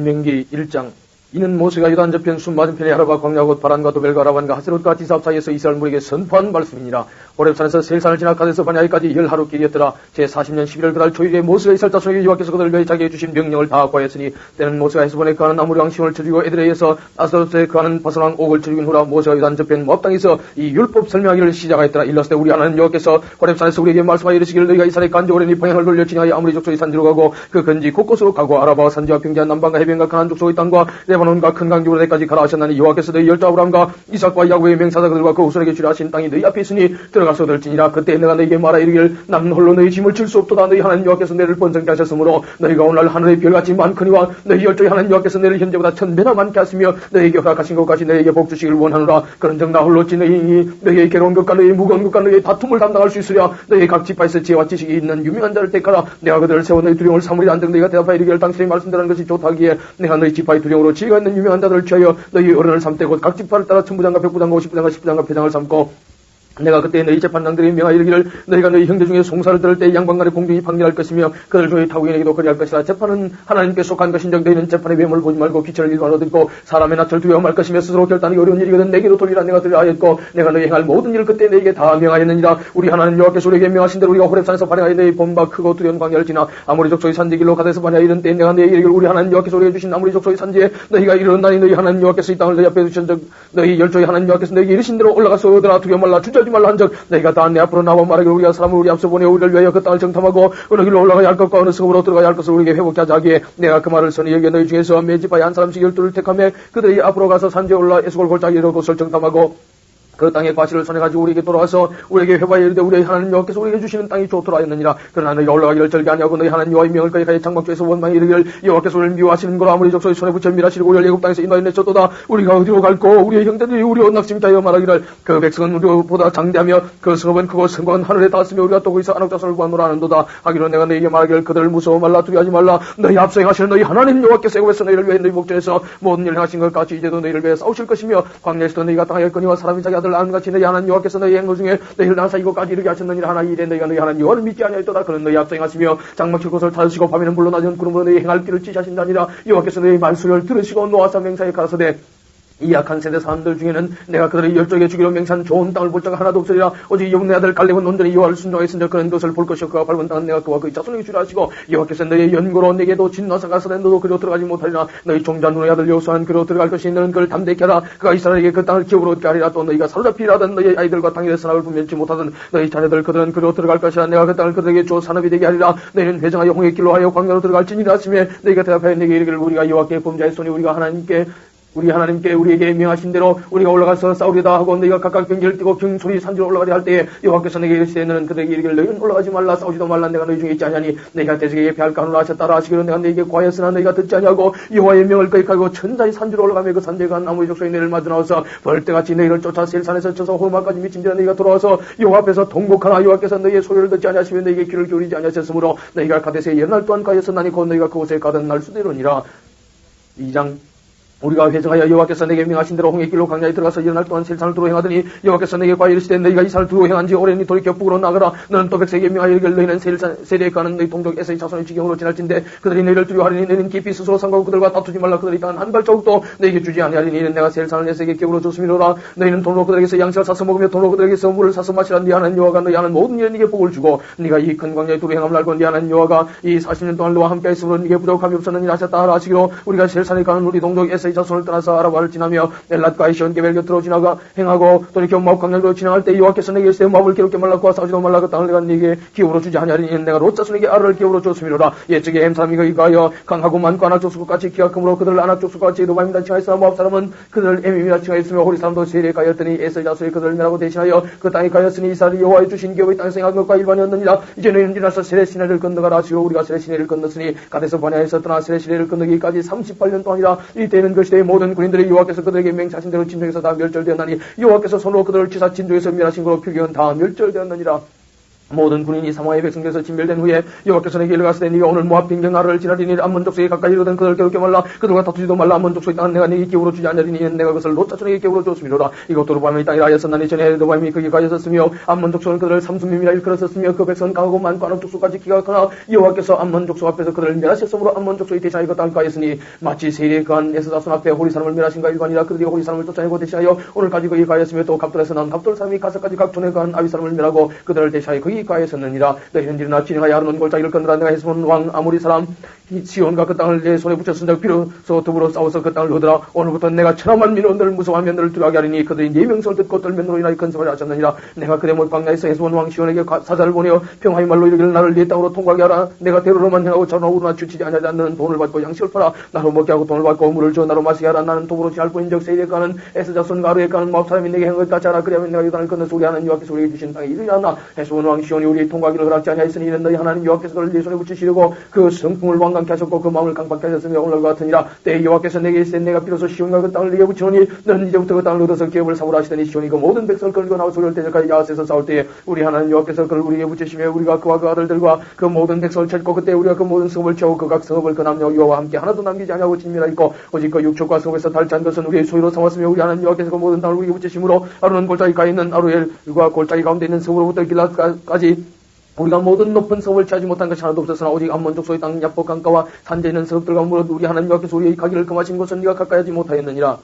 신명기 1장. 이는 모세가 요단 저편 순 맞은편에 아라바 광야곧 바란과 도벨과 라반과 하스롯과 디삽 사이에서 이스라엘 무리에게 선포한 말씀이니라. 호렙산에서 셀산을 지나 가데스 바네아까지 10하루 길이었더라. 제40년 11월 그달 초일에 모세가 이스라엘 자손에게 여호와께서 그들을 위해 자기에게 주신 명령을 다 고하였으니 때는 모세가 헤스본에 거하는 아모리왕 시온을 쳐죽이고 에드레에서 아스로트에 거하는 바산왕 옥을 쳐죽인 후라. 모세가 요단 저편 모압 땅에서 이 율법 설명하기를 시작하였더라. 일렀을 때 우리 하나님 여호와께서 호렙산에서 우리에게 말씀하여 이르시기를 너희가 이스라엘 간조오랜이 방향을 돌려 지나하여 아모리 족속의 산지로 가고 그 근지 곳곳으로 가고 아라바와 산지와 평지한 남방과 해변과 가나안 족속의 땅과 레바논과 큰 강지로 내까지 가라 하셨나니 여호와께서 너희 열조 아브라함과 이삭과 야곱의 맹사자 그들과 그 후손에게 주라 하신 땅이 너희 앞에 있으니 들어가서 얻을지니라. 그때 내가 너희에게 말하 이르기를 나는 홀로 너희 짐을 질 수 없도다. 너희 하나님 여호와께서 너희를 번성케 하셨으므로 너희가 오늘 하늘의 별같이 많거니와 너희 열조의 하나님 여호와께서 너희를 현재보다 1000배나 많게 하시며 너희에게 허락하신 것까지 너희에게 복 주시기를 원하노라. 그런즉 나 홀로 지 너희의 괴로운 것과 너희의 무거운 것과 너희의 다툼을 감당할 수 있으랴. 너희 각 지파에서 지혜와 지식이 있는 유명한 자를 택하라. 내가 그들을 세워 너희 두려움을 사무리라 한즉 너희가 대답하여 이르기를 당신의 말씀대로하는 것이 좋다기에 내가 너희 지파의 두려움으로 지혜가 있는 유명한 자들을 취하여 너희 어른을 삼되 곧 각 지파를 따라 천부장과 백부장과 오십부장과 십부장과 회장을 삼고 내가 그때 너희 재판장들에게 명하여 이르기를 너희가 너희 형제 중에 송사를 들을 때 양반간에 공정히 판결할 것이며 그들 중에 타국인에게도 그리할 것이라. 재판은 하나님께 속한 것인즉 너희는 재판의 외모를 보지 말고 기철을 일관하여 듣고 사람의 낯을 두려워 말 것이며 스스로 결단하기 어려운 일이거든 내게로 돌리라. 내가 들으하였고 내가 너희 행할 모든 일을 그때 너희에게 다 명하였느니라. 우리 하나님 여호와께서 우리에게 명하신 대로 우리가 호렙산에서 발행하여 너희 본바 크고 두려운 광야를 지나 아모리 족속의 산지길로 가데스 바네아 이른 때에 내가 너희에게 이르기를 우리 하나님 여호와께서 우리에게 주신 아모리 족속의 산지에 너희가 이르렀나니 너희 하나님 여호와께서 이 땅을 너희 앞에 두신즉 너희 열조의 하나님 여호와께서 너희에게 이르신 대로 올라가서 얻으라. 두려워 말라 주저하지 말라 한즉 너희가 다 내 앞으로 나와 말하기를 우리가 사람을 우리 앞서 보내어 우리를 위하여 그 땅을 정탐하고 어느 길로 올라가야 할 것과 어느 성으로 들어가야 할 것을 우리에게 회복케 하자 하기에 내가 그 말을 선히 여겨 너희 중에서 매지파에 한 사람씩 12를 택하며 그들이 앞으로 가서 산지에 올라 에스골 골짜기 이런 곳을 정탐하고 그 땅의 과실을 손해가지고 우리에게 돌아와서 우리에게 회바에 이르되 우리의 하나님 여호와께서 우리에게 주시는 땅이 좋도록 하였느니라. 그러나 너희가 올라가기를 절개 아니하고 너희 하나님 여호와의 명을 거기까지 장막주에서 원망에 이르기를 여호와께서 우리를 미워하시는 거로 아무리 족속의 손에 붙여 밀하시고 우리를 애굽 땅에서 인도하여 내셨도다. 우리가 어디로 갈고 우리의 형제들이 우리와 낙심자여 말하기를 그 백성은 우리보다 장대하며 그 성읍은 크고 성곽은 하늘에 닿았으며 우리가 또 거기서 안옥 자손을 구하노라 하는도다. 하기로 내가 너희에게 말하기를 그들을 무서워 말라 두려워하지 말라. 너희 앞서 행하시는 너희 하나님 여호와께서 애굽에서 너희를 위해 너희 목전에서 모든 일을 행하신 것 같이 이제도 너희를 위해 싸우실 것이며 광야에서도 너희가 당하였거니와 사람이 자기 아들 낳은 같이 너희 하나님 여호와께서 너희 행거 중에 너희를 나사 이곳까지 이르게 하셨느니라. 하나 이래 너희가 너희 하나님 여호와를 믿지 아니하였도다. 그는 너희 앞서 행하시며 장막칠 곳을 찾으시고 밤에는 불로 낮은 구름으로 너희 행할 길을 지시하신다니라. 여호와께서 너희 말소리를 들으시고 노아사 맹사에 가라사대 이 약한 세대 사람들 중에는 내가 그들의 열조에게 주기로 맹세한 좋은 땅을 볼 자가 하나도 없으리라. 오직 여분의 아들 갈렙은 온전히 여호와를 순종하였으니 그는 그것을 볼 것이요 그가 밟은 땅은 내가 그와 그의 자손에게 주라 하시고 여호와께서 너희의 연고로 내게도 진노하사 가서되 너도 그리로 들어가지 못하리라. 너희 종자 눈의 아들 여호수아는 그리로 들어갈 것이 너는 그를 담대케 하라. 그가 이스라엘에게 그 땅을 기업으로 얻게 하리라. 또 너희가 사로잡히려 하던 너희 아이들과 땅에 선악을 분별치 못하던 너희 자녀들 그들은 그리로 들어갈 것이라. 내가 그 땅을 그들에게 주어 산업이 되게 하리라. 너희는 회정하여 홍해 길로 하여 광야로 들어갈지니라 하시며 너희가 대답하여 내게 이르기를 우리가 여호와께 범죄하였으니 우리 하나님께 우리에게 명하신 대로 우리가 올라가서 싸우리다 하고 너희가 각각 병기를 띠고 경솔이 산지로 올라가려 할 때에 여호와께서 내게 이르시되 너는 그들에게 이르기를 너희는 올라가지 말라 싸우지도 말라 내가 너희 중에 있지 아니하니 너희가 대적에게 패할까 하노라 하셨다라 하시기로 내가 너희에게 고하였으나 너희가 듣지 아니하고 여호와의 명을 거역하고 천자의 산지로 올라가며 그 산지에 간 아모리 족속의 너희를 맞아 나와서 벌떼같이 너희를 쫓아 셀산에서 쳐서 호르마까지 미친지라 너희가 돌아와서 여호와 앞에서 통곡하나 여호와께서 너희의 소리를 듣지 아니하시며 너희에게 귀를 기울이지 아니하셨으므로 너희가 가데스에 연날 동안 가였었나니 곧 너희가 그곳에 가던 날 수도 이루니라. 2장 우리가 회정하여 여호와께서 내게 명하신 대로 홍해길로 광야에 들어가서 10날 동안 셀산을 두루 행하더니 여호와께서 내게 과히 이르시되 너희가 이 산을 두루 행한 지 오래니 돌이켜 북으로 나가라. 너는 또 백성에게 명하여 이르기를 너희는 세대에 가는 너희 동족 에서의 자손의 지경으로 지날진대 그들이 너희를 두려워하리니 너희는 깊이 스스로 상관하고 그들과 다투지 말라. 그들이 땅은 한 발자국도 너희에게 주지 아니하리니 이는 내가 셀산을 에서에게 기업으로 줬음이로라. 너희는 돈으로 그들에게서 양식을 사서 먹으며 돈으로 그들에게서 물을 사서 마시라. 네 하나님 여호와가 너희 하는 모든 일에 네게 복을 주고 네가 이 큰 광야에 두루 행함을 알고 네 하나님 여호와가 이 40년 동안 너와 함께 했으므로 네게 부족함이 없었느니라 하셨다 하라 하시기로 우리가 셀산에 가는 우리 동족 에서의 자손을 떠나서 아라바를 지나며 엘랏과 이시온 게벨 곁으로 지나가 행하고 돌이켜 모압 광야로 지나갈 때 여호와께서 내게 이르시되 모압을 괴롭게 말라 그와 싸우지도 말라. 그 땅을 내가 네게 기업으로 주지 아니하리니 내가 롯 자손에게 아르를 기업으로 줬음이로라. 옛적에 엠 사람이 거기 가여 강하고 많고 아낙 족속과 같이 기약함으로 그들 아낙 족속과 같이 에도바임이라 칭하였으나 모압 사람은 그들 에밈이라 칭하였으며 호리 사람도 세리에 가였더니 에서의 자손이 그들을 멸하고 대신하여 그 땅에 가였으니 이스라엘이 여호와의 주신 기업의 땅에서 행한 것과 일반이었느니라. 이제 너희는 일어나서 세례 시내를 건너가라 하시고 우리가 세례 시내를 건넜으니 가데스 바네아에서 떠나 세례 시내를 건너기까지 38년 동안이라. 이때는 그 시대의 모든 군인들이 여호와께서 그들에게 맹세하신 대로 진중에서 다 멸절되었나니 여호와께서 손으로 그들을 치사 진중에서 멸하신 거로 표기한 다 멸절되었느니라. 모든 군인이 사망의 백성에서 진멸된 후에 여호와께서 내게 일어가시되 네가 오늘 모압 빈경 나라를 지나리니 암몬 족속에 가까이 이르던 그들 괴롭게 말라 그들과 다투지도 말라 암몬 족속의 땅은 내가 네게 기울어 주지 않으리니 이는 내가 그것을 롯 자손에게 기울어 주었음이로라. 이것도 르밤의 땅이라 하였었나니 전에 르밤이 거기 가였었으며 암몬 족속은 그들을 삼순밈이라 일컬었었으며 그 백성은 강하고 많고 안업 족속까지 기가하거나 여호와께서 암몬 족속 앞에서 그들을 멸하셨으므로 암몬 족속이 대신하여 그 땅을 가였으니 마치 세일에 그한 에스자손 앞에 호리 사람을 멸하신가 일반이라. 그들이 호리 사람을 쫓아내고 대신하여 오늘까지 거기 가였으며 또 갑돌에서 난 갑돌 사람이 가서까지 각촌에 그한 아비 사람을 멸하고 그들을 대신하여 거기 가였었느니라. 너희는 일어나 진행하여 아르논 골짜기를 건너라. 내가 헤스본 왕 아모리 사람 시온과 그 땅을 내 손에 붙였은 적 비로소 더불어 싸워서 그 땅을 얻으라. 오늘부터 내가 천하만 민원들을 무서워하며 너를 두려워하게 하리니 그들이 네 명성을 듣고 떨면 너로 인하여 건성을 하셨느니라. 내가 그대 못 광야에서 헤스본 왕 시온에게 사자를 보내어 평화의 말로 이르기를 나를 네 땅으로 통과하게 하라. 내가 대로로만 행하고 전하오르나 주치지 아니하지 않는 돈을 받고 양식을 팔아 나로 먹게 하고 돈을 받고 물을 줘 나로 마시게 하라. 나는 도구로 지할 뿐인적 세일에 가는 에스자손과 아루에 가는 모압 사람이 내게 행한 것 같이 하라. 그리하면 내가 요단을 건너서 우리 하나님 여호와께서 우리에게 주신 땅에 이르리하나. 헤스본 왕 시온이 우리의 통과하기를 허락지 아니하였으니 이는 너희 하나님 여호와께서 그를 네 손에 붙이시려고 그 성품을 완강케 하셨고 그 마음을 강박케 하셨으며 오늘과 같으니라. 때에 여호와께서 내게 이르시되 내가 비로소 시온과 그 땅을 네게 붙이노니 너는 이제부터 그 땅을 얻어서 기업을 삼으라 하시더니 시온이 그 모든 백성을 끌고 나와 소리를 대적하여 야하스에서 싸울 때에 우리 하나님 여호와께서 그를 우리에게 붙이시며 우리가 그와 그 아들들과 그 모든 백성을 쳤고 그때 우리가 그 모든 성읍을 채우고 그 각 성읍을 그 남녀 여호와 함께 하나도 남기지 아니하고 진멸하였고 오직 그 육축과 성읍에서 달지한 것은 우리의 소유로 삼았으며 우리 하나님 여호와께서 그 모든 땅을 우리에게 붙이심으로 아루논 골짜기 가에 있는 아루엘과 골짜기 가운데 있는 성으로부터 길앗까지 우리가 모든 높은 성을 취하지 못한 것이 하나도 없었으나 오직 암몬 족속의 땅 야복 강가와 산지에 있는 성읍들과 무릇 우리 하나님 여호와께서 우리의 가기를 금하신 것은 네가 가까이 하지 못하였느니라.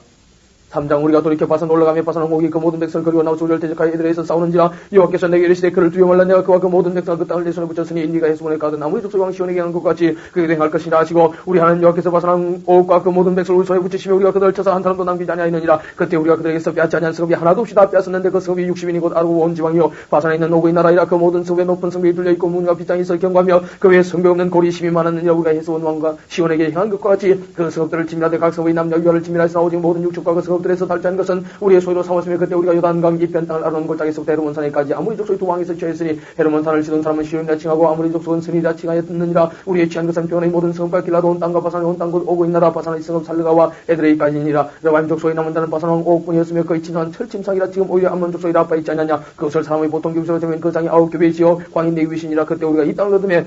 3장 우리가 돌이켜 바산 올라가며 바산왕 오기 그 모든 백성을 그리고 나와 우리를 대적하여 이들에서 싸우는지라. 여호와께서 내게 이르시되 그를 두려워 말라. 내가 그와 그 모든 백성을 그 땅을 내 손에 붙였으니 네가 헤스본에 가든 아무리 족속 왕 시온에게 한 것 같이 그에게 행할 것이라 하시고 우리 하나님 여호와께서 바산왕 옥과 그 모든 백성을 우리 손에 붙이시며 우리가 그들을 쳐서 한 사람도 남기지 아니하였느니라. 그때 우리가 그들에게서 빼앗지 아니한 성읍이 하나도 없이 다 빼앗았는데 그 성읍이 60인이 곧 아르고 온 지방이요 바산에 있는 오고의 나라이라. 그 모든 성읍에 높은 성벽이 둘려있고 문과 빗장이 있어 경과하며 그 외에 성벽 없는 고리 심이 많았느니라. 우리가 헤스본 왕과 시온에게 행한 것과 같이 그 성읍들을 침략하되 각 성읍의 남녀 여를 침략하였으나 오직 모든 육축과 그 성읍들에서 달지한 것은 우리의 소유로 삼았으며 그때 우리가 요단강 이편 땅을 아르논 골짜기에서부터 헤르몬 산에까지 아무리 족속이 두 왕에서 취하였으니 헤르몬 산을 치던 사람은 시온이라 칭하고 아무리 족속은 스니라 칭하였느니라. 우리의 취한 것은 변의 모든 성읍과 길라도 온 땅과 바산의 온 땅 곧 오고 있나라. 바산의 성읍 살르가와 에드레이까지니라. 레바임 족속의 남은 자는 바산왕 옥뿐이었으며 그의 친한 철짐상이라. 지금 오히려 암몬 족속이 라빠에 있지 않느냐. 그것을 사람의 보통 기술로 되면 그 장이 9교배이지요 광인 내 위신이라. 그때 우리가 이 땅을 얻으며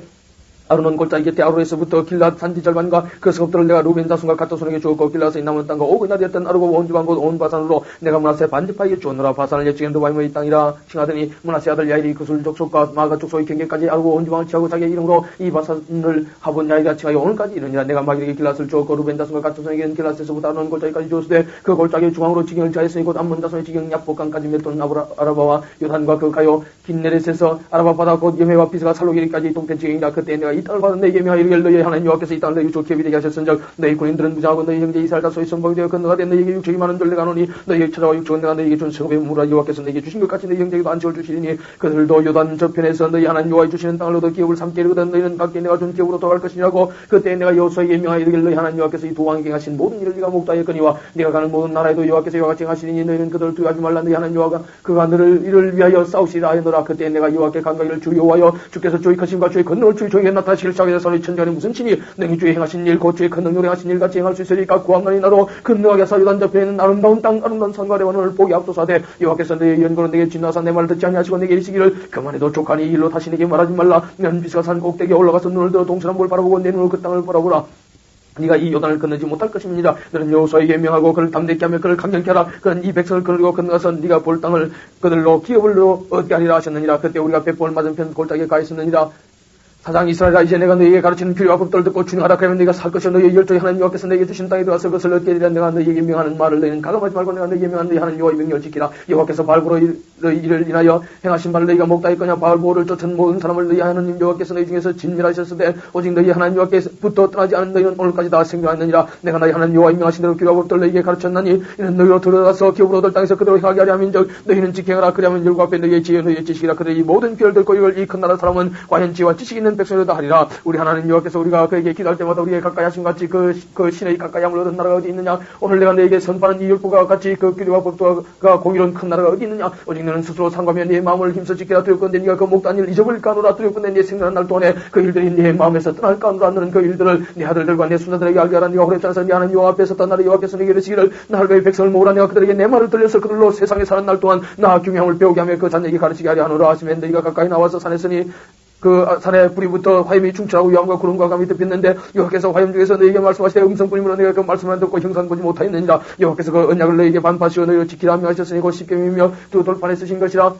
아르논 골짜기 곁에 아루에서부터 길랏 산지 절반과 그 성읍들을 내가 루벤 자손과 갓 자손에게 주었고 길랏의 남은 땅과 오그나리였던 아르고 온 지방 곧 온 바산으로 내가 므낫세 반지파에게 주었노라. 바산을 예측한 드바임의 땅이라 칭하더니 므낫세 아들 야일이 그술 족속과 마가 족속의 경계까지 아르고 온 지방을 취하고 자기의 이름으로 이 바산을 하본 야일이라 칭하여 오늘까지 이르니라. 내가 마길에게 길랏을 주었고 루벤 자손과 갓 자손에게는 길랏에서부터 아르논 골짜기까지 주었으되 그 골짜기의 중앙으로 지경을 취하였으니 곧 암몬 자손의 지경 야복강까지 몇 돈 아라바와 요단과 그 가요 긴네렛에서 아라바 바다 곧 여메와 비스가 살로기리까지 동편 지경이라. 그때 내가 이 땅을 받은 내게 명하여 이르기를 너희 하나님 여호와께서 이 땅을 너희 육축 기업이 되게 하셨은즉 너희 군인들은 무장하고 너희 형제 이스라엘 다소의 선봉이 되어 건너가 된 너희에게 육축이 많은 줄 내가 노니 너희에게 찾아와 육축은 내가 너희에게 준 성읍의 무라 여호와께서 너희에게 주신 것 같이 너희 형제에게도 안식을 주시리니 그들도 요단 저편에서 너희 하나님 여호와의 주시는 땅을 얻어 기업을 삼게 이르거든 너희는 각기 내가 준 기업으로 돌아갈 것이니라고. 그때 내가 여호수아에게 명하여 이르기를 너희 하나님 여호와께서 이 두 왕에게 행하신 모든 일을 네가 목도하였거니와 네가 가는 모든 나라에도 여호와께서 이와 같이 행하시리니 너희는 그들을 두려워하지 말라. 너희 하나님 여호와가 그가 너를 이를 위하여 싸우시라 하였노라. 그때 내가 여호와께 간과기를 주 여호와여 주께서 주의 크심과 주의 권능을 주의 종에게 나타내시길 자기에서 너희 천장에 무슨 친히 능히 주의 행하신 일 곧 주의 큰 능력을 행하신 일 같이 행할 수 있으리까. 구함간이 나로 근능하게 하사 요단 저편에 있는 아름다운 땅 아름다운 산과 레바논을 보기 앞서사되 여호와께서 너의 연고로 내게 진노하사 내 말을 듣지 아니하시고 내게 이르시기를 그만해도 족하니 이 일로 다시 내게 말하지 말라. 면비스가 산 꼭대기에 올라가서 눈을 들어 동서남 볼 바라보고 내 눈으로 그 땅을 바라보라. 네가 이 요단을 건너지 못할 것입니다. 너는 여호수아에게 명하고 그를 담대케 하며 그를 강경케 하라. 그는 이 백성을 끌고 건너가서 네가 볼 땅을 그들로 기업을 얻게 하리라 하셨느니라. 그때 우리가 벳볼 맞은편 골짜기에 가 있었느니라. 사장 이스라엘아 이제 내가 너희에게 가르치는 규례와 법도를 듣고 준행하라. 그러면 네가 살 것이요 너희의 열조의 하나님 여호와께서 너희에게 주신 땅에 들어가서 그것을 얻게 되리라. 내가 너희에게 명하는 말을 너희는 가감하지 말고 내가 너희에게 명하는 너희 하나님 여호와의 명령을 지키라. 여호와께서 바알보로 이를 인하여 행하신 말을 너희가 목다했거냐. 바알보를 쫓은 모든 사람을 너희 하나님 여호와께서 너희 중에서 진멸하셨을 때 오직 너희 하나님 여호와께서부터 떠나지 않은 너희는 오늘까지 다 생존하였느니라. 내가 너희 하나님 여호와의 명하신 대로 규례와 법도를 너희에게 가르쳤나니 이는 너희로 들어가서 기업으로 얻을 땅에서 그대로 행하게 하려 함인즉 너희는 지켜라. 그리하면 열과 앞에 너희의 지혜 너희의 지식이라. 그들이 모든 규례를 듣고 이걸 이 큰 나라 사람은 과연 지혜와 지식 있는 백성이다 하리라. 우리 하나님 여호와께서 우리가 그에게 기도할 때마다 우리에게 가까이 하신 같이 그 신의 가까이 함을 얻은 나라가 어디 있느냐. 오늘 내가 너에게 선포하는 이 율법과 같이 그 규례와 법도가 공의로운 큰 나라가 어디 있느냐. 오직 너는 스스로 상관하며 네 마음을 힘써 지키라. 두렵건대 네가 그 목단 일 잊어버릴까노라. 두렵건대 네 생각한 날 동안에 그 일들이 네 마음에서 떠날까노라. 너는 그 일들을 네 아들들과 네 손자들에게 알게 하라. 네가 호렙산에서 네 하나님 여호와 앞에 섰다. 나를 여호와께서 네게 이르시기를 나를 그 백성을 모으라. 내가 그들에게 내 말을 들려서 그들로 세상에 사는 날 동안 나 규명을 배우게 하며 그 자녀에게 가르치게 하려 하노라 하시면 너희가 가까이 나와서 산에 서니 그 산에 불이부터 화염이 충출하고 위암과 구름과 감이 덮였는데 여호와께서 화염 중에서 너희에게 말씀하시되 음성뿐이므로 내가 그 말씀을 안 듣고 형상 보지 못하였느니라. 여호와께서 그 언약을 너희에게 반파시어 너희를 지키라 명하셨으니 곧 십계명이며 두 돌판에 쓰신 것이라.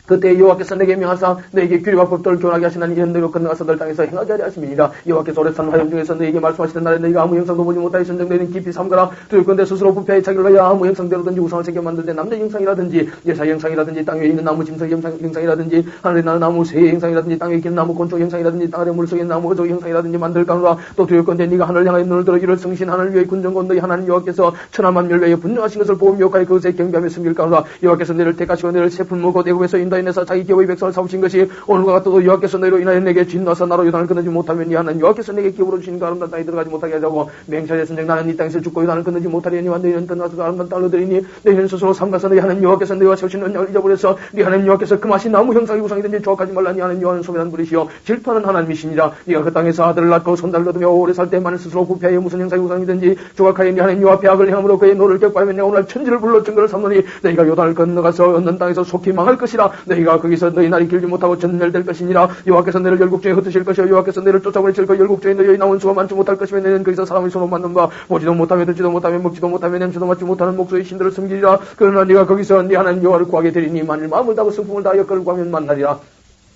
그때 여호와께서 내게 명하사 너에게 규례와 법도를 교훈하게 하시나니 이는 너희가 건너가서 널 땅에서 행하게 하려 하심이니라. 여호와께서 오랫산 화염 중에서 너에게 말씀하시던 날에 너희가 아무 형상도 보지 못하여 선정되는 깊이 삼가라. 두렵건대 스스로 부패하여 자기를 위하여 아무 형상대로든지 우상을 새겨 만들 때 남자 형상이라든지 여자 형상이라든지 땅 위에 있는 나무 짐승 형상이라든지 하늘에 나는 나무 새 형상이라든지 땅 위에 있는 나무 곤충 형상이라든지 땅 아래 물속에 있는 나무 어조 형상이라든지 만들까노라. 또 두렵건대 네가 하늘을 향하여 눈을 들어 이를 성신하늘 위에 군정건 너희 하나님 여호와께서 천하만멸 위에 분명하신 것을 보고 미혹하여 그것에 경배하며 숨길까노라. 여호와께서 너희를 택하시고 너희를 세풀 먹고 애굽에서 인도해내서 자기 기업의 백성을 삼으신 것이 오늘과 같아도 여호와께서 너희로 인하여 내게 진노하사 나로 요단을 건너지 못하면 이 하나님 여호와께서 내게 기업으로 주신 그 아름다운 땅에 들어가지 못하게 하자고 맹세하여 선정 나는 이 땅에서 죽고 요단을 건너지 못하리니와 너희는 떠나서 그 아름다운 땅을 얻으리니 너희는 스스로 삼가서 너희 하나님 여호와께서 너희와 세우신 언약을 잊어버려서 네 하나님 여호와께서 금하신 나무 형상이 우상이든지 조각하지 말라. 네 하나님 여호와는 소멸한 분이시여 질투하는 하나님이시니라. 네가 그 땅에서 아들을 낳고 손자를 얻으며 오래 살 때만을 스스로 부패하여 무슨 형상이 우상이든지 조각하여 네 하나님 여호와 앞에 악을 행함으로 그의 노를 격파하면 내가 오늘 천지를 불러 증거를 삼노니 너희가 요단을 건너가서 얻는 땅에서 속히 망할 것이라. 너희가 거기서 너희 날이 길지 못하고 전멸될 것이니라. 여호와께서 너희를 열국 중에 흩으실 것이요 여호와께서 너희를 쫓아버리실 것. 열국 중에 너희의 나온 수가 많지 못할 것이며 너희는 거기서 사람의 손으로 만든 바 보지도 못하며 듣지도 못하며 먹지도 못하며 냄새도 맡지 못하는 목소의 신들을 섬기리라. 그러나 네가 거기서 네 하나님 여호와를 구하게 되리니 만일 마음을 다하고 성품을 다하여 그를 구하면 만나리라.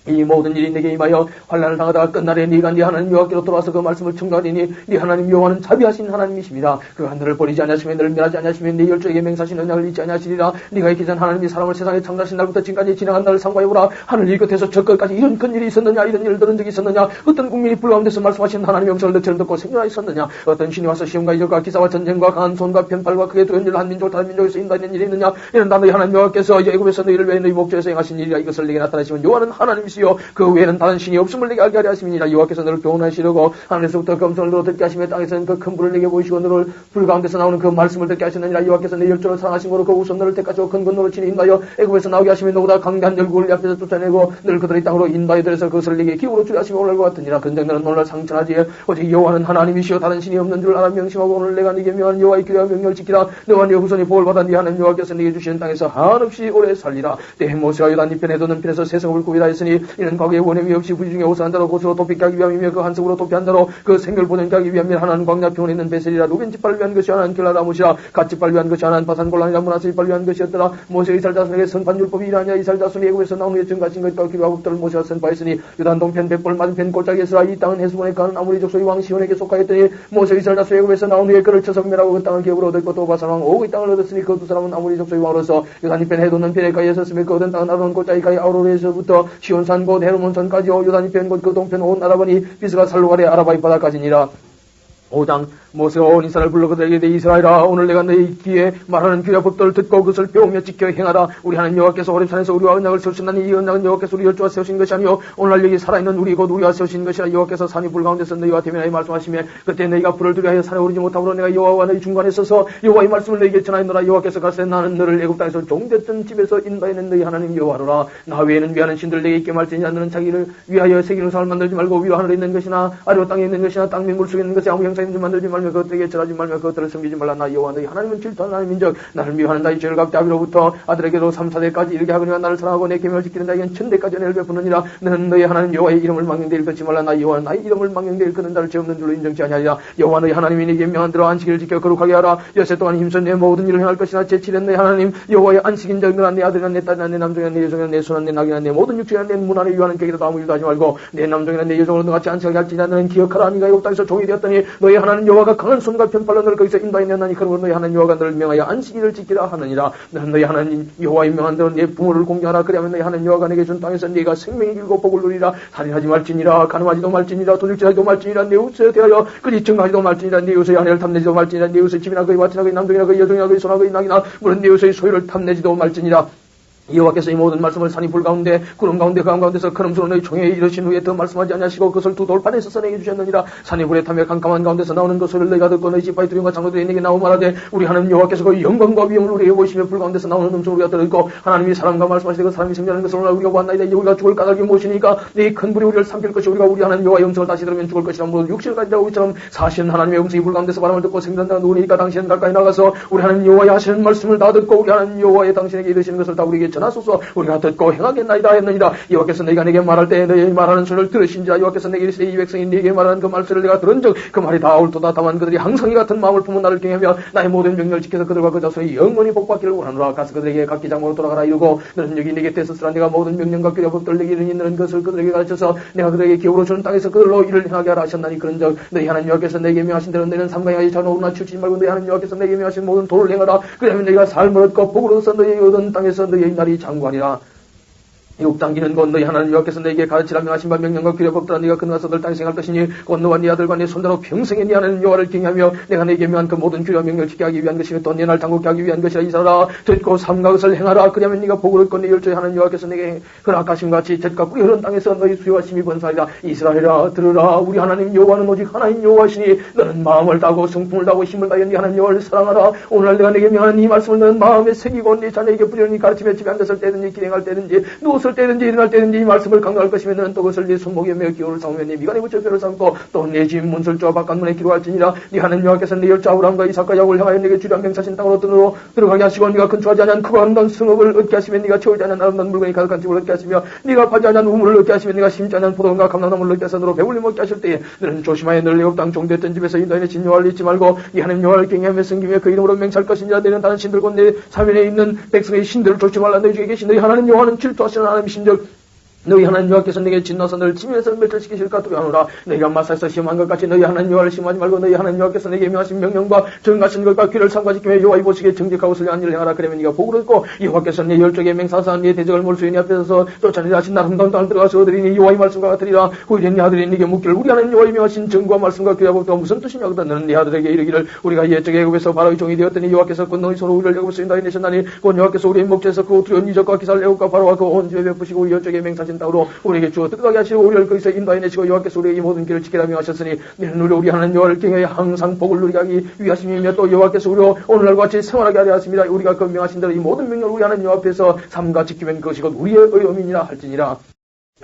이 모든 일이 내게 임하여 환난을 당하다가 끝날에 네가 네 하나님 여호와께로 돌아와서 그 말씀을 청구하리니 네 하나님 여호와는 자비하신 하나님이십니다. 그가 너를 버리지 아니하시며 너를 멸하지 아니하시며 네 열조에게 맹세하신 언약을 잊지 아니하시리라. 네가 있기 전 하나님이 사람을 세상에 창조하신 날부터 지금까지 지나간 날을 상고해보라. 하늘 이 끝에서 저 끝까지 이런 큰 일이 있었느냐. 이런 일을 들은 적이 있었느냐. 어떤 국민이 불 가운데서 말씀하신 하나님의 영성을 너처럼 듣고 생존하였었느냐. 어떤 신이 와서 시험과 이적과 기사와 전쟁과 강한 손과 편팔과 크게 두려운 일을 한 민족 다른 민족에서 인도하는 일이 있느냐. 이런 다 너희 하나님 여호와께서 애굽에서 너희를 위해 너희 목조에서 행하신 일이라. 이것을 내게 나타내시면 여호와는 하나님이시요 그 외에는 다른 신이 없음을 내게 알게 하려 하심이니라. 여호와께서 너를 교훈하시려고 하늘에서부터 검성을 너로 듣게 하시며 땅에서는 그 큰 불을 내게 보이시고 너를 불 가운데서 나오는 그 말씀을 듣게 하셨느니라. 여호와께서 내 열조를 사랑하신 거로 그 우선 너를 택하시고 큰 건너로 친히 인도하여 애굽에서 나오게 하시며 너보다 강대한 열국을 앞에서 쫓아내고 너를 그들의 땅으로 인도하여 들여서 그것을 내게 기후로 주려 하시며 오늘과 같으니라. 근데 너는 오늘 상처하지 오직 여호와는 하나님이시여 다른 신이 없는 줄 알아 명심하고 오늘 내가 네게 명한 여호와의 규례와 명령을 지키라. 너와 네 후손이 복을 받아 네 하나님 여호와께서 네게 주시는 땅에서 한없이 오래 살리라. 때 모세와 요단 이편 해도는 편에서 세성을 구비라 했으니 이는 과거의 원행이 없이 부지중에 호소한 자로 곳으로 도피게 하기 위함이며 그 한석으로 도피한 자로 그 생결 보내게 하기 위함이라. 하나는 광야 평원에 있는 베셀이라. 루벤 지파를 위한 것이 하나는 길라라못이라. 갓 지파를 위한 것이 하나는 바산 골란이라. 므낫세 지파를 위한 것이었더라. 모세가 이스라엘 자손에게 선판 율법이 이라냐. 이스라엘 자손이 애굽에서 나온 후에 증가하신 것과 기록과 법도를 모세가 선포하였으니 유단 동편 백볼 맞은편 골짜기에서라. 이 땅은 해수본에 가는 아모리 족속의 왕 시온에게 속하였더니 모세가 이스라엘 자손이 애굽에서 나온 후에 그를 쳐서 멸하고 그 땅을 기업으로 얻었고 또 바산 왕 오그의 땅을 얻었으니 그 두 사람은 아모리 족속의 왕으로서 유단 이편 해도는 편에 가에 섰으며 그 얻은 땅은 아론 골짜기 가에 아우로에서부터 시온산 곧 헤르몬산까지요. 유단 이편 곧 그 동편 온 아라바니 비스가 살루가레 아라바이 바다까지니라. 5장 모세가 온 이스라엘을 불러 그들에게 내 이스라엘아 오늘 내가 너희 귀에 말하는 규례 법도를 듣고 그것을 배우며 지켜 행하라. 우리 하나님 여호와께서 호렙산에서 우리와 언약을 세우셨나니 이 언약은 여호와께서 우리 열조와 세우신 것이 아니요 오늘날 여기 살아있는 우리 곧 우리와 세우신 것이라. 여호와께서 산이 불 가운데서 너희와 대면하여 말씀하시며 그때 너희가 불을 두려하여 산에 오르지 못하므로 내가 여호와와 너희 중간에 서서 여호와의 말씀을 너희에게 전하였노라. 여호와께서 가르쳐 나는 너를 애굽 땅에서 종됐던 집에서 인도하는 너희 하나님 여호와로라. 나 외에는 위하는 신들 내게 있게 말지니 너는 자기를 위하여 새기는 상을 만들지 말고 위로 하늘에 있는 것이나 아래로 땅에 있는 것이나 땅 및 물속에 있는 것이 아무 형상인지 만들지 말며 그것들에게 절하지 말며 그것들을 섬기지 말라. 나 여호와 너희 하나님은 질투하는 하나님인즉 나를 미워하는 나의 죄를 갚게 하기로부터 아들에게도 3, 4대까지 이르게 하거니와 나를 사랑하고 내 계명을 지키는 자에게는 1000대까지 은혜를 베푸느니라. 너는 너희 하나님 여호와의 이름을 망령되 일컫지 말라. 나 여호와는 나의 이름을 망령되 일컫는 자를 죄 없는 줄로 인정치 아니하리라. 여호와 너희 하나님이 네게 명한 대로 안식일을 지켜 거룩하게 하라. 여세 동안 힘써 내 모든 일을 행할 것이나 제7엔 너희 하나님 여호와의 안식인즉 너나 내 아들이나 내 딸이나 내 남종이나 내 여종이나 내 손이나 내 낙이나 내 모든 육체나 내 문안에 유하는 객이라도 아무 일도 하지 말고 내 남종이나 내 여종으로 너같이 안식하게 할지니 너는 기억하라. 네가 애굽 땅에서 종이 되었더니 너희 하나님 여호와가 강한 손과 편팔로 너를 거기서 인도하였나니 그러므로 너희 하나님 여호와가 너를 명하여 안식일을 지키라 하느니라. 너는 너희 하나님 여호와의 명한 대로 내 부모를 공경하라. 그리하면 너희 하나님 여호와가 내게 준 땅에서 네가 생명이 길고 복을 누리라. 살인하지 말지니라. 간음하지도 말지니라. 도둑질하지도 말지니라. 내 우스에 대하여 그리 증하지도 말지니라. 네 우스의 아내를 탐내지도 말지니라. 네 우스의 집이나 그의 밭이나 그의 남종이나 그의 여종이나 그의 소나 그의 낙이나 물은 네 우스의 소유를 탐내지도 말지니라. 여호와께서 이 모든 말씀을 산이 불 가운데 구름 가운데 그 가운데서 큰 음성으로 너희 종에 이르신 후에 더 말씀하지 아니하시고 그것을 두 돌판에 있어서 내게 주셨느니라. 산이 불에 타며 캄캄한 가운데서 나오는 그 소리를 너희가 듣고 너희 지파의 두려움과 장로들이 내게 나오 말하되 우리 하나님 여호와께서 그 영광과 위엄을 우리에게 보이시며 불 가운데서 나오는 음성을 우리가 들었고 하나님이 사람과 말씀하시되 그 사람이 생존하는 것을 오늘 우리가 보았나이다. 이제 우리가 죽을 까닭이 무엇이니까 이 큰 불이 우리를 삼킬 것이 우리가 우리 하나님 여호와의 음성을 다시 들으면 죽을 것이라. 모든 육신을 가지라. 우리처럼 사신 하나님의 음성이 불 가운데서 바람을 듣고 생존한다는 누구니까 당신은 가까이 나가서 우리 하나님 여호와의 하시는 말씀을 다 듣고 우리 하나님 여호와의 당신에게 이르시는 것을 다 우리에게 전하소서. 우리가 듣고 행하겠나이다 했느니라. 여호와께서 내가 내게 말할 때 너희 말하는 소리를 들으신지라. 여호와께서 내게 이르시되 이 백성이 네게 말하는 그 말소리를 내가 들은즉 그 말이 다 옳도다. 다만 그들이 항상 이 같은 마음을 품은 나를 경외하며 나의 모든 명령을 지켜서 그들과 그 자손이 영원히 복받기를 원하노라. 가서 그들에게 각기 장모로 돌아가라 이르고 너는 여기 내게 대서스라. 내가 모든 명령과 규례 법도를 내게 이르는 것을 그들에게 가르쳐서 내가 그들에게 기업으로 주는 땅에서 그들로 일을 행하게 하라 하셨나니 그런즉 너희 하나님 여호와께서 내게 명하신 대로 너희는 삼가 행하지 자노구나 치우치지 말고 너희 하나님 여호와께서 내게 명하신 모든 도를 행하라. 그러면 너희가 삶을 얻고 복을 얻어서 너희의 얻은 땅에서 너희의 날이 장구하리라. 욕당기는 건 너희 하나님 여호와께서 너희에게 가르치라 명하신 바 명령과 규례 법도라. 네가 그나서 들 땅에 생할 것이니 곧 너와 네 아들과 네 손자로 평생에 네 하나님 여호와를 경외하며 내가 네게 명한 그 모든 규례와 명령을 지키게 하기 위한 것이며 또 네 날 장국케 하기 위한 것이라. 이사라 듣고 삼가 것을 행하라. 그러면 네가 복을 얻고 네 열조의 하나님 여호와께서 내게 허락하심같이 젖과 꿀이 흐르는 땅에서 너희 수요와 심히 번사리라. 이스라엘아 들으라. 우리 하나님 여호와는 오직 하나님 여호와시니 너는 마음을 다하고 성품을 다하고 힘을 다하여 네 하나님 여호와를 사랑하라. 오늘날 내가 내게 명하는 이 말씀을 너는 마음에 새기고 네 자녀에게 부지런히 가르치며 집에 앉았을 때든지 기행할 때든지 누웠을 때든지 일어날 때든지 이 말씀을 강조할 것이면 너는 또 그것을 네 손목에 매어 기호를 삼으며 네 미간에 붙여 뼈를 삼고 또 내 집 문설주와 바깥문에 기록할지니라. 네 하나님 여호와께서 네 열조 아브라함과 이삭과 야곱을 향하여 내게 주려 명사신 땅으로 들어가게 하시고 네가 근처하지 않은 크고 아름다운 성읍을 얻게 하시며 네가 채우지 않은 아름다운 물건이 가득한 집을 얻게 하시며 네가 파지 않은 우물을 얻게 하시며 네가 심지 않은 포도원과 감람나무를 얻게 하사 너로 배불리 먹게 하실 때에 너는 조심하여 너를 애굽 땅 종되었던 집에서 인도인의 진 여호와를 잊지 말고 네 하나님 여호와를 경외하며 섬기며 그 이름으로 맹세할 것이니라. 너는 다른 신들 곧 내 사면에 있는 백성의 신들을 좇지 말라. 너희 중에 계신 너희 하나님 여호와는 질투하시는 하나님이신즉 너희 하나님 여호와께서 내게 진노하사 너를 지면에서 멸절시키실까 두려워하노라. 너희가 마사에서 시험한 것 같이 너희 하나님 여호와를 시험하지 말고 너희 하나님 여호와께서 내게 명하신 명령과 정하신 것과 규례를 삼가지키며 여호와의 보시기에 정직하고 선량한 일을 행하라. 그러면 네가 복을 얻고 여호와께서 네 열조에게 맹사하사 네 대적을 몰수히 네 앞에서 쫓아내려 하신 아름다운 땅을 들어가서 얻으리니 여호와의 말씀과 같으리라. 후일에 네 아들이 네게 묻기를 우리 하나님 여호와의 명하신 정과 말씀과 규례와 법도가 무슨 뜻이냐 하거든. 너는 네 아들에게 이르기를 우리가 옛적에 애굽에서 바로의 종이 되었더니 여호와께서 곧 너희 손으로 우리를 애굽에서 인도하여 내셨나니 곧 여호와께서 우리의 목전에서 그 두려운 이적과 기사를 애굽과 바로와 그 온 집에 베푸시고 우리 열조에게 맹사하신 땅으로 우리에게 주어 득하게 하시고 우리를 거기서 인도하여 내시고 여호와께서 우리에게 모든 길을 지키라 명하셨으니 너는 우리 하나님 여호와를 경외하여 항상 복을 누리게 하기 위하심이며 또 여호와께서 우리로 오늘날과 같이 생활하게 하려 하십니다. 우리가 그 명하신 대로 이 모든 명령을 우리 하나님 여호와 앞에서 삼가 지키면 그것이 곧 우리의 의음이니라 할지니라.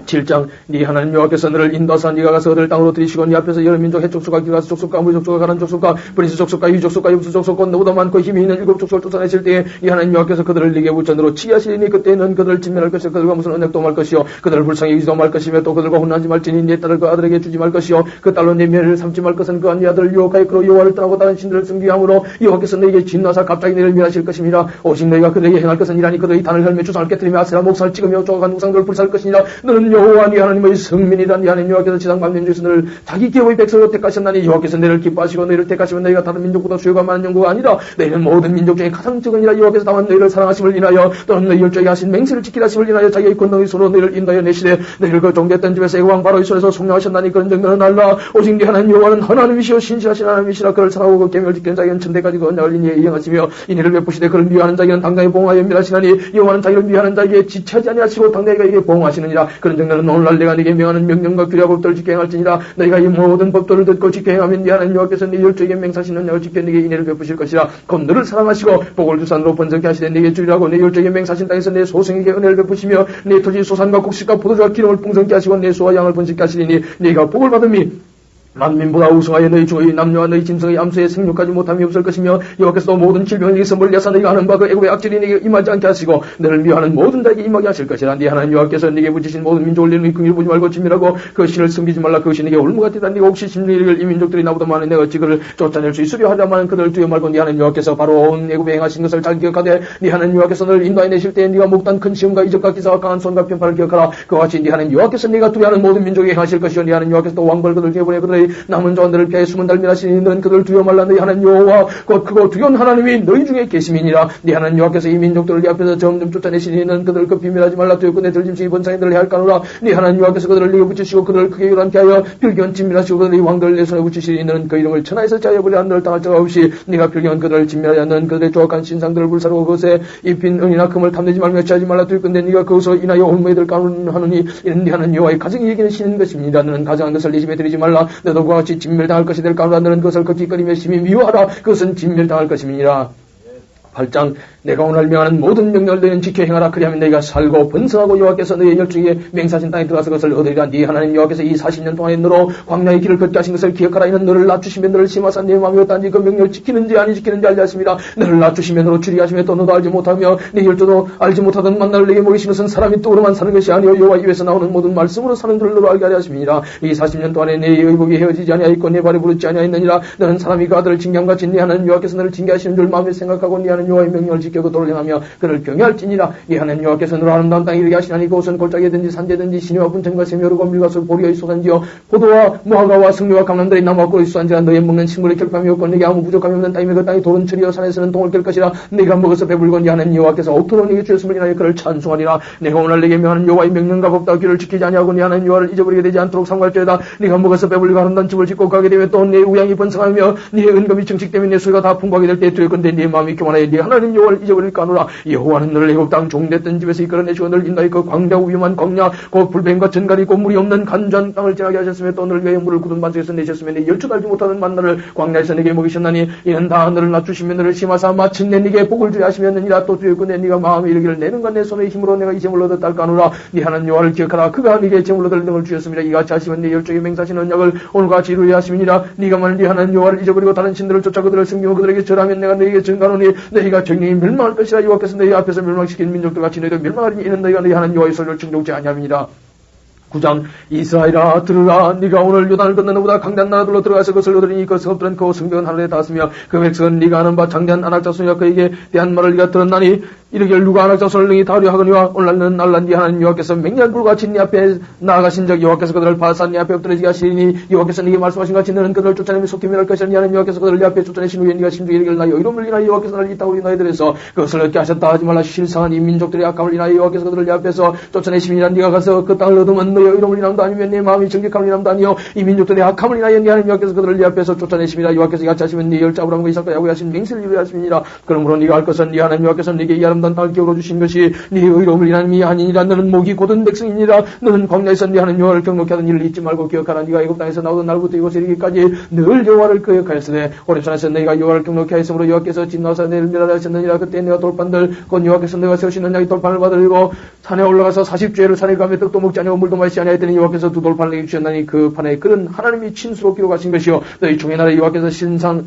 7장 네 하나님 여호와께서 너를 인도하사 네가 가서 얻을 땅으로 들이시고 네 앞에서 여러 민족 해족속과 기라스 족속과 아무리 족속과 가난 족속과 브리스 족속과 유 족속과 육수 족속과 너보다 많고 힘이 있는 7 족속을 쫓아내실 때에 네 하나님 여호와께서 그들을 네게 붙전으로 치게 하시리니 그때는 그들을 진멸할 것이요 그들과 무슨 언약도 말 것이요 그들을 불쌍히 여기지도 말 것이며 또 그들과 혼난지 말지니 네 딸을 그 아들에게 주지 말 것이요 그 딸로 네 매를 삼지 말 것은 그한 네 아들을 유혹하여 그로 여호와를 떠나고 다른 신들을 섬기함으로 여호와께서 너에게 진노하사 갑자기 너를 멸하실 것입니다. 오직 너희가 그들에게 행할 것은 이라니 그들의 단을 헐며 주상을 깨뜨리며 아세라 목상을 찍으며 쪼아간 우상들을 불살 것이니라. 너는 여호와 네 하나님 성민이란 네 하나님 여호와께서 지상 만민 중에서 너를 자기 기업의 백성으로 택하셨나니 여호와께서 너를 기뻐하시고 너희를 택하시면 너희가 다른 민족보다 수요가 많은 영구가 아니라 너희는 모든 민족 중에 가장 적으니라. 여호와께서 다만 너희를 사랑하심을 인하여 또는 너희 열조에게 하신 맹세를 지키라 하심을 인하여 자기의 권능의 손으로 너희를 인도하여 내시되 너희를 그 종됐던 집에서 애굽 왕 바로의 손에서 속량하셨나니 그런즉 너는 알라. 오직 네 하나님 여호와는 하나님이시여 신실하신 하나님이시라. 그를 사랑하고 그 계명을 지키는 자에게는 천대까지 그 언약을 인하여 이행하시며 이니를 베푸시되 그를 미워하는 자에게는 당당히 보응하여 멸하시나니 여호와는 자기를 미워하는 자에게 지체하지 아니하시고 당당히 그에게 보응하시느니라. 그런즉 너는 오늘날 내가 네게 명하는 명령과 규례와 법도를 지켜 행할지니라. 너희가 이 모든 법도를 듣고 지켜 행하면 네 하나님 여호와께서 네 열조에게 맹사하신 언약을 지켜 네게 인애를 베푸실 것이라. 곧 너를 사랑하시고 복을 두산으로 번성케 하시되 네게 주리라고 네 열조에게 맹사하신 땅에서 내 소생에게 은혜를 베푸시며 네 토지 소산과 곡식과 포도주와 기름을 풍성케 하시고 내 소와 양을 번식케 하시리니 네가 복을 받음이 만민보다 우승하여 너희 주의 남녀와 너희 짐승의 암소에 생육하지 못함이 없을 것이며 여호와께서 모든 질병을 이기서 멀리하사 너희가 하는 바 그 애굽의 악질이 네게 임하지 않게 하시고 너를 미워하는 모든 자에게 임하게 하실 것이라. 네 하나님 여호와께서 네게 붙이신 모든 민족을 너희 긍휼을 보지 말고 진멸하고 그 신을 숨기지 말라. 그것이 네게 올무가 되다. 네가 혹시 심리를 이 민족들이 나보다 많은 내가 어찌 그를 쫓아낼 수 있으려 하려면 그들을 두여 말고 네 하나님 여호와께서 바로 온 애굽에 행하신 것을 잘 기억하되 네 하나님 여호와께서 너를 인도하여 내실 때에 네가 목단 큰 시험과 이적과 기사와 강한 손과 편파를 기억하라. 그와 같이 네 하나님 여호와께서 네가 두려워하는 모든 민족에게 행하실 것이요 네 하나님 여호와께서 또 왕벌 그들 내보내 그들의 너희 남은 자원들을 피해 숨은 달미나시니 너는 그들을 두려워 말라. 너희 하나님 여호와 곧 크고 두려운 하나님이 너희 중에 계심이니라. 네 하나님 여호와께서 이 민족들을 네 앞에서 점점 쫓아내시니 너는 그들을 그 비밀하지 말라. 두렵고 내 들짐승이 번창이들을 해할까노라. 네 하나님 여호와께서 그들을 네게 붙이시고 그들을 크게 요란케 하여 필경 진멸하시고 그들의 왕들을 내 손에 붙이시니 너는 그 이름을 천하에서 자여버려 한들 당할 자가 없이 네가 필경한 그들을 진멸하여 너는 그들의 조악한 신상들을 불사르고 그것에 입힌 은이나 금을 탐내지 말며 취하지 말라. 두렵건대 네가 그것으로 인하여 홀모이들 까누하느니 이는 네 하나님 여호와의 가정이 이기는 신인 것입니다. 너는 가정한 것을 네 집에 드리지 말라. 너도 그와 같이 진멸당할 것이 될 까누라. 너는 그것을 걱기거리며 심히 미워하라. 그것은 진멸당할 것임이니라. 8장 내가 오늘 명하는 모든 명령을 너희는 지켜 행하라. 그리하면 너희가 살고 번성하고 여호와께서 너희의 열중에 맹사하신 땅에 들어가서 그것을 얻으리라. 네 하나님 여호와께서 이 40년 동안에 너로 광야의 길을 걷게 하신 것을 기억하라. 이는 너를 낮추시며 너를 심하사 네 마음이 어떠한지 그 명령을 지키는지 아니 지키는지 알지 않습니다. 너를 낮추시며 너로 줄이게 하시며 또 너도 알지 못하며 네 열조도 알지 못하던 만나를 내게 먹이신 것은 사람이 떡으로만 사는 것이 아니요 여호와 입에서 나오는 모든 말씀으로 사는 줄을 너로 알게 하려 하십니다. 이 40년 동안에 내 의복이 헤어지지 아니하였고 내 발이 부르지 아니하였느니라. 너는 사람이 그 아들을 징계함같이 네 하나님 여호와께서 너를 징계하시는 줄 마음에 생각하고 네 하나님 여호와의 명령을 지켜 그도를 행하며 그를 경외할지니라. 네 하나님 여호와께서 너로 아름다운 땅에 이르게 하시나니 그곳은 골짜기든지 산재든지 시내와 분천과 샘이 오르고 밀과 술 보리의 소산지요 포도와 무화과와 승려와 감람들이 나무와 꿀의 수산지라. 너의 먹는 식물의 결함이 없고 네게 아무 부족함이 없는 땅이며 그 땅이 돌은 철이여 산에서는 동을 깰 것이라. 네가 먹어서 배불고 네 하나님 여호와께서 옥토로 네게 주셨음을 인하여 그를 찬송하리라. 내가 오늘 네게 명하는 여호와의 명령과 법도와 규를 지키지 아니하고 네 하나님 여호와를 잊어버리게 되지 않도록 삼갈죄다. 네가 먹어서 배불리고 아름다운 집을 짓고 가게 되면 또 네 우양이 번성하며 네 은금이 증식되면 내 소유가 다 풍부하게 될 때 두렵건대 네 마음이 교만하여 네 하나님 여호와를 잊어버릴까노라. 여호와는 너를 애굽 땅 종됐던 집에서 이끌어내시고 너를 인도하여 그 광야고 위험한 광야 곧 불뱀과 전갈이 곧 물이 없는 간절한 땅을 지나게 하셨으며 또 너를 위하여 물을 굳은 반석에서 내셨으며 네 열조도 알지 못하는 만나를 광야에서 내게 먹이셨나니 이는 다 너를 낮추시며 너를 심하사 마침내 네게 복을 주려 하시면느니라. 또 두렵건대 네가 마음에 이르기를 내는가 내 손의 힘으로 내가 이 재물 얻었달까노라. 네 하나님 여호와를 기억하라. 그가 네게 재물 얻을 등을 주셨습니다. 이같이 하시면 네 열조에 맹사하신 언약을 오늘과 같이 이루려 하심이니라. 네가 만일 네 하나님 여호와를 잊어버리고 다른 신들을 쫓아 그들을 섬기고 그들에게 절하면 내가 너희에게 증가하노니 너희가 정령이 멸망할 것이라. 여호와께서 너희 앞에서 멸망시킨 민족들 같이 너희도 멸망하리니 이는 너희가 너희 하나님 여호와의 소리를 충족지 아니함이니라. 9장 이스라엘아 들으라. 네가 오늘 요단을 건너는 보다 강대한 나라들로 들어가서 그것을 얻으리니 그 성읍들은 그 성벽은 하늘에 닿았으며 그 백성은 네가 아는 바 장대한 안악자손이라. 그에게 대한 말을 네가 들었나니 이르기를 누가 안악자손을 능히 다루려 하거니와 오늘날은 날란 네 하나님 여호와께서 맹렬한 불같이 네 앞에 나아가신 적 여호와께서 그들을 바산 네 앞에 엎드러지게 하시니 여호와께서 네게 말씀하신 같이 너는 그들을 쫓아내며 속히 멸할 것이라. 네 하나님 여호와께서 그들을 네 앞에 쫓아내신 후에 네가 심중에 이르기를 나의 의로움을 인하여 여호와께서 나를 이 땅으로 인하여들여서 그것을 얻게 하셨다 하지 말라. 실상한 이 민족들의 악함을 인하여 여호와께서 그들을 네 앞에서 쫓아내심이라. 네가 가서 그 땅을 얻으면 너의 의로움을 인함도 아니면 내 마음이 정직함을 인함도 아니요 이 민족들의 악함을 인하여 네 하나님 여호와께서 그들을 네 앞에서 쫓아내심이라. 여호와께서 이같이 하시면 네 열자 아브라함과 이삭과 야곱에 하신 맹세를 이루려 하심이니라. 그러므로 네가 할 것은 네 하나님 여호와께서 네게 이 아름다운 땅을 기울어 주신 것이 네 의로움을 인함이 아니니라. 너는 목이 곧은 백성이니라. 너는 광야에서 네 하나님 여호와를 경록히 하던 일을 잊지 말고 기억하라. 네가 애굽 땅에서 나오던 날부터 이곳에 이르기까지 늘 여호와를 기억하였으되 호렙산에서 네가 여호와를 경록히 하였으므로 여호와께서 진노하사 너를 멸하려 하셨느니라. 그때 내가 돌판들 곧 여호와께서 너가 세우신 언약의 돌판을 받으리고 산에 올라가서 40주일을 산에 가며 떡도 먹지 아니하고 물도 마시지 아니하였더니 여호와께서 두 돌판을 내게 주셨나니 그 판에 글은 하나님이 친수로 기록하신 것이요 너희 종의 나라 여호와께서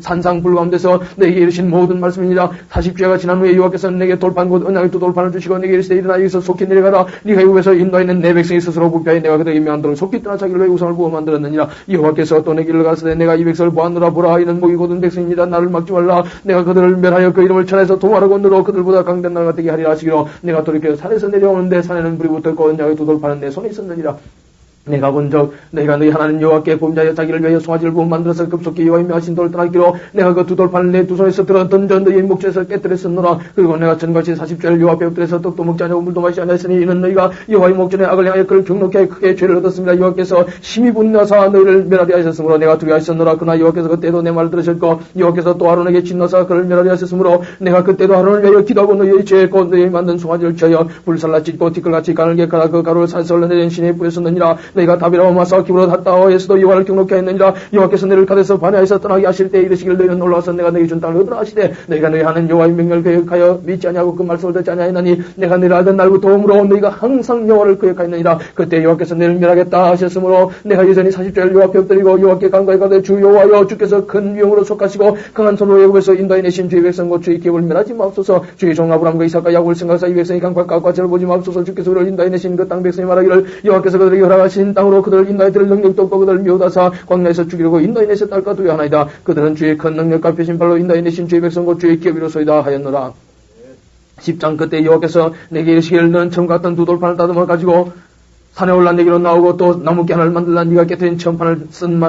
산상 불가운데서 너에게 이르신 모든 말씀이니라. 40주야가 지난 후에 여호와께서는 내게 돌판 곧 언약의 두 돌판을 주시고 내게 이르시되 일어나 여기서 속히 내려가라. 네가 애굽에서 인도해 있는 내 백성이 스스로 부패하여 내가 그들에게 명한대로 속히 떠나 자기를 위해 우상을 부어 만들었느니라. 여호와께서 또 내게 가라사대 내가 이 백성을 보았노라. 보라 이는 목이 곧은 백성이니라. 나를 막지 말라. 내가 그들을 멸하여 그 이름을 천하에서 도마르고 너로 그들보다 강된 나라가 되게 하리라 하시기로 내가 돌이켜 산에서 내려오는데 산에는 불이 붙었고 언약의 두 돌판은 내 손에 있었느니라. 내가 본적 너희가 너희 하나님 여호와께 범죄하여 자기를 위하여 송아지를 부어 만들어서 급속히 여호와의 명하신 돌을 떠나기로 내가 그 두 돌판을 내 두 손에서 들어 던져 너희의 목전에서 깨뜨렸었노라. 그리고 내가 전같이 40주를 여호와 앞에 엎드려서 떡도 먹지 아니하고 물도 마시지 아니하였으니 이는 너희가 여호와의 목전에 악을 행하여 그를 경록히 하여 크게 죄를 얻었습니다. 여호와께서 심히 분노하사 너희를 멸하려 하셨으므로 내가 두려워하셨노라. 그러나 여호와께서 그때도 내 말을 들으셨고 여호와께서 또 아론에게 진노하사 그를 멸하려 하셨으므로 내가 그때도 아론을 위하여 기도하고 너희의 죄 곧 너희의 만든 송아지를 치하여 불살라 찢고 티끌같이 가늘게 갈아 그 가루를 산에서 흘러내린 시내에 뿌렸었느니라. 너희가 답이라고 마사 기브로 핫다오에서도 여호와를 경록히 하였느니라. 여호와께서 너를 가데서 반야에서 떠나게 하실 때 이르시길 너희는 올라와서 내가 너희 준 땅을 얻으라 하시되 너희가 너희 하는 여호와의 명령을 거역하여 믿지 아니하고 그 말씀을 듣지 아니하였나니 내가 너희를 알던 날부터 오므로 너희가 항상 여호와를 거역하였느니라. 그때 여호와께서 너희를 멸하겠다 하셨으므로 내가 여전히 40주를 여호와 앞에 엎드리고 여호와께 간과히 가되 주 여호와여 주께서 큰 위엄으로 속하시고 강한 손으로 애굽에서 인도해 내신 주의 백성 곧 주의 기업을 멸하지 마옵소서. 주의 종 아브라함과 이삭과 야곱을 생각하사 이 백성이 강과 과체를 보지 마옵소서. 주께서 그를 인도해 내신 그 땅 백성이 말하기를 여호와께서 그들에게 허락하신 땅으로 그들을 인도해 들을 능력도 없고 그들을 미워하사 광야에서 죽이려고 인도해 내셨달까 두려워하나이다. 그들은 주의 큰 능력과 표신 발로 인도해 내신 주의 백성 곧 주의 기업이로소이다 하였노라. 10장 그때 여호와께서 내게 이르시기를 너는 처음 같던 두 돌판을 다듬어 가지고 산에 올라 내게로 나오고 또 나무깨 하나를 만들라. 네가 깨뜨린 천판을 쓴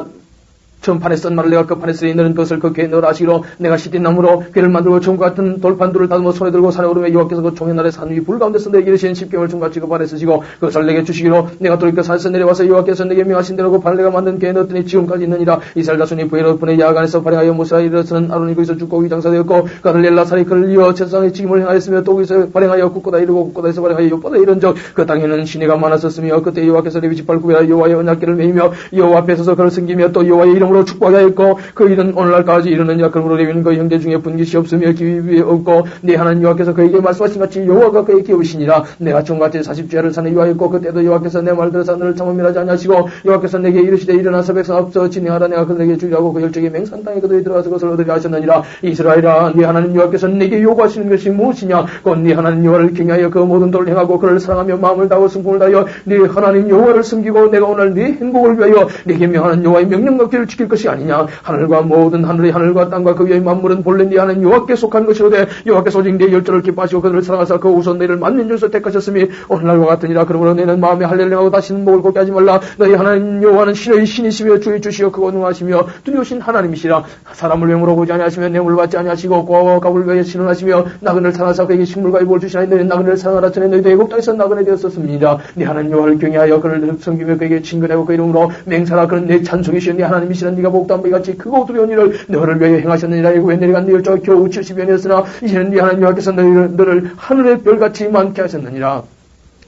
처음 판에 쓴 말을 내가 그 판에 쓰니 너는 그것을 그 궤에 넣으라 하시기로 내가 시딘 나무로 궤를 만들고 종 같은 돌판들을 다듬어 손에 들고 산에 오르며 여호와께서 그 종의 날에 산 위 불 가운데서 내게 이르신 십경을 종같이 그 판에 쓰시고 그것을 내게 주시기로 내가 또 그 산에서 내려와서 여호와께서 내게 명하신 대로 그 판을 내가 만든 궤에 넣었더니 지금까지 있느니라. 이스라엘 자손이 부에로분의 야간에서 발행하여 모세라 이르러서는 아론이 거기서 죽고 위장사되었고 그들 엘라살이 그를 이어 제사장의 직임을 행하였으며 또 거기서 발행하여 국고다 이르고 국고다에서 발행하여 욥보다 이른적 그 땅에는 시내가 많았었으며 그때 여호와께서 레위 지파를 구별하여 여호와의 언약궤를 메이며 여호와 앞에 서서 그를 섬기며 또 여호와의 이름으로 축복하였고 그 일은 오늘날까지 이르느니라. 그러므로 레위는 그 형제 중에 분깃이 없으며 기위 없고 네 하나님 여호와께서 그에게 말씀하신 같이 여호와가 그에게 기우시니라. 내가 종같이 40주야를 산에 유하였고 그때도 여호와께서 내 말 들어서 너를 참음이라지 아니하시고 여호와께서 내게 이르시되 일어나서 백성 앞서 진행하라. 내가 그들에게 주려고 그 열정의 맹산 땅에 그들이 들어가서 그것을 얻으려 하셨느니라. 이스라엘아 네 하나님 여호와께서 내게 요구하시는 것이 무엇이냐. 곧 네 하나님 여호와를 경외하여 그 모든 도를 행하고 그를 사랑하며 마음을 다하고 승풍을 다하여 네 하나님 여호와를 섬기고 내가 오늘 네 행복을 위하여 내게 명하는 여호와의 명령과 규를 지킬 것이 아니냐. 하늘과 모든 하늘의 하늘과 땅과 그 위의 만물은 본래 네 하나님 여호와께 속한 것이로되 여호와께서 오직 네 열조를 기뻐하시고 그들을 사랑하사 그 우선 너희를 만민중에서 택하셨으니 오늘날과 같으니라. 그러므로 너희는 마음에 할례를 하고 다시는 목을 곱게 하지 말라. 너희 하나님 여호와는 신의 신이시며 주의 주시여 크고 능하시며 두려우신 하나님이시라. 사람을 외모로 보지 아니하시며 뇌물을 받지 아니하시고 고아와 가부를 위하여 신원하시며 나그네를 사랑하사 그에게 식물과 이복을 주시나니 너희는 나그네를 사랑하라. 전에 너희도 애굽 땅에서 나그네 되었었습니다. 네 하나님 여호와를 경외하여 그를 섬기며 그에게 친근하고 그 이름으로 맹세하라. 그는 내 찬송이시여 네 하나님이시라. 네가 복도한 바위 같이 크고 두려운 일을 너를 위하여 행하셨느니라. 애굽에 내려간 네 열조가 겨우 70년이었으나 이제는 네 하나님 여호와께서 너를 하늘의 별같이 많게 하셨느니라.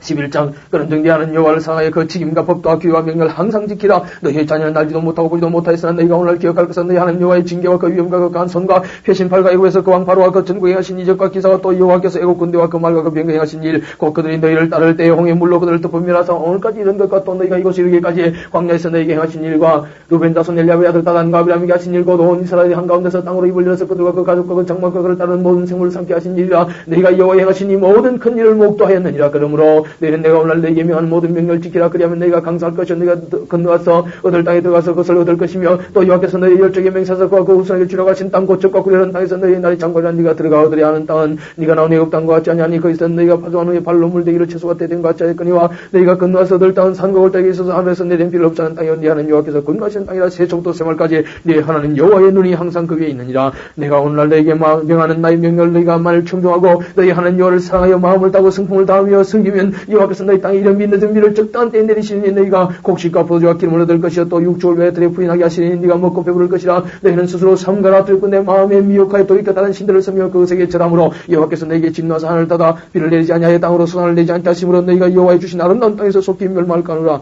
11장 그런 정대하는 여호와를 사랑하여 그 직임과 법도와 규와 명령을 항상 지키라. 너희의 자녀는 알지도 못하고 보지도 못하였으나 너희가 오늘 기억할 것은 너희 하나님 여호와의 징계와 그 위엄과 그 강한 손과 회심팔과 애굽에서 그 왕 바로와 그 전국에 행하신 이적과 기사와 또 여호와께서 애굽 군대와 그 말과 그 병거에 행하신 일 곧 그들이 너희를 따를 때에 홍해 물로 그들을 덮음이라서 오늘까지 이런 것과 또 너희가 이곳에 이르기까지 광야에서 너희에게 행하신 일과 루벤 자손 엘리야의 아들 다단과 아비람에게 하신 일과 온 이스라엘이 한가운데서 땅으로 입을 열어서 그들과 그 가족과 그 장막과 그를 따르는 모든 생물을 삼게 하신 일이라. 너희가 여호와의 행하신 이 모든 큰 일을 목도하였느니라. 그러므로 너희는 내가 오늘 너희에게 명하는 모든 명령을 지키라. 그리하면 너희가 강사할 것이요 너희가 건너와서 얻을 땅에 들어가서 그것을 얻을 것이며 또 여호와께서 너희 열정의 맹세하사 그 후손에게 주려고 하신 땅 고척과 구려는 땅에서 너희의 날이 장관이라. 네가 들어가 얻으려 하는 땅은 네가 나온 애굽 땅과 같지 아니하니 거기서 너희가 파종한 후에 발로 물대기로 채소가 때된 것 같지 않거니와 너희가 건너와서 얻을 땅은 산과 골짜기에 있어서 하늘에서 내린 비를 없지 않은 땅이요 네 하나님 여호와께서 건너하시는 땅이라. 새초부터 새말까지 네 하나님 여호와의 눈이 항상 그 위에 있느니라. 내가 오늘날 너희에게 명하는 나의 명령을 너희가 만일 충성하고 너희 하나님 여호와를 사랑하여 마음을 다하고 승풍을 다하며 섬기면 여호와께서 너희 땅에 이런 믿는 비를 적당한 때에 내리시니 너희가 곡식과 포도주와 기름을 얻을 것이요 또 육축을 왜 들에 부인하게 하시니 네가 먹고 배부를 것이라. 너희는 스스로 삼가라 들고 내 마음에 미혹하여 돌이켜 다른 신들을 섬겨 그것에게 절함으로 여호와께서 너희에게 진노하사 하늘을 닫아 비를 내리지 아니하여 땅으로 수산을 내지 않게 하심으로 너희가 여호와의 주신 아름다운 땅에서 속히 멸망할까노라.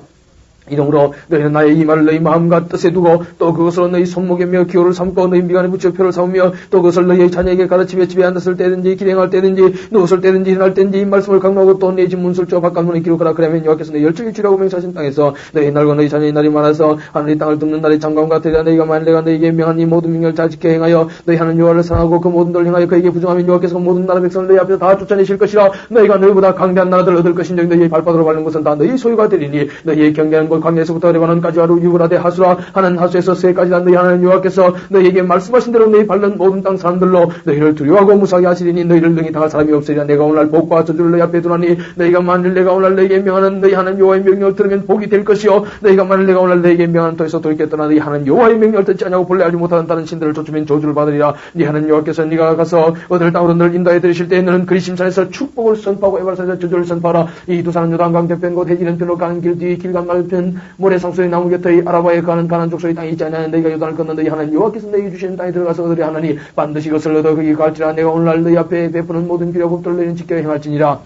이러므로 너희는 나의 이 말을 너희 마음과 뜻에 두고 또 그것으로 너희 손목에 며 기호를 삼고 너희 미간에 붙여 표를 삼으며 또 그것을 너희의 자녀에게 가르치며 집에 앉았을 때든지 길행할 때든지 누웠을 때든지 일어날 때든지 이 말씀을 강론하고 또 내 집 문술조 바깥문에 기록하라. 그러면 여호와께서 너희 열정이 주라고 맹세하신 땅에서 너희 날과 너희 자녀의 날이 많아서 하늘이 땅을 덮는 날의 장관 같으리라. 너희가 만일 내가 너희에게 명한 이 모든 명령을 잘 지켜 행하여 너희 하나님 여호와를 사랑하고 그 모든 도를 행하여 그에게 부정하면 여호와께서 모든 나라 백성을 너희 앞에서 다 쫓아내실 것이라. 너희가 너희보다 강대한 나라들을 얻을 것인즉 너희의 발바닥으로 밟는 것은 다 너희 소유가 되리니 너희의 경계하는 곳 광야에서부터 레바논까지 하루 유브라데 하수라 하는 하수에서 새까지 다 너희 하나님 여호와께서 너희에게 말씀하신 대로 너희 밟는 모든 땅 사람들로 너희를 두려워하고 무사하게 하시리니 너희를 능히 당할 사람이 없으리라. 내가 오늘 복과 저주를 너희 앞에 두나니 너희가 만일 내가 오늘 너희에게 명하는 너희 하나님 여호와의 명령을 들으면 복이 될 것이요 너희가 만일 내가 오늘 너희에게 명하는 터에서 돌이켜 떠나 너희 하나님 여호와의 명령을 듣지 아니하고 본래 알지 못하는 다른 신들을 쫓으면 저주를 받으리라. 네 하나님 여호와께서 네가 가서 얻을 땅으로 너를 인도해 들이실 때에 너는 그리심산에서 축복을 선포하고 에발산에서 저주를 선포하라. 이 두 산은 요단강 대편 곧 해지는 편으로 가는 길 뒤 길간 말편 모래상수의 나무 곁의 아라바에 가는 가난 족속의 땅이 있지 않냐. 너희가 요단을 건너 너희 하나님 여호와께서 너희에게 주시는 땅에 들어가서 얻으려 하나니 반드시 그것을 얻어 거기 갈지라. 내가 오늘날 너희 앞에 베푸는 모든 기력법들을 너희는 지켜 행할지니라.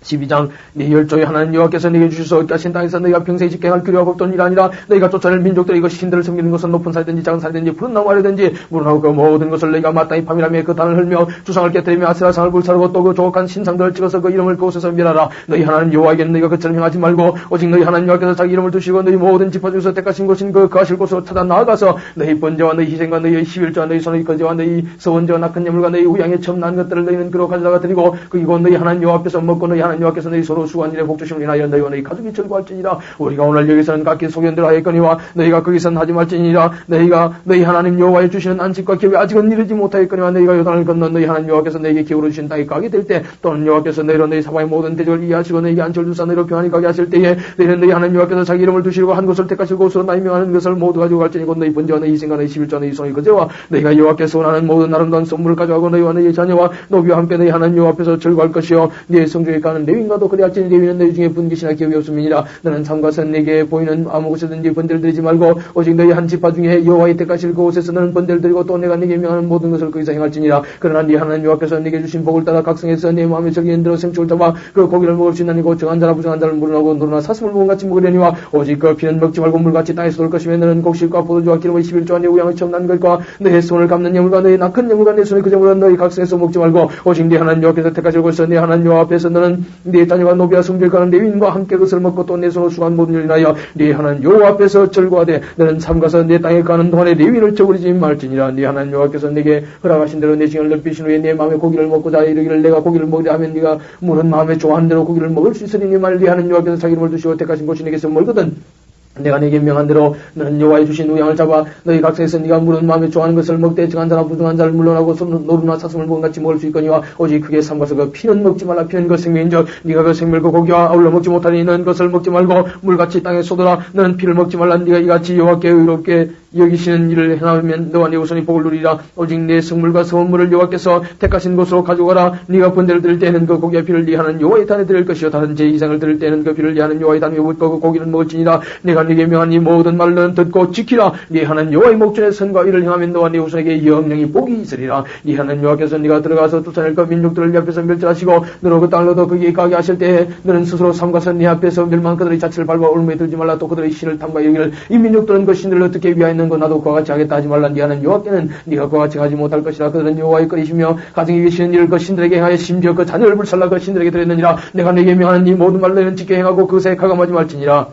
12장 네 열조의 하나님 여호와께서 네게 주셔서 얻게 하신 땅에서 너희가 평생에 지켜 행할 규례와 법도는 일 아니라 너희가 쫓아낼 민족들이 이것이 신들을 섬기는 것은 높은 산이든지 작은 산이든지 푸른 나무 아래든지 물은하고 그 모든 것을 너희가 마땅히 파멸하며 그 단을 흘며 주상을 깨뜨리며 아세라상을 불사르고 또 그 조각한 신상들을 찍어서 그 이름을 그곳에서 멸하라. 너희 하나님 여호와에게는 너희가 그처럼 행하지 말고 오직 너희 하나님 여호와께서 자기 이름을 두시고 너희 모든 지파 중에서 택하신 곳인 그 거하실 곳으로 찾아 나아가서 너희 번제와 너희 희생과 너희 십일조와 너희 손의 거제와 너희 서원제와 낙한 예물과 너희 우양의 첨난 것들을 너희는 그로 가져다가 드리고 그리고 너희 하나님 여호와 앞에서 먹고 너희 하나님 하나님 여호와께서 너희 서로 수고한 일에 복주심을 인하여 너희와 너희 가족이 즐거워할지니라. 우리가 오늘 여기서는 각기 소견대로 하였거니와 너희가 거기서는 하지 말지니라. 너희가 너희 하나님 여호와의 주시는 안식과 기업에 아직은 이르지 못하였거니와 너희가 요단을 건너 너희 하나님 여호와께서 너희에게 기울어 주신 땅에 가게 될 때 또는 여호와께서 너희로 너희 사방의 모든 대적을 이해하시고 너희에게 안식을 두사 너희로 평안히 가게 하실 때에 너희는 너희 하나님 여호와께서 자기 이름을 두시려고 한 곳을 택하실 곳으로 나이 명하는 것을 모두 가지고 갈지니 곧 너희 번제와 너희 희생과 너희 십일조와 너희 송의 거제와 너희가 여호와께서 원하는 모든 아름다운 선물을 가져가고 너희와 너희 자녀와 노비와 함께 너희 하나님 여호와 앞에서 즐거워할 것이요 네 성중에 가는 레위인과도 그리할지니 레위는 너희 중에 분깃이나 기업이 없음이니라. 너는 삼가선 네게 보이는 아무 곳에든지 번제를 드리지 말고 오직 너희 한 지파 중에 여호와의 택하실 그곳에서 너는 번제를 드리고 또 내가 네게 명하는 모든 것을 거기서 행할지니라. 그러나 네 하나님 여호와께서 네게 주신 복을 따라 각성해서 네 마음에 적이는 대로 생축을 잡아 그 고기를 먹을 수 있나니고 정한 자나 부정한 자를 물어나고 노르나 사슴을 먹은같이 먹으려니와 오직 그 피는 먹지 말고 물같이 땅에서 돌 것이며 너는 곡식과 포도주와 기름의 11조와 네 우양의 처음 난 것과 너의 손을 감는 예물과 너의 낙한 예물과 내 손의 그 제물은 너희 각성에서 먹지 말고 오직 네 하나님 여호와께서 택하실 곳에서 네 하나님 여호와 앞에서 너는 네 자녀와 노비와 성결가는 레위인과 함께 그것을 먹고 또 내 손으로 수고한 모든 일을 인하여 네 하나님 여호와 앞에서 즐거워하되 너는 삼가서 내 땅에 가는 동안에 레위인을 저버리지 말지니라. 네 하나님 여호와께서 네게 허락하신 대로 내 징을 넓히신 후에 네 마음에 고기를 먹고자 이르기를 내가 고기를 먹으려 하면 네가 물은 마음에 좋아하는 대로 고기를 먹을 수 있으니 네 말을 네 하나님 여호와께서 자기 이름을 두시고 택하신 곳이 네게서 멀거든 내가 네게 명한 대로 너는 여호와의 주신 우양을 잡아 너희 각성에서 네가 물은 마음에 좋아하는 것을 먹되 정한 자나 부정한 자를 물러나고 노루나 사슴을 먹은같이 먹을 수 있거니와 오직 그게 삼가서 그 피는 먹지 말라. 피는 그 생명인즉 네가 그 생명 그 고기와 아울러 먹지 못하니 너는 것을 먹지 말고 물같이 땅에 쏟아라. 너는 피를 먹지 말라. 네가 이같이 여호와께 의롭게 여기시는 일을 행하면 너와 네 후손이 복을 누리라. 오직 내 성물과 선물을 여호와께서 택하신 곳으로 가져가라. 네가 번제를 드릴 때는 그 고기와 피를 네 하는 여호와의 단에 드릴 것이요 다른 제 이상을 드릴 때는 그 피를 네 하는 여호와의 단에 묻고 그 고기는 먹을지니라. 내가 네게 명한 이 모든 말은 듣고 지키라. 네 하는 여호와의 목전에 선과 일을 행하면 너와 네 후손에게 영영이 복이 있으리라. 네 하는 여호와께서 네가 들어가서 쫓아낼 그 민족들을 네 앞에서 멸절하시고 너로 그 땅을 얻어 거기에 가게 하실 때에 너는 스스로 삼가서 네 앞에서 멸망한 그들의 자체를 밟아 올무에 들지 말라. 또 그들의 신을 탐구하여 여기를 이 민족들은 그 신들을 어떻게 위하였는고 나도 그와 같이 하겠다 하지 말라. 네 하는 여호와께는 네가 그와 같이 하지 못할 것이라. 그들은 여호와의 거리시며 가정에 계시는 일을 그 신들에게 행하여 심지어 그 자녀를 불살라 그 신들에게 드렸느니라. 내가 네게 명하는 이 모든 말로 너는 지켜 행하고 그것에 가감하지 말지니라.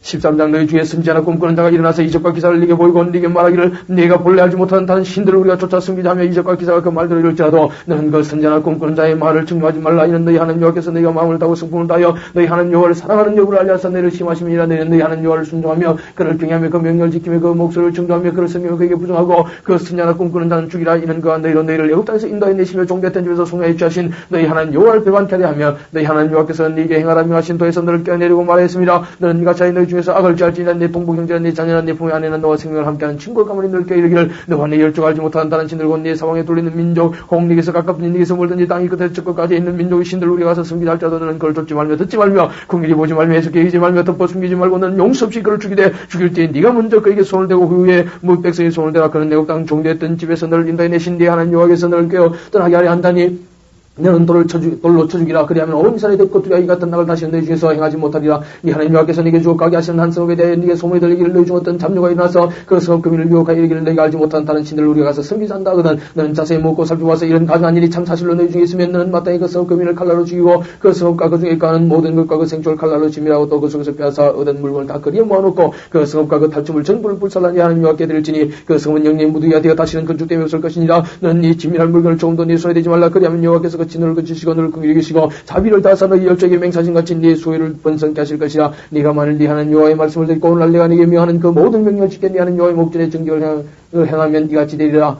13장 너희 중에 숨지 않아 꿈꾸는 자가 일어나서 이적과 기사를 네게 보이고 네게 말하기를 네가 본래 알지 못하는 다른 신들을 우리가 쫓아 숨기자 하며 이적과 기사가 그 말대로 이럴지라도 너는 그 선지자나 꿈꾸는 자의 말을 증명하지 말라. 이는 너희 하나님 여호와께서 너희가 마음을 다하고 성품을 다하여 너희 하나님 여호와를 사랑하는 여부를 알려서 너희를 심하심이니라. 너희는 너희 하나님 여호와를 순종하며 그를 경외하며 그 명령을 지키며 그 목소리를 청조하며 그를 섬기며 그에게 부정하고 그 선지자나 꿈꾸는 자는 죽이라. 이는 그가 너희로 너희를 애굽 땅에서 인도해 내시며 종되었던 집에서 송야에 취하신 너희 하나님 여호와를 배반케 하려 하며 너희 하나님 여호와께서 네게 행하라 명하신 도에서 너를 껴내리고 말하였습니다. 너는 네가 자기 너희 중에서 악을 지을지니라. 내 동부 형제나 내 자녀나 내 부모의 아내나 너와 생명을 함께하는 친구를 가만히 널 껴이르기를 너와 내 열조가 알지 못하는 다른 신들 곧 내 사방에 돌리는 민족 혹 네게서 가깝든 네게서 멀든지 땅이 끝에 저 끝까지 있는 민족의 신들 우리가 가서 숨기자 할지라도 너는 그걸 쫓지 말며 듣지 말며 궁일이 보지 말며 해석해 이지 말며 덮어 숨기지 말고 너는 용서 없이 그를 죽이되 죽일 때에 네가 먼저 그에게 손을 대고 후에 백성이 손을 대라. 그는 내국 땅 종되었던 집에서 너를 인도해 내신 네 하나님 여호와께서 너를 깨어 떠나게 하려 한다니 너는 돌로 쳐 죽이라. 그리하면 온 이스라엘이 듣고 두려워 이 같은 낙을 다시 너희 중에서 행하지 못하리라. 네 하나님 여호와께서 네게 주어 가게 하시는 한 성읍에 대해 네게 소문이 들리기를 너희 중 어떤 잡녀가 일어나서 그 성읍 금인을 유혹하여 이르기를 너희가 알지 못한 다른 신들을 우리가 가서 섬기자 한다 하거든. 너는 자세히 묻고 살펴봐서 이런 가증한 일이 참 사실로 너희 중에 있으면 너는 마땅히 그 성읍 금인을 칼날로 죽이고 그 성읍과 그 중에 가는 모든 것과 그 생초를 칼날로 치밀하고 또 그 속에서 빼앗아 얻은 물건을 다 그리에 모아놓고 그 성읍과 그 탈춤을 전부를 불살라니 하나님 여호와께 드릴지니 그 성은 영영이 무두기가 되어 다시는 건축 때문에 없을 것이니라. 너는 이 진밀한 물건을 조금도 네 손에 대지 말라. 그리하면 여호와께서 그 진노를 그치시고 너를 긍휼히 계시고 자비를 다하사 너희 열조에게 맹사신같이 네 소유를 번성케 하실 것이라. 네가 만일 네 하는 여호와의 말씀을 듣고 오늘날 내가 네게 명하는 그 모든 명령을 지켜 네 하는 여호와의 목전에 정결을 행하면 이같이 되리라.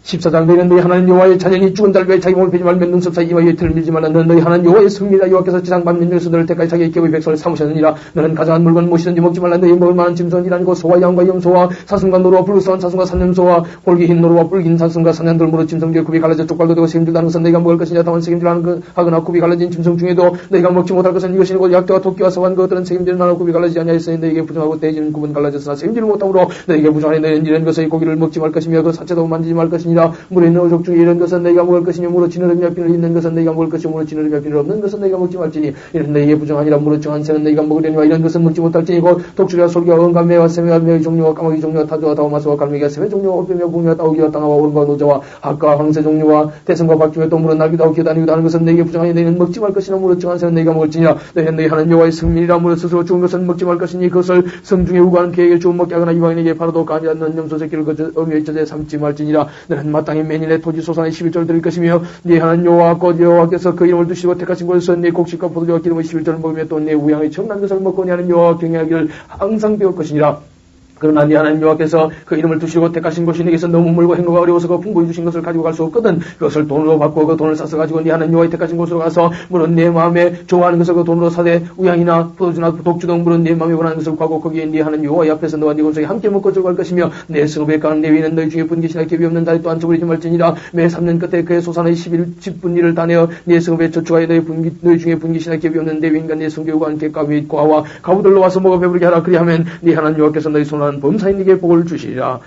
14장 너희는 너희 하나님 여호와의 자녀니 죽은 자를 위해 자기 몸을 베지 말며 눈썹 사이 이와 이틀을 밀지 말라. 너는 너희 하나님 여호와의 성리라. 여호와께서 지상 만민중에서 너를 택하여 자기의 기업의 백성을 삼으셨느니라. 너는 가장한 물건 무엇이든지 먹지 말라. 너희 먹을 만한 짐승은 이라니고 소와 양과 염소와 사슴과 노루와 붉은소와 사슴과 산염소와 볼기 흰 노루와 붉은 사슴과 산양돌 무릇 짐승 중에 굽이 갈라져 쪽발도 되고 책임질도 하는 것은 너희가 먹을 것이냐. 다만 책임질 하거나 굽이 갈라진 짐승 중에도 너희가 먹지 못할 것은 이것이고 약대와 토끼와 서한 것들은 책임질은 하나 굽이 갈라지지 아니하였으니 너희에게 부정하고 돼지는 굽은 갈라졌으나 책임질을 못함으로 너희에게 부정하니 너희는 이런 것의 고기를 먹지 말 것이며 그 사체도 만지지 말 것이니라. 물에 있는 어족 중에 이런 것은 너희가 먹을 것이니 무릇 지느러미와 비늘 있는 것은 너희가 먹을 것이요 무릇 지느러미와 비늘 없는 것은 너희가 먹지 말지니 이는 너희에게 부정하니라. 무릇 정한 새는 너희가 먹으려니와 이런 것은 먹지 못할지니 곧 독수리와 솔기와 언과 매와 새매와 매의 종류와 까마귀 종류와 타조와 다오마스와 갈매기와 새매 종류와 올빼미와 붕이와 따오기와 땅아와 오름과 노자와 학과 황새 종류와 대성과 박쥐와 또 무릇 날기도 하고 기어다니기도 하는 것은 너희에게 부정하니 너희는 먹지 말 것이나 무릇 정한 새는 너희가 먹을지니라. 너희는 너희 하나님 여호와의 성민이라. 무릇 스스로 죽은 것은 먹지 말 것이니 그것을 성중에 우고하는 개에게 주워 먹게 하거나 이방인에게 팔아도 가지 않는 염소 새끼를 어미의 젖에 삼지 말지니라. 너는 한마땅히 매년의 토지 소산의 11조를 드릴 것이며 네 하나님 여호와 곧 여호와께서 그 이름을 두시고 택하신 곳에서 네 곡식과 포도주와 기름의 11조를 먹으며 또 내 우양의 청난 것을 먹고 네 하나님 여호와 경외하기를 항상 배울 것이니라. 그러나 네 하나님 여호와께서 그 이름을 두시고 택하신 곳이 네게서 너무 멀고 행로가 어려워서 그 풍부히 주신 것을 가지고 갈 수 없거든. 그것을 돈으로 받고 그 돈을 싸서 가지고 네 하나님 여호와의 택하신 곳으로 가서 물은 내 마음에 좋아하는 것을 그 돈으로 사되 우양이나 포도주나 독주 등 물은 내 마음에 원하는 것을 구하고 거기에 네 하나님 여호와의 앞에서 너와 네 공성이 함께 먹고 들어갈 것이며 내 성읍에 가는 레위는 너희 중에 분깃이나 갭이 없는 자리 또한 저버리지 말지니라. 매 3년 끝에 그의 소산의 10분위를 다 내어 네 성읍에 저축하여 너희 중에 분깃이나 갭이 없는 레위인과 네 성교우가 함께 가위 과와 가부들로 와서 먹어 배부르게 하라. 그리하면 네 하나님 여호와께서 너희 손한 범사인 네게 복을 주시리라.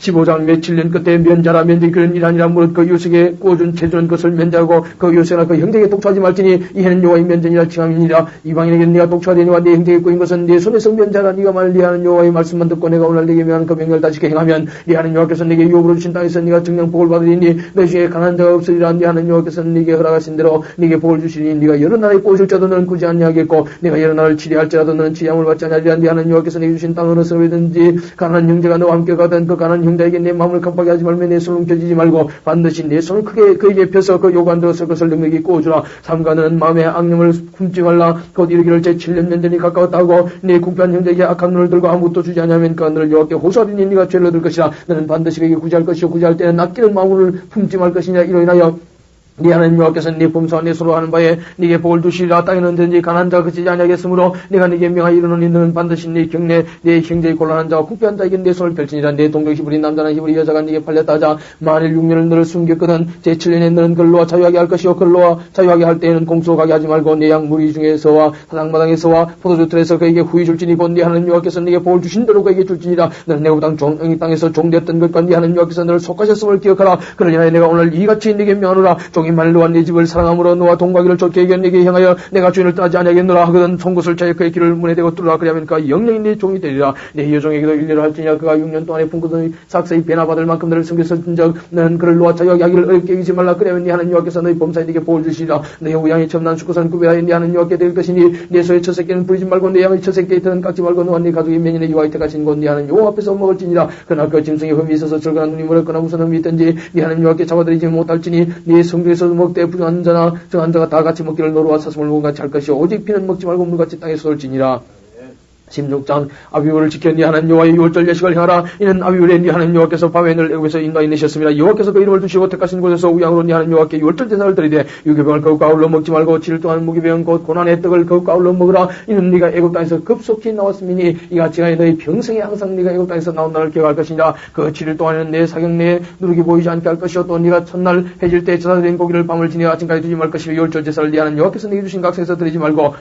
15장 며칠 년 끝에 면자라 면제 그런 일하니라. 무릇 그 요셉에게 꾸어준 채주는 것을 면제하고 그 요셉이나 그 형제에게 독초하지 말지니 이해는 여호와의 면제니라. 칭함이니라. 이방인에게 네가 독초하되니와 네 형제에게 꾸인 것은 네 손에서 면제하라. 네가 만일 네 하는 여호와의 말씀만 듣고 내가 오늘 네게 명하는 그 명령을 다 지켜 행하면 네 하는 여호와께서 네게 유업으로 주신 땅에서 네가 정령 복을 받으리니 너희 중에 강한 자가 없으리라. 네 하는 여호와께서 네게 허락하신 대로 네게 복을 주시니 네가 여러 나라에 꼬실 자도 너는 꾸지 아니하겠고 네가 여러 나라를 치리할지라도 너는 치리함을 받지 아니하리라. 네 하는 여호와께서 네게 주신 땅 어느 성이든지 가난한 형제가 너와 함께 가든 그 가난한 형제에게 내 마음을 급하게 하지 말며 내 손을 움켜쥐지 말고 반드시 내 손을 크게 그에게 펴서 그 요구한 대로 쓸 것을 능력이 꾸어주라. 삼가는 마음의 악념을 품지 말라. 곧 이르기를 제 7년 면전이 가까웠다 하고 네 궁핍한 형제에게 악한 눈을 들고 아무것도 주지 않으면 그 하늘을 여호와께 호소하리니 네가 죄를 얻을 것이라. 너는 반드시 그에게 구제할 것이요 구제할 때는 아끼는 마음을 품지 말 것이냐. 이로 인하여 네 하나님 여호와께서는 네 범사와 네 소로 하는 바에 네게 복을 두시리라. 땅에는 언제든지 가난한 자가 그치지 아니하겠으므로 네가 네게 명하여 이르노니 너는 반드시 네 경내 네 형제의 곤란한 자와 궁핍한 자에게 내 손을 펼치니라. 네 동족 히브리 남자나 히브리 여자가 네게 팔렸다 하자 만일 6년을 너를 숨겼거든 제7년에 너는 근로와 자유하게 할 것이요 근로와 자유하게 할 때에는 공수로 가게 하지 말고 네 양 무리 중에서와 사장마당에서와 포도주 틀에서 그에게 후히 줄지니 곧 네 하나님 여호와께서 네게 복을 주신 대로 그에게 줄지니라. 너는 내고 땅에서 종되었던 것과 네 하나님 여호와께서 너를 속하셨음을 기억하라. 그러니나 내가 오늘 이같이 네게 명하노라. 종이 너와 네 집을 사랑함으로 너와 동과기를 좋게 여겨 네게 향하여 내가 주인을 떠나지 아니하겠노라 하거든 송곳을 차여 그의 길을 문에 대고 뚫으라. 그리하면 그가 영영이 네 종이 되리라. 네 여종에게도 일례를 할지니라. 그가 6년 동안에 품고던 삭세히 배나 받을 만큼 너를 섬겼을진적 너는 그를 놓아 자유하게 하기를 어렵게 여기지 말라. 그리하면 네 하나님 여호와께서 너희 범사에 네게 복을 주시리라. 너희 우양이 첨난 수컷은 구별하여 네 하나님 여호와께 될 것이니 네 소의 첫 새끼는 부리지 말고 네 양의 첫 새끼의 털은 깎지 말고 너와 네 가족이 매년에 여호와의 택하신 곳 네 하나님 여호와 앞에서 먹을지니라. 그러나 그 짐승에 흠이 있어서 절근한 눈이 멀었거나 무슨 흠이 있든지 네 하나님 여호와께 잡아들이지 못할지니 네 성중에서 먹되 부정한 자나 정한 자가 다 같이 먹기를 노루와 사슴을 먹은같이 할 것이요 오직 피는 먹지 말고 물같이 땅에 쏟을지니라. 16장 아비후를 지켜 네 하나님 여호와의 유월절 예식을 행하라. 이는 아비후에 네 하나님 여호와께서 밤에 너를 애굽에서 인도하여 내셨습니다. 여호와께서 그 이름을 두시고 택하신 곳에서 우양으로 네 하나님 여호와께 유월절 제사를 드리되 유교병을 거룩 아울러 먹지 말고 7일 동안 무교병 곧 고난의 떡을 거룩 아울러 먹으라. 이는 네가 애굽 땅에서 급속히 나왔음이니 이같이 하여 너희 평생에 항상 네가 애굽 땅에서 나온 날을 기억할 것이니라. 그 7일 동안에는 내 사경 내에 누룩이 보이지 않게 할 것이요 또 네가 첫날 해질 때 제사 드린 고기를 밤을 지내 아침까지 두지 말 것이요 유월절 제사를 네 하나님 여호와께서 네게 주신 각성에서 드리지 말고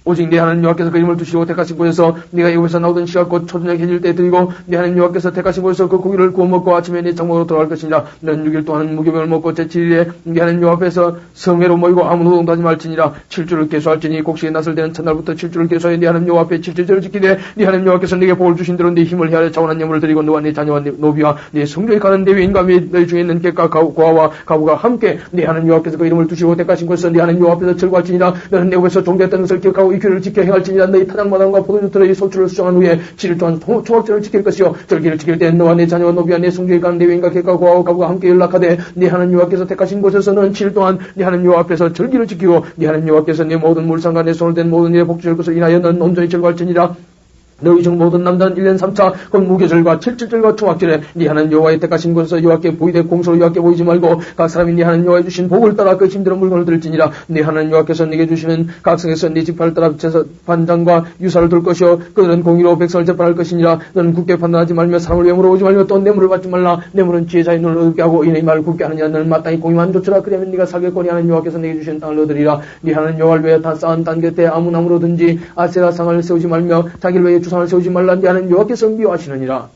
오직 네 하나님 여호와께서 그 이름을 두시고 택하신 곳에서 네가 애굽에서 나오던 시각 곧 초저녁 해질 때 드리고 네 하나님 여호와께서 택하신 곳에서 그 고기를 구워 먹고 아침에 네 장막으로 돌아갈 것이니라. 너는 6일 동안 무교병을 먹고 제7일에 네 하나님 여호와 앞에서 성회로 모이고 아무 노동도 하지 말지니라. 7주를 계수할지니 곡식이 났을 때는 첫날부터 7주를 계수하여 네 하나님 여호와 앞에 7주절을 지키되 네 하나님 여호와께서 네게 복을 주신 대로 네 힘을 헤아려 자원한 예물을 드리고 너와 네 자녀와 네 노비와 네 성교에 가는 레위인과 및 너희 중에 있는 객과 고아와 가부가 함께 네 하나님 여호와께서 그 이름을 두시고 택하신 곳에서 네 하나님 여호와 앞에서 절구할지니라. 너는 애굽에서 종되었던 것을 기억하고 이 규례를 지켜 행할지니라. 너희 타작마당과 포도주틀의 소출을 수정한 후에 7일 동안 초막절을 지킬 것이요 절기를 지킬 때는 너와 내 자녀와 노비와 내 성중에 가는 레위인과 객과 고아와 가부가 함께 연락하되 네 하나님 여호와께서 택하신 곳에서 너는 7일 동안 네 하나님 여호와 앞에서 절기를 지키고 네 하나님 여호와께서 내 모든 물상과 내 손을 댄 모든 일에 복주실 것을 인하여 너는 온전히 절구할지니라. 너희 중 모든 남자는 1년 3차 곧 무교절과 7절과 초막절에 네 하나님 여호와의 택하신 곳에서 여호와께 보이되 공소로 여호와께 보이지 말고 각 사람이 네 하나님 여호와의 주신 복을 따라 그 힘들은 물건을 들을지니라. 네 하나님 여호와께서 네게 주시는 각성에서 네 지파를 따라 제사 반장과 유사를 둘 것이요 그들은 공의로 백성을 재판할 것이니라. 너는 굳게 판단하지 말며 사람을 외모로 오지 말며 또 뇌물을 받지 말라. 뇌물은 지혜자의 눈을 얻게 하고 이내 말을 굳게 하느냐. 너는 마땅히 공의만 조치라. 그러면 네가 살겠거니 하나님 여호와께서 네게 주신 땅을 얻으리라. 네 하나님 여호와를 위하여 다 쌓은 땅 곁에 아무 나무로든지 아세라 상을 세우지 말며 자기를 위해 주상을 세우지 말라. 네 하나님 여호와께서 미워하시느니라.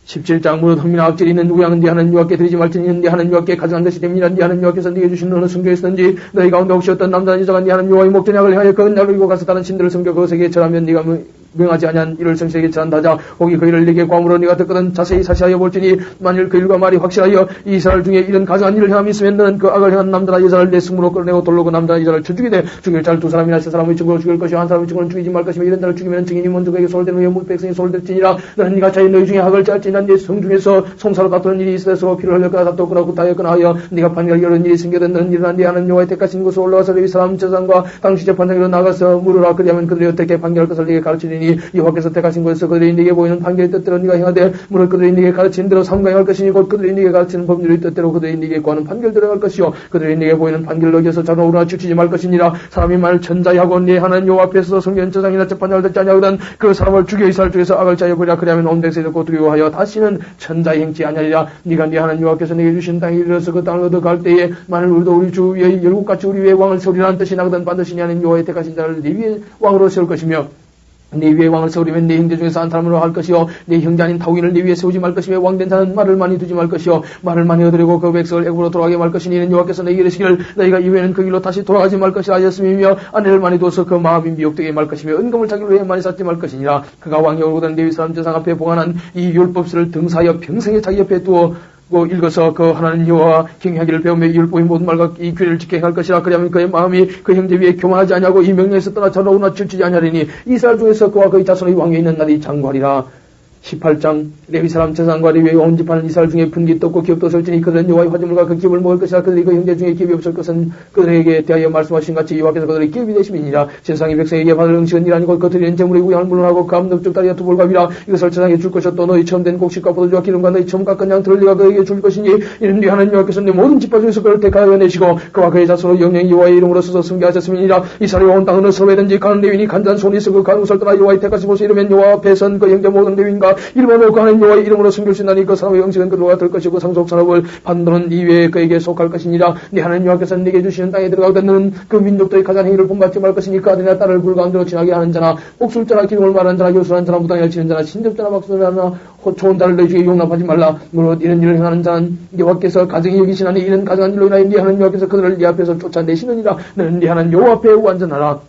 17장 무릇 흠이나 악질이 있는 누구양은 네 하나님 여호와께 드리지 말지니 네 하나님 여호와께 가져간 것이 됩니다. 네 하나님 여호와께서 네게 주신 어느 성교에 있었는지 너희 가운데 혹시 어떤 남자나 여자가 네 하나님 여호와의 목전약을 향하여 그 날로 이고 가서 다른 신들을 섬겨 그것에게 절하면 네가 명하지 아니한 이를 성실하게 전한다자 혹이 그 일을 네게 과물어 네가 듣거든 자세히 사시하여 볼지니 만일 그 일과 말이 확실하여 이스라엘 중에 이런 가증한 일을 행함이 있으면 너는 그 악을 행한 남자나 여자를 내 승무로 끌어내고 돌로 그 남자나 여자를 쳐주게 돼 죽일 자를 두 사람이나 세 사람의 증거로 죽일 것이요 한 사람의 증거는 죽이지 말 것이며 이런 자를 죽이면 증인이 먼저 그에게 소홀된 후에 문 백성이 소홀될지니라 너는 네가 자기 너희 중에 악을 짤지나 네 성 중에서 송사로 다투는 일이 있어서 피를 흘렸거나 다투었거나 구타하였거나 하여 네가 판결 이런 일이 생겨든 너는 일어난 네 하는 여호와의 택하신 곳에 올라가서 레위 사람 제사장과 당시 재판장으로 나가서 물으라 그리하면 그들이 어떻게 판결할 것을 네게 가르치리니 여호와께서 택하신 곳에서 그들이 네게 보이는 판결의 뜻대로 네가 행하되 물을 그들이 네게 가르치는 대로 삼가행할 것이니 곧 그들이 네게 가르치는 법률의 뜻대로 그들이 네게 구하는 판결대로 할 것이요 그들이 네게 보이는 판결을 어겨서 자동으로나 치우치지 말 것이니라 사람이 만일 천자하고 네 하나님 여호와 앞에서 성전제사장이나 재판장을 듣지 아니하거든 그 사람을 죽여 이스라엘 중에서 악을 짜여 버리라 그리하면 온 백성이 듣고 두려워하여 다시는 천자의 행치 아니하리라 네가 네 하나님 여호와께서 네게 주신 땅에 이르러서 그 땅을 얻어갈 때에 만일 우리도 우리 주 위에 열국같이 우리 위에 왕을 세우리라는 뜻이 나거든 반드시 네 하나님 여호와의 택하신 자를 네 위에 왕으로 세울 것이며 네 위에 왕을 세우려면 네 형제 중에서 한 사람으로 할 것이요 네 형제 아닌 타국인을 네 위에 세우지 말 것이며 왕된 자는 말을 많이 두지 말 것이요 말을 많이 얻으려고 그 백성을 애굽으로 돌아가게 말 것이니 이는 여호와께서 너희에게 이르시기를 너희가 이후에는 그 길로 다시 돌아가지 말 것이라 하셨음이며 아내를 많이 두어서 그 마음이 미혹되게 말 것이며 은금을 자기를 위해 많이 쌓지 말 것이니라 그가 왕이 오르거든 레위 사람 제사장 앞에 봉안한 이 율법서를 등사하여 평생에 자기 옆에 두어 읽어서 그 하나님 여호와 경외하기를 배우며 이 율법의 모든 말과 이 규례를 지켜 행할 것이라 그리하면 그의 마음이 그 형제 위에 교만하지 아니하고 이 명령에서 떠나 저러오나 치우치지 아니하리니 이스라엘 중에서 그와 그의 자손의 왕이 있는 날이 장구하리라. 18장 레위 사람 제사장과 레위의 온 집안은 이스라엘 중에 분깃 떴고 기업도 설지니 그들은 여호와의 화제물과 그 기업을 먹을 것이라 그들이 그 형제 중에 기업이 없을 것은 그들에게 대하여 말씀하신 같이 여호와께서 그들의 기업이 되심이니라. 제사장이 백성에게 받을 응식은 일 아니고 그 드리는 제물의 우양을 물론하고 그 암넉적 다리와 두볼갑이라 이것을 제사장에게 줄 것이요 또 너희 처음 된 곡식과 포도주와 기름과 너희 처음 깎은 양털을 네가 그에게 줄 것이니 이는 네 하나님 여호와께서 네 모든 집안 중에서 그를 택하여 내시고 그와 그의 자손으로 영영히 여호와의 이름으로 서서 승계하셨음이니라. 이스라엘이 온 땅은 어디서든지 가는 레위인이 간단 손이 있어 그 가는 곳을 떠나 여호와의 택하신 곳에 이르면 여호와 앞에 선 그 형제 모든 레위인과 일반으로 그 하나님 여호와의 이름으로 섬길 수 있나니 그 사람의 영식은 그들과 될 것이고 상속 산업을 반도는 이외에 그에게 속할 것이니라. 네 하나님 여호와께서 네게 주시는 땅에 들어가거든 너는 그 민족들의 가장 행위를 본받지 말 것이니까 아들이나 딸을 불가운데로 지나게 하는 자나 복술자나 기름을 말하는 자나 요술하는 자나 무당을 치는 자나 신접자나 막술자나 좋은 자를 너희 중에 용납하지 말라. 무릇 이런 일을 행하는 자는 여호와께서 가증히 여기시나니 이런 가증한 일로 인하여 네 하나님 여호와께서 그들을 네 앞에서 쫓아내시느니라. 너는 네 하나님 여호와 앞에 완전하라.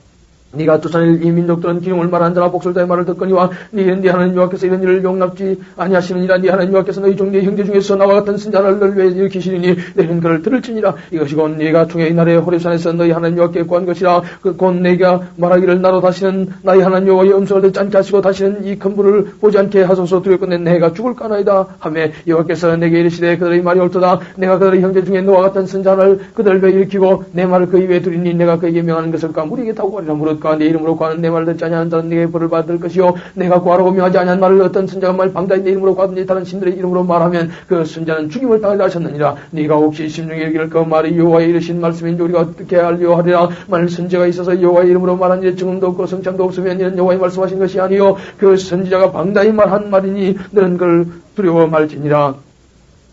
네가 쫓아낼 이 민족들은 기름을 말하는 자나 복술자의 말을 듣거니와 네 하나님 여호와께서 이런 일을 용납지 아니하시느니라. 네 하나님 여호와께서 너희 종 네 형제 중에서 나와 같은 선자를 널 위해 일으키시리니 너희는 그를 들을지니라. 이것이 곧 네가 총회의 날에 호렙산에서 너희 하나님 여호와께 구한 것이라. 곧 네가 말하기를 나로 다시는 나의 하나님 여호와의 음성을 듣지 않게 하시고 다시는 이 큰 불을 보지 않게 하소서. 두렵건대 내가 죽을까나이다 하매 여호와께서 내게 이르시되 그들의 말이 옳도다. 내가 그들의 형제 중에 너와 같은 선자를 그들을 위해 일으키고 내 말을 그 입에 두리니 내가 그에게 명하는 것을 까무리게 타고 가리라. 무릇 내 이름으로 구하는 내 말을 듣지 아니하는 자는 네게 벌을 받을 것이요 내가 구하라고 명하지 아니한 말을 어떤 선자가 말 방다인 내 이름으로 구하든지 다른 신들의 이름으로 말하면 그 선자는 죽임을 당하리라 하셨느니라. 네가 혹시 심중에 이르기를 그 말이 여호와의 이르신 말씀인지 우리가 어떻게 알려 하리라. 만일 선지자가 있어서 여호와의 이름으로 말한 일에 증언도 없고 성찬도 없으면 이는 여호와의 말씀하신 것이 아니요 그 선지자가 방다히 말한 말이니 너는 그를 두려워 말지니라.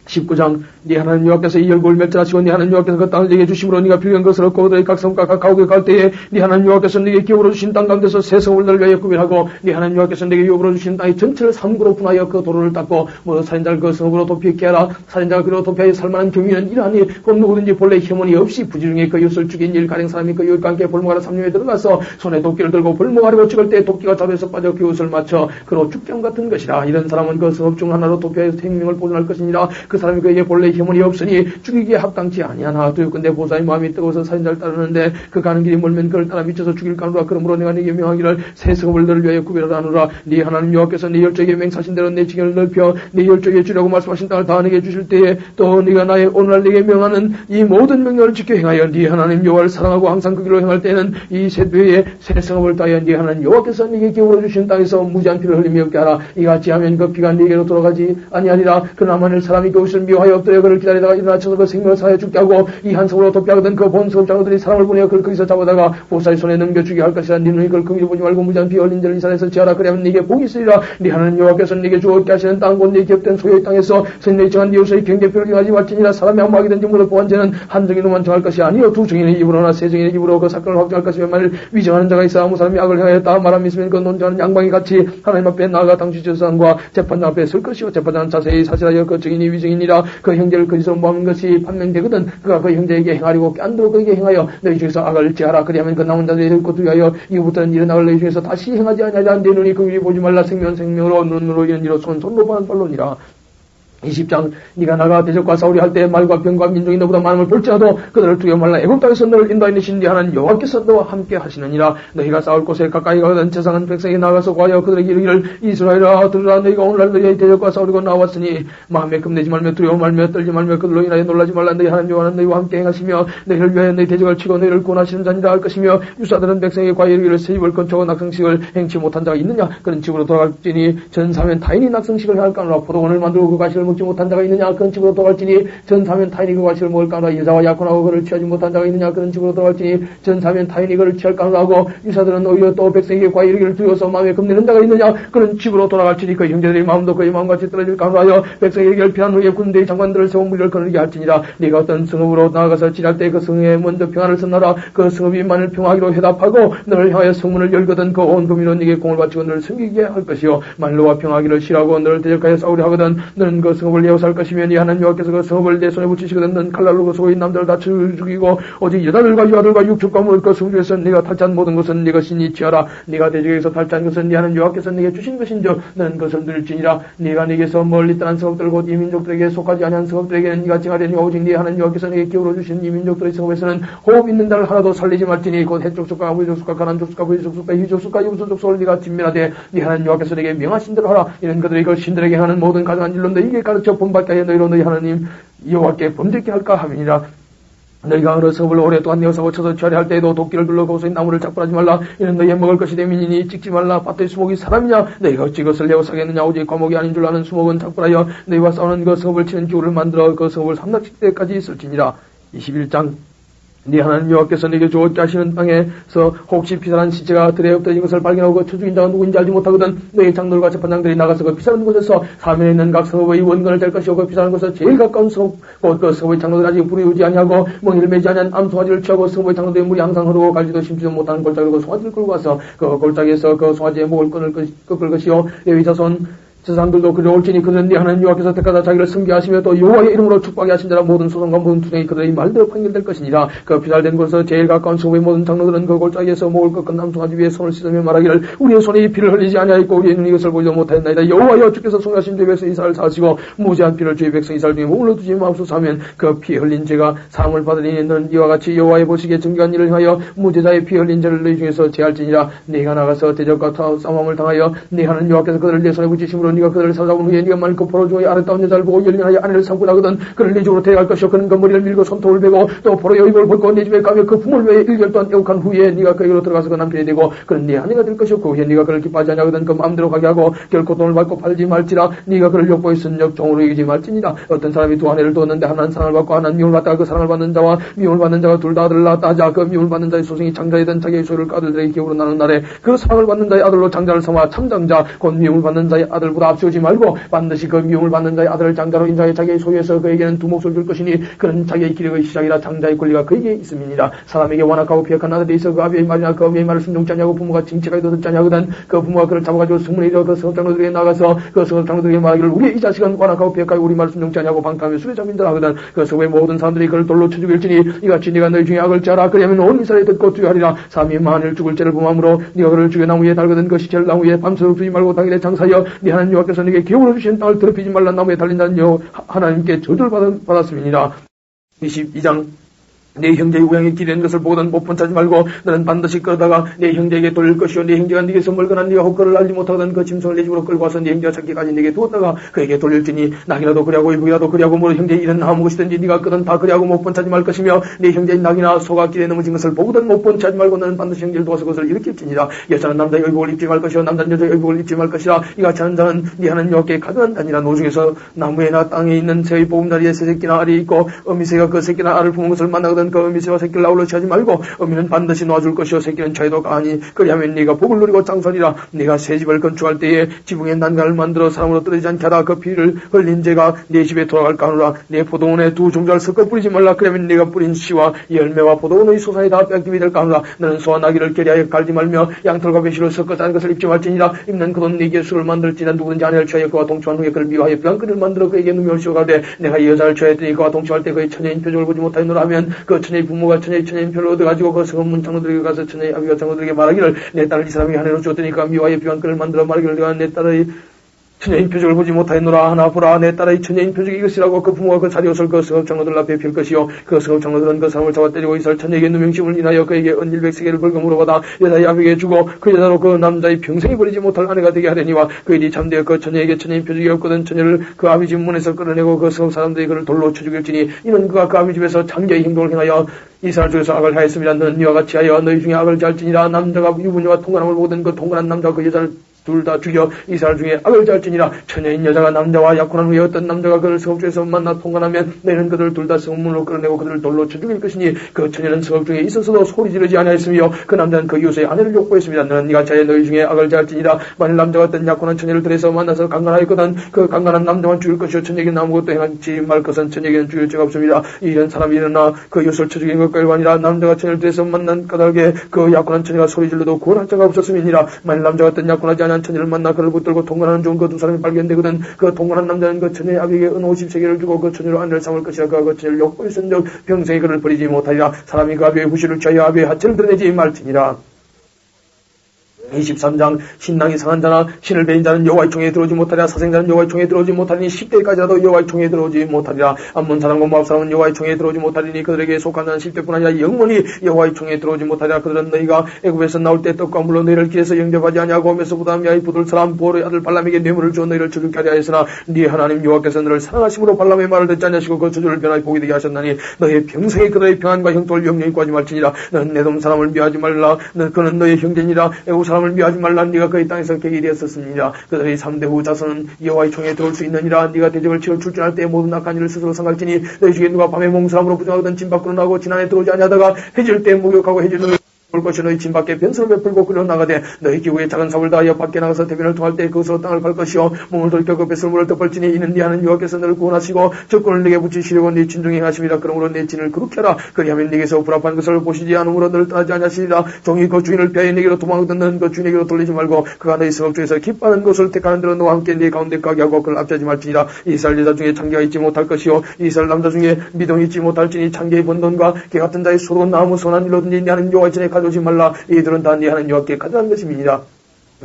19장 네 하나님 여호와께서 이 열국을 멸절하시고 네 하나님 여호와께서 그 땅을 네게 주심으로 네가 필요한 것을 얻고 그들의 각 성과 각 가옥에 갈 때에 네 하나님 여호와께서 네게 기업으로 주신 땅 가운데서 새 성을 널 위하여 구별하고 네 하나님 여호와께서 네게 기업으로 주신 땅의 전체를 삼구로 분하여 그 도로를 닦고 살인자를 그 성읍으로 도피하게 하라. 살인자가 그로 도피하여 살만한 경위는 이러하니 곧 누구든지 본래 혐언이 없이 부지중에 그 이웃을 죽인 일 가령 사람이 그 이웃과 함께 볼모하러 삼림에 들어가서 손에 도끼를 들고 볼모하려고 찍을 때 도끼가 자루에서 빠져 그 이웃을 맞춰 그로 죽장 같은 것이라. 이런 사람은 그 성읍 중 하나로 도피하여 생명을 보존할 것이니라. 그 사람이 그에게 본래 혐언이 없으니 죽이기에 합당치 아니하나. 두렵건대 보사의 마음이 뜨거워서 살인자를 따르는데 그 가는 길이 멀면 그를 따라 미쳐서 죽일까노라. 그러므로 내가 네게 명하기를 새 성읍을 너를 위하여 구별하라 하노라. 네 하나님 여호와께서 네 열조에게 맹사신 대로 내 지경을 넓혀 네 열조에게 주려고 말씀하신 땅을 다 내게 주실 때에 또 네가 나의 오늘날 네게 명하는 이 모든 명령을 지켜 행하여 네 하나님 여호와를 사랑하고 항상 그 길로 행할 때에는 이 셋외에 새 성읍을 따여 네 하나님 여호와께서 네게 기업으로 주신 땅에서 무지한 피를 흘림이 없게 하라. 이같이 하면 그 피가 네게로 돌아가지 아니하리라. 그러나 만일 사람이 그것을 미워하여 엎드려 그를 기다리다가 일어나 쳐서 그 생명을 사하여 죽게 하고 이 한 성으로 도피하거든 그 본성읍 장로들이 사람을 보내어 그를 거기서 잡아다가 보사의 손에 넘겨주게 할 것이라. 너는 그걸 긍휼히 보지 말고 무지한 피 흘린 자를 이스라엘에서 지하라. 그리하면 네게 복이 있으리라. 네 하나님 여호와께서 네게 주어 얻게 하시는 땅 곧 네 기업된 소유의 땅에서 선내에 정한 네 이웃의 경계표를 행하지 말지니라. 사람이 아무 악이든지 무릇 보한 죄는 한 정인으로만 정할 것이 아니요 두 정인의 입으로나 세 정인의 입으로 그 사건을 확정할 것이며 만일 위정하는 자가 있어 아무 사람이 악을 행하였다 말함이 있으면 그 논쟁하는 양방이 같이 하나님 앞에 나아가 당시 제사장과 재판장 앞에 설 것이요 재판장은 자세히 사실하여 그 정인이 위정이니라. 그 형제 형제를 거기서 모하는 것이 판명되거든. 그가 그 형제에게 행하려고 깐도 그에게 행하여 너희 중에서 악을 제하라. 그리하면 그 남은 자들이 듣고 두려하여 이후부터는 이런 악을 너희 중에서 다시 행하지 아니하자. 내 눈이 그 위에 보지 말라. 생명으로 눈으로 이런 이로 손으로 보는 발론이라. 20장 네가 나가 대적과 싸우리 할 때 말과 병과 민족이 너보다 많음을 볼지라도 그들을 두려워 말라. 애굽 땅에서 너를 인도하시는 네 하나님 여호와께서 너와 함께 하시느니라. 너희가 싸울 곳에 가까이 가거든 제사장 백성이 나가서 구하여 그들에게 이르기를 이스라엘아 들으라. 너희가 오늘날 너희의 대적과 싸우려고 나왔으니 마음에 겁내지 말며 두려워 말며 떨지 말며 그들로 인하여 놀라지 말라. 너희 하나님 여호와는 너희와 함께 행하시며 너희를 위하여 너희 대적을 치고 너희를 구원하시는 자니라 할 것이며 유사들은 백성에게 과히 이르기를 새 집을 건축하고 낙성식을 행치 못한 자가 있느냐. 그런 집으로 돌아갈지니 전사면 타인이 낙성식을 할까노라. 포도원을 만들고 그 가시를 먹지 못한 자가 있느냐. 그런 집으로 돌아갈지니 전사면 타인이 그 가시를 먹을까노라. 여자와 약혼하고 그를 취하지 못한 자가 있느냐. 그런 집으로 돌아갈지니 전사면 타인이 그를 취할까노라 하고 유사들은 오히려 또 백성에게 과히 이르기를 두려워서 마음에 겁내는 자가 있느냐. 그런 집으로 돌아갈지니 그 형제들의 마음도 그의 마음같이 떨어질까노라 하여 백성에게 결핍한 후에 군대의 장관들을 세워 무리를 거느리게 할지니라. 네가 어떤 성읍으로 나아가서 지날 때 그 성에 먼저 평안을 선나라. 그 성읍이 만일 평화하기로 해답하고 너를 향하여 성문을 열거든 그 온 금이로 네게 공을 바치고 너를 섬기게 할 것이요 만일 너와 평화하기를 싫어하고 너를 대적하여 싸우려 하거든 너는 그 성읍을 예호할 것이며 네 하나님 여호와께서 그 성읍을 내 손에 붙이시거든 너는 칼날로 그 속에 있는 남들을 다 죽이고 오직 여자들과 유아들과 육축과 물을 그 성중에서 네가 탈취한 모든 것은 네 것이니 취하라. 네가 대적에서 탈취한 것은 네 하나님 여호와께서 네게 주신 것인즉 너는 그것을 누릴지니라. 네가 네게서 멀리 떠난 성읍들 곧 이 민족들에게 속하지 아니한 성읍들에게는 네가 징하려니 오직 네 하나님 여호와께서 네게 기울어 주신 이 민족들의 성읍에서는 호흡 있는 자를 하나도 살리지 말지니 곧 해족속과 아무리족속과 가난족속과 부족속과 희족속과 유부족속을 네가 진멸하되 네 하나님 여호와께서 네게 명하신 대로 하라. 이런 그들이 이걸 신들에게 하는 모든 가증한 일로 너희에게 가르쳐 본받게 하여 너희로 너희 하나님 여호와께 범죄케 할까 함이니라. 너희가 어느 성읍을 오랫동안 내어서 고쳐서 취하려 할 때에도 도끼를 둘러 거기서 나무를 작불하지 말라. 이는 너희의 먹을 것이 되민이니 찍지 말라. 밭의 수목이 사람이냐. 너희가 어찌 그것을 내어사겠느냐. 오직 과목이 아닌 줄 아는 수목은 작불하여 너희와 싸우는 그 성읍을 치는 기구를 만들어 그 성읍을 삼락칠 때까지 있을지니라. 21장 네 하나님 여호와께서 네게 주었게 하시는 땅에서 혹시 피살한 시체가 들에 엎드린 것을 발견하고 그 죽인 자가 누구인지 알지 못하거든 너희 장로들과 재판장들이 나가서 그 피살한 곳에서 사면에 있는 각 성읍의 원건을 뗄 것이요 그 피살한 곳에서 제일 가까운 성읍 곧 그 성읍의 장로들 아직 불이 오지 아니하고 멍이를 매지 아니한 암송아지를 취하고 성읍의 장로들의 물이 항상 흐르고 갈지도 심지도 못하는 골짜기로 그 송아지를 끌고 와서 그 골짜기에서 그 송아지의 목을 꺾을 것이요 레위 자손 세상들도 그리 올지니 그들은 네 하나님 여호와께서 택하다 자기를 승계하시며 또 여호와의 이름으로 축복하게 하신 자라 모든 소송과 모든 투쟁이 그들의 말대로 판결될 것이니라. 그 피살된 곳에서 제일 가까운 성읍의 모든 장로들은 그 골짜기에서 목을 꺾은 남송아지 위에 손을 씻으며 말하기를 우리의 손이 피를 흘리지 아니하였고 우리의 눈이 이것을 보지도 못하였나이다. 여호와여 주께서 송하신 주의 백성 이스라엘 사시고 무죄한 피를 주의 백성 이스라엘 중에 머물러 두지 마옵소서 하면 그 피 흘린 죄가 사함을 받으리니 너는 이와 같이 여호와의 보시기에 정직한 일을 행하여 무죄자의 피 흘린 죄를 너희 중에서 제할지니라. 네가 나가서 대적과 싸움을 당하여 네 하나님 여호와께서 그들을 내 손에 붙이심으로 네가 그들을 사로잡은 후에 네가 만일 그 포로 중에 아름다운 여자를 보고 열림하여 아내를 삼고 나거든 그를 네 집으로 데려갈 것이요 그는 그 머리를 밀고 손톱을 베고 또 포로의 입을 벗고 네 집에 가며 그 품을 외에 1개월 동안 애국한 후에 네가 그에게로 들어가서 그 남편이 되고 그는 네 아내가 될 것이요 그 후에 네가 그를 기뻐하지 아니하거든 그 마음대로 가게 하고 결코 돈을 받고 팔지 말지라. 네가 그를 욕보했은즉 종으로 이기지 말지니라. 어떤 사람이 두 아내를 두었는데 하나는 사랑을 받고 하나는 미움을 받다가 그 사랑을 받는 자와 미움을 받는 자가 둘 다 아들을 낳았다 하자. 그 미움을 받는 자의 소생이 장자이든 자기의 소유를 아들들에게 기업으로 나눈 날에 그 사랑을 받는 자의 아들로 장자를 삼아 참장자 곧 미움을 받는 자의 아들보다 앞세우지 말고 반드시 그 미움을 받는 자의 아들을 장자로 인자해 자기의 소유에서 그에게는 두 몫을 줄 것이니 그는 자기의 기력의 시작이라 장자의 권리가 그에게 있음이니라. 사람에게 완악하고 비약한 아들이 있어 그 아비의 말이나 그 어미의 말을 순종치 아니하고 부모가 징책하기도 듣지 아니하거든 그 부모가 그를 잡아가지고 성문에 이르러 그 성읍 장로들에게 나가서 그 성읍 장로들에게 말하기를 우리의 이 자식은 완악하고 비약하여 우리 말을 순종치 아니하고 방탕하며 술에 잠인다 하거든 그 성읍의 모든 사람들이 그를 돌로 쳐 죽일지니 이같이 네가 너희 중에 악을 지하라. 그리하면 온 이스라엘이 듣고 두려하리라. 삼위 만일 죽을 죄를 범함으로 네가 그를 죽여 나무에 달거든 그 시체를 나무에 밤새도록 두지 말고 당일에 장사하여 네 하나님 여호와께서 네게 기업으로 주신 땅을 더럽히지 말라. 나무에 달린 자는 하나님께 저주를 받았음이니라. 22장 네 형제의 우양이 기르는 것을 보거든 못 본차지 말고 너는 반드시 끌어다가 네 형제에게 돌릴 것이요 네 형제가 네게서 멀거나 네가 혹거를 알지 못하거든 그 짐승을 네 집으로 끌고 와서 네 형제가 찾기까지 네게 두었다가 그에게 돌릴지니 낙이라도 그리하고 이북이라도 그리하고 모든 형제의 일은 아무 것이든지 네가 끄든 다 그리하고 못 본차지 말 것이며 네 형제의 낙이나 소가 길에 넘어진 것을 보거든 못 본차지 말고 너는 반드시 형제를 도와서 그것을 일으킬지니라. 여자는 남자의 의복을 입지 말 것이요 남자는 여자의 의복을 입지 말 것이라. 이같이 하는 자는 네 하나님 여호와께 가증한다니라. 노중에서 나무에나 땅에 있는 새의 보금자리에 새 새끼나 알이 있고 어미새가 그 새끼나 알을 품은 것을 만나거든 거든 그 미세와 새끼를 아울러 취하지 말고 어미는 반드시 놓아줄 것이요 새끼는 처해도 가하니 그리하면 네가 복을 누리고 장사리라. 네가 새 집을 건축할 때에 지붕에 난간을 만들어 사람으로 떨어지지 않게 하다 그 피를 흘린 죄가 네 집에 돌아갈까 하노라. 네 포도원에 두 종자를 섞어 뿌리지 말라. 그러면 네가 뿌린 씨와 열매와 포도원의 소산이 다 뺏김이 될까 하노라. 너는 소와 나귀를 결의하여 갈지 말며 양털과 배실을 섞어 짠 것을 입지 말지니라. 입는 그돈 네게 술을 만들지나 누구든지 아내를 취하여 그와 동침한 후에 그를 미워하여 병 그를 만들어 그에게 누명을 씌워가되 내가 이 여자를 취하였더니 그와 동침할 때 그의 처녀인 표적을 보지 못하였노라 하면 그 처녀의 부모가 처녀의 표를 얻어가지고 그 성문 장로들에게 가서 처녀의 아비가 장로들에게 말하기를 내 딸을 이 사람이 하늘로 주었더니 그가 미워하여 병 그를 만들어 말하기를 내가 내 딸의 처녀인 표적을 보지 못하였노라 하나 보라 내 딸의 처녀인 표적이 이것이라고. 그 부모가 그 자리옷을 그 성읍 장로들 앞에 필 것이요 그 성읍 장로들은 그 사람을 잡아 때리고 이스라엘 처녀에게 누명심을 인하여 그에게 은 100세겔을 벌금으로 받아 여자의 아비에게 주고 그 여자로 그 남자의 평생이 버리지 못할 아내가 되게 하려니와 그 일이 참되어 그 처녀에게 처녀인 표적이 없거든 처녀를 그 아비 집 문에서 끌어내고 그 성읍 사람들이 그를 돌로 쳐 죽일지니 이는 그가 그 아비 집에서 장자의 행동을 행하여 이스라엘 중에서 악을 하였습니다. 너는 이와 같이 하여 너희 중에 악을 잘지니라. 남자가 유부녀와 통관함을 보거든 그 통관한 남자가 그 여자를 둘 다 죽여 이스라엘 중에 악을 잘지니라. 처녀인 여자가 남자와 약혼한 후에 어떤 남자가 그를 성읍 중에서 만나 통관하면 너희는 그들을 둘 다 성문으로 끌어내고 그들을 돌로 쳐 죽일 것이니 그 처녀는 성읍 중에 있어서도 소리 지르지 아니하였으며 그 남자는 그 이웃의 아내를 욕보했습니다. 너는 이같이 하여 너희 중에 악을 잘지니라. 만일 남자가 어떤 약혼한 처녀를 들여서 만나서 강간하였거든 그 강간한 남자만 죽일 것이요 처녀에게는 아무것도 행하지 말 것은 처녀에게는 죽일 죄가 없습니다. 이런 사람이 일어나 그 이웃을 쳐 죽인 것과 일반이라. 남자가 처녀를 들여서 만난 까닭에 그 약혼한 처녀가 소리 질러도 구원할 자가 없었음이니라. 만일 남자가 어떤 약혼하지 않은 처녀를 만나 그를 붙들고 통관하는 중 그 두 사람이 발견되거든 그 통관한 남자는 그 처녀의 아비에게 은 50세겔을 주고 그 처녀로 아내를 삼을 것이라. 그가 그 처녀를 욕보였은즉 평생에 그를 버리지 못하리라. 사람이 그 아비의 후시를 취하여 아비의 하체를 드러내지 말지니라. 23장 신랑이 상한 자나 신을 배인 자는 여호와의 총에 들어오지 못하리라. 사생자는 여호와의 총에 들어오지 못하리니 10대까지라도 여호와의 총에 들어오지 못하리라. 암몬 사람과 모압 사람은 여호와의 총에 들어오지 못하리니 그들에게 속한 자는 10대뿐 아니라 영원히 여호와의 총에 들어오지 못하리라. 그들은 너희가 애굽에서 나올 때 떡과 물로 너희를 길에서 영접하지 아니하고 메소포타미아의 부들 사람 보르의 아들 발람에게 뇌물을 주어 너희를 죽게 하려 하였으나 네 하나님 여호와께서 너를 사랑하심으로 발람의 말을 듣지 아니하시고 그 저주를 변하게 보게 되게 하셨나니 너희 평생에 그들의 평안과 형통을 영영히 구하지 말지니라. 너는 내돔 사람을 미워하지 말라. 그는 너의 형제니라. 애굽 사람을 미워하지 말라. 네가 그의 땅에서 객이 되었었습니다. 그들의 3대 후 자손은 여호와의 총에 들어올 수 있느니라. 네가 대적을 치러 출전할 때 모든 악한 일을 스스로 삼갈지니 너희 중에 누가 밤에 몽사람으로 부정하거든 진 밖으로 나고 진 안에 들어오지 아니하다가 해질 때 목욕하고 해질 때 볼 것이 너희 진 밖에 변수를 베풀고 끌려 나가되 너희 기후에 작은 사울을 다하여 밖에 나가서 대변을 통할 때 그것으로 땅을 갈 것이요 몸을 돌이켜 그 뱃설물을 덮을지니 이는 네 하는 여호와께서 너를 구원하시고 적군을 네게 붙이시려고 네 진중에 하심이라. 그러므로 내 진을 그렇게 하라. 그리하면 네게서 불합한 것을 보시지 않으므로 너를 떠나지 아니하시리라. 종이 그 주인을 피하여 네게로 도망하거든 너는 그 주인에게로 돌리지 말고 그가 너희 성읍 중에서 기뻐하는 것을 택하는 대로 너와 함께 네 가운데 가게 하고 그를 압제하지 말지니라. 이스라엘 여자 중에 창기가 있지 못할 것이요 이스라엘 남자 중에 미동이 있지 못할지니 창기의 번돈과 개 같은 자의 소로 나무 선한 일로든지 네 하는 여호와의 전에 가져오지 말라. 이들은 다 네 하는 여호와께 가져간 것임이니라.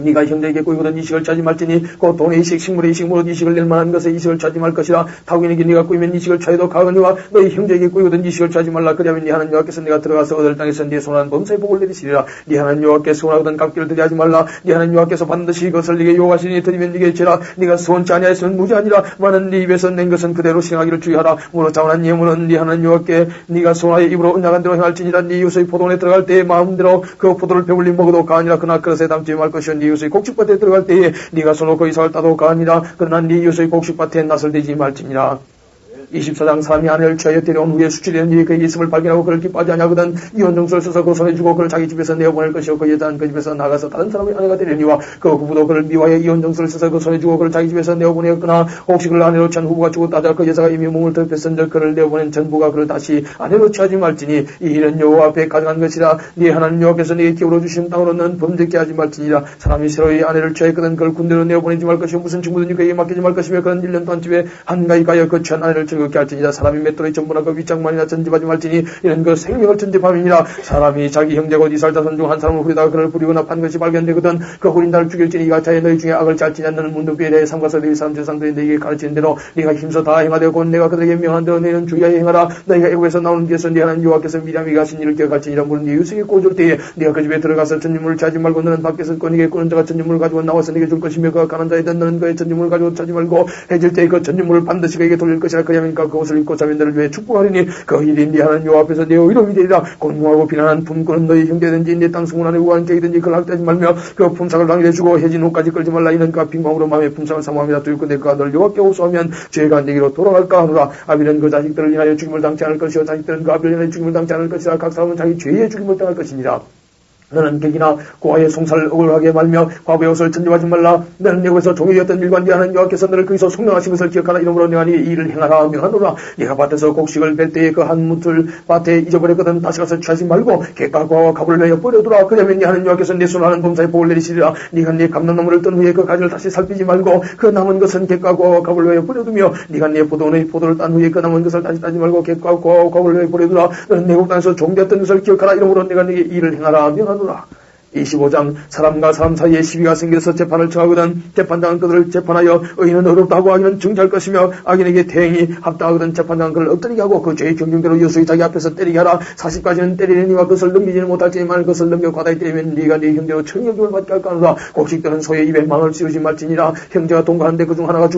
네가 형제에게 꾸이거든 이식을 차지 말지니 곧 돈의 이식 식물의 이식으로 이식을 낼 만한 것에 이식을 차지 말 것이라. 타국인에게 네가 꾸이면 이식을 차해도 가거니와 너희 형제에게 꾸이거든 이식을 차지 말라. 그리하면 네 하나님 여호와께서 네가 들어가서 얻을 땅에서 네 손한 범사의 복을 내리시리라. 네 하나님 여호와께서 원하거든 값기를 드리하지 말라. 네 하나님 여호와께서 반드시 그것을 네게 요구하시니 드리면 네게 죄라. 네가 수원치 아니하였으면 무죄하니라. 많은 네 입에서 낸 것은 그대로 시행하기를 주의하라. 무릇 자원한 예물은 네 하나님 여호와께 네가 소나의 입으로 언약한 대로 행할지니라. 네 이웃의 포도원에 들어갈 때에 마음대로 그 포도를 배불리 먹어도 가아니라. 그러나 그릇에 담지 말 것이요 네 이웃의 곡식밭에 들어갈 때에 네가 손놓고 이삭을 따도 가아니라. 그러나 네 이웃의 곡식밭에 낯을 대지 말지니라. 24장 사람이 아내를 취하여 데려온 후에 수치되는 일이 그에게 있음을 발견하고 그를 기뻐하지 아니하거든 이혼정서를 써서 그 손에 주고 그를 자기 집에서 내어보낼 것이요 그 여자는 그 집에서 나가서 다른 사람의 아내가 되려니와 그 후부도 그를 미워하여 이혼정서를 써서 그 손에 주고 그를 자기 집에서 내어보내었거나 혹시 그를 아내로 취한 후부가 죽었다자 그 여자가 이미 몸을 덮였은즉 그를 내어보낸 전부가 그를 다시 아내로 취하지 말지니 이 일은 여호와 앞에 가져간 것이라. 네 하나님 여호와께서 네게 기울어 주신 땅으로는 범죄케 하지 말지니라. 사람이 새로이 아내를 취하였거든 그를 군대로 내어보내지 말 것이요 무슨 친구든지 그에게 맡기지 말 것이며 그는 1년 동안 집에 한가히 가여 그 취한 아내를 즐겁게 할지니라. 사람이 맷돌의 전부나 그 윗장만이나 전집하지 말지니 이는 그 생명을 전집함이니라. 사람이 자기 형제 곧 이스라엘 자손 중 한 사람을 후리다가 그를 부리거나 판 것이 발견되거든 그 후린 자를 죽일지니 이가 차에 너희 중에 악을 짤지니 너는 문득비에 대해 삼가서 너희 사람 세상들이 너희에게 가르치는 대로 네가 힘써 다 행하되 곧 내가 그들에게 명한 대로 너희는 주의하여 행하라. 너희가 애굽에서 나오는 뒤에서 네 하나님 여호와께서 미리암에게 하신 일을 기억할지니라. 물은 네 이웃에게 꽂을 때에 네가 그 집에 들어가서 전유물을 차지 말고 너는 밖에서 꺼내게 꾸는 자가 전유물을 가지고 나와서 네게 줄 것이며 그가 가난 자이든 너는 그의 전유물을 가지고 차지 말고 해질 때에 그 전유물을 반드시 그에게 돌릴 것이라. 그러면 하나님과 그것을 입고 자면 너를 위해 축복하리니 그 일이 네 하나님 여호와 앞에서 내 의로움이 되리라. 공공하고 비난한 품꾼은 너희 형제든지 내 땅 성문 안에 우한 객이든지 그를 학대하지 말며 그 품삯을 당일해주고 해진 후까지 끌지 말라. 이는 그가 빈방으로 마음의 품삯을 사모함이라. 두일꾼 그가 너를 여호와께 호소하면 죄가 네게로 돌아갈까 하노라. 아비는 그 자식들을 인하여 죽임을 당치 않을 것이요 자식들은 그 아비를 인하여 죽임을 당치 않을 것이라. 각 사람은 자기 죄의 죽임을 당할 것이니라. 너는 객이나 고아의 송사를 억울하게 말며 과부의 옷을 천지하지 말라. 너는 내게서 종이었던 일과 네 하나님 여호와께서 너를 거기서 속량하신 것을 기억하라. 이러므로 내가 네 일을 행하라 명하노라. 네가 밭에서 곡식을 뺄 때에 그 한 무틀 밭에 잊어버렸거든 다시 가서 취하지 말고 객과 고아와 가부를 내어 버려두라. 그러면 네 하나님 여호와께서 내 손을 하는 범사에 복을 내리시리라. 네가 네 감람나무를 뜬 후에 그 가지를 다시 살피지 말고 그 남은 것은 객과 고아와 가부를 내어 버려두며 네가 네 포도원의 포도를 딴 후에 그 남은 것을 다시 따지 말고 객과 고아와 가부를 내어 버려두라. 너는 내국 땅에서 종되었던 것을 기억하라. 이러므로 내가 네게 일을 행하라 명하노라. 25장 사람과 사람 사이에 시비가 생겨서 재판을 청하거든 재판장은 그들을 재판하여 의인은 어렵다고 하기는 중지할 것이며 악인에게 대행이 합당하거든 재판장은 그를 엎드리게 하고 그 죄의 경중대로 여수의 자기 앞에서 때리게 하라. 40까지는 때리느니와 그것을 넘기지는 못할지만 그것을 넘겨 과다히 때리면 네가 네 형제로 청력을 받게 할까 하노라. 곡식들은 소의 입에 망을 씌우지 말지니라. 형제가 동거하는데 그중 하나가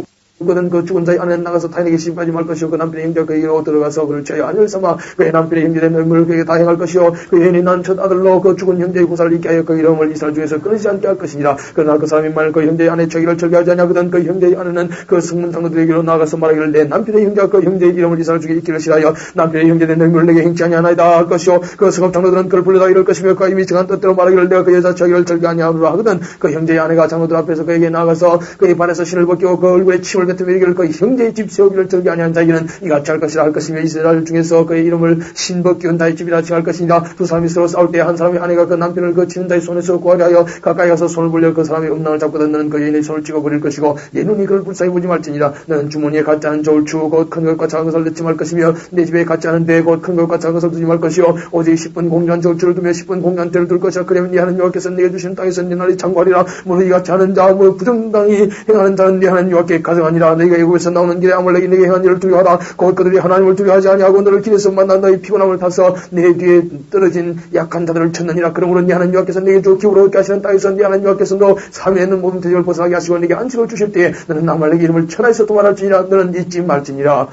그는 그 죽은 자의 아내는 나가서 타인에게 시집하지 말 것이요 그 남편의 형제가 그에게로 들어가서 그를 죄의 아내를 삼아 그의 남편의 형제된 멸물을 그에게 다 행할 것이요 그 여인이 난 첫 아들로 그 죽은 형제의 고사를 잊게 하여 그 이름을 이스라엘 중에서 끊이지 않게 할 것이니라. 그러나 그 사람이 만일 그 형제의 아내의 죄를 절개하지 아니하거든 그 형제의 아내는 그 성문 장로들에게로 나가서 말하기를 내 남편의 형제가 그 형제의 이름을 이스라엘 중에 잊기를 싫어하여 남편의 형제된 멸물을 내게 행치 아니하나이다 할 것이요 그 성읍 장로들은 그를 불러다 이럴 것이며 그가 이미 정한 뜻대로 말하기를 내가 그 여자 죄를 절개 아니하노라 하거든 그 형제의 아내가 장로들 앞에서 그에게 나가서 그의 발에서 신을 벗기고 그 얼굴에 침을 뱉으며 이르기를 그 형제의 집 세우기를 절개 아니한 자에게는 이같이 할 것이라 할 것이며 이스라엘 중에서 그의 이름을 신벗기운 다의 집이라 칭할 것이니라. 두 사람이 서로 싸울 때 한 사람의 아내가 그 남편을 그 치는 자의 손에서 구하려 하여 가까이 가서 손을 벌려 그 사람의 음낭을 잡거든 너는 그 여인의 손을 찍어버릴 것이고 내 눈이 그를 불쌍히 보지 말지니라. 너는 주머니에 같지 않은 저울 추 곧 큰 것과 작은 것을 넣지 말 것이며 내 집에 같지 않은 데 곧 큰 것과 작은 것을 두지 말 것이요 오직 10분 공유한 저울추를 두며 10분 공유한 때를 둘 것이라. 그러면 네 하나님 여호와께서 내게 주신 땅에서 네 날이 장구하리라. 무릇 이같이 하는 자 부정당히 행하는 자는 네 하나님 여호와께 가증하니라. 너희가 애굽에서 나오는 길에 아말렉이 내게 행한 일을 두려워하라. 곧 그들이 하나님을 두려워하지 아니하고 너를 길에서 만난 너희 피곤함을 타서 내 뒤에 떨어진 약한 자들을 쳤느니라. 그러므로 네 하나님 여호와께서 내게 주 기울어 얻게 하시는 땅에서 네 하나님 여호와께서 너 삶에 있는 모든 대적을 벗어나게 하시고 내게 안식을 주실 때에 너는 아말렉의 이름을 천하에서 도말할지니라. 너는 잊지 말지니라.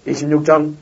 26장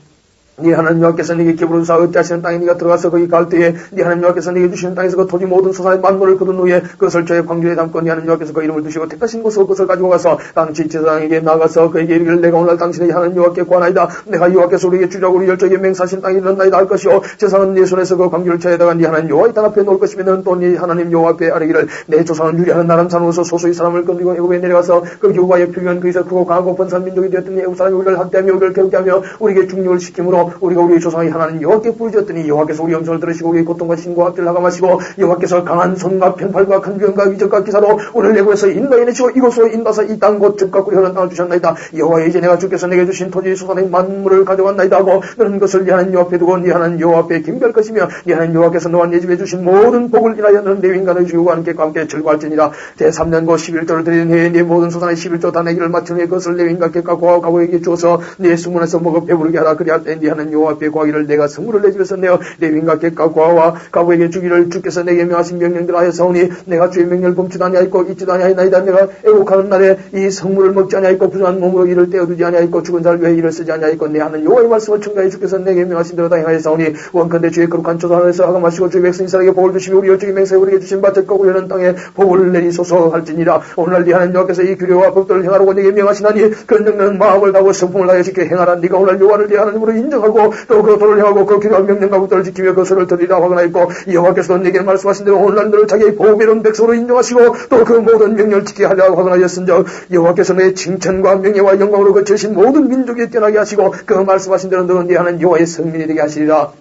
네 하나님 여호와께서 네게 기브론 사 어찌하시는 땅에 네가 들어가서 거기 갈 때에 네 하나님 여호와께서 네게 주시는 땅에서 그 토지 모든 소산의 만물을 거둔 후에 그것을 저의 광주에 담고 네 하나님 여호와께서 그 이름을 두시고 택하신 곳으로 그것을 가지고 가서 당시 제사장에게 나가서 그에게 이르기를 내가 오늘 당신의 하나님 여호와께 구하나이다. 내가 여호와께서 우리에게 주려고 우리 열조에게 맹세하신 땅이 이르나이다 할 것이요 제사장은 네 손에서 그 광주를 차에다가 네 하나님 여호와의 땅 앞에 놓을 것이며 너는 또 네 하나님 여호와 앞에 아뢰기를 내 조상은 유리하는 나란 산으로서 소수의 사람을 건드리고 애굽에 내려가서 그 여호와의 표기한 그에서 크고 강하고 번성한 민족이 되었더니 애굽 사람이 우리를 학대하며 우리를 괴롭게 하며 우리에게 중력을 시키므로 우리가 우리의 조상의 하나님 여호와께 부르짖었더니 여호와께서 우리 음성을 들으시고 우리의 고통과 신고와 악기를 하감하시고 여호와께서 강한 손과 편팔과 큰 병과 위적과 기사로 오늘 애굽에서 인도해내시고 이곳으로 인도하사 이 땅 곧 즙과 꿀이 흐르는 땅을 주셨나이다. 여호와의 이제 내가 주께서 내게 주신 토지 소산의 만물을 가져왔나이다 하고 너는 그것을 네 하나님 여호와 앞에 두고 네 하나님 여호와 앞에 경배할 것이며 네 하나님 여호와께서 너와 네 집에 주신 모든 복을 인하여 너는 내 인간을 주고 함께 즐거워할지니라. 제3년 고 11조를 드리는 해에 네 모든 소산의 11조 다 내기를 마친 후에 그것을 내 인간께 고아와 가부에게 주어서 네 수문에서 먹어 배부르게 하라. 그리할 때 네 하나님 여호와 앞에 구하기를 내가 성물을 내 집에서 내어 내 인간께 고아와 가부에게 주기를 주께서 내게 명하신 명령대로 하였사오니 내가 주의 명령을 범치도 아니하였고 잊지도 아니하였나이다. 내가 애국하는 날에 이 성물을 먹지 아니하였고 부정한 몸으로 이를 떼어두지 아니하였고 죽은 자를 위해 이를 쓰지 아니하였고 내 하는 여호와의 말씀을 청가해 주께서 내게 명하신 대로 다 행하였사오니 원컨대 주의 거룩한 조상에서 하감하시고 주의 백성 이스라엘에게 복을 주시며 우리 열정의 맹세에 우리에게 주신 바 듣고 우리는 땅에 복을 내리소서 할지니라. 오늘날 네 하나님 여호와께서 이 규례와 법도를 행하라고 내게 명하시나니 그 명령 마음을 다하고 성품을 다하여 지켜 행하라. 네가 오늘 여호와를 네 하나님으로 인정하고 또 그 도를 행하고 그 규례와 명령과 법도를 지키며 그 소를 들으리라 하거나있고 여호와께서 내게 말씀하신 대로 오늘날 너를 자기의 보배로운 백성으로 인정하시고 또 그 모든 명령을 지키게 하려고 하거나였은즉 여호와께서 내 칭찬과 명예와 영광으로 거치신 모든 민족에 뛰어나게 하시고 그 말씀하신 대로 너는 네 하나님 여호와의 성민이 되게 하시리라.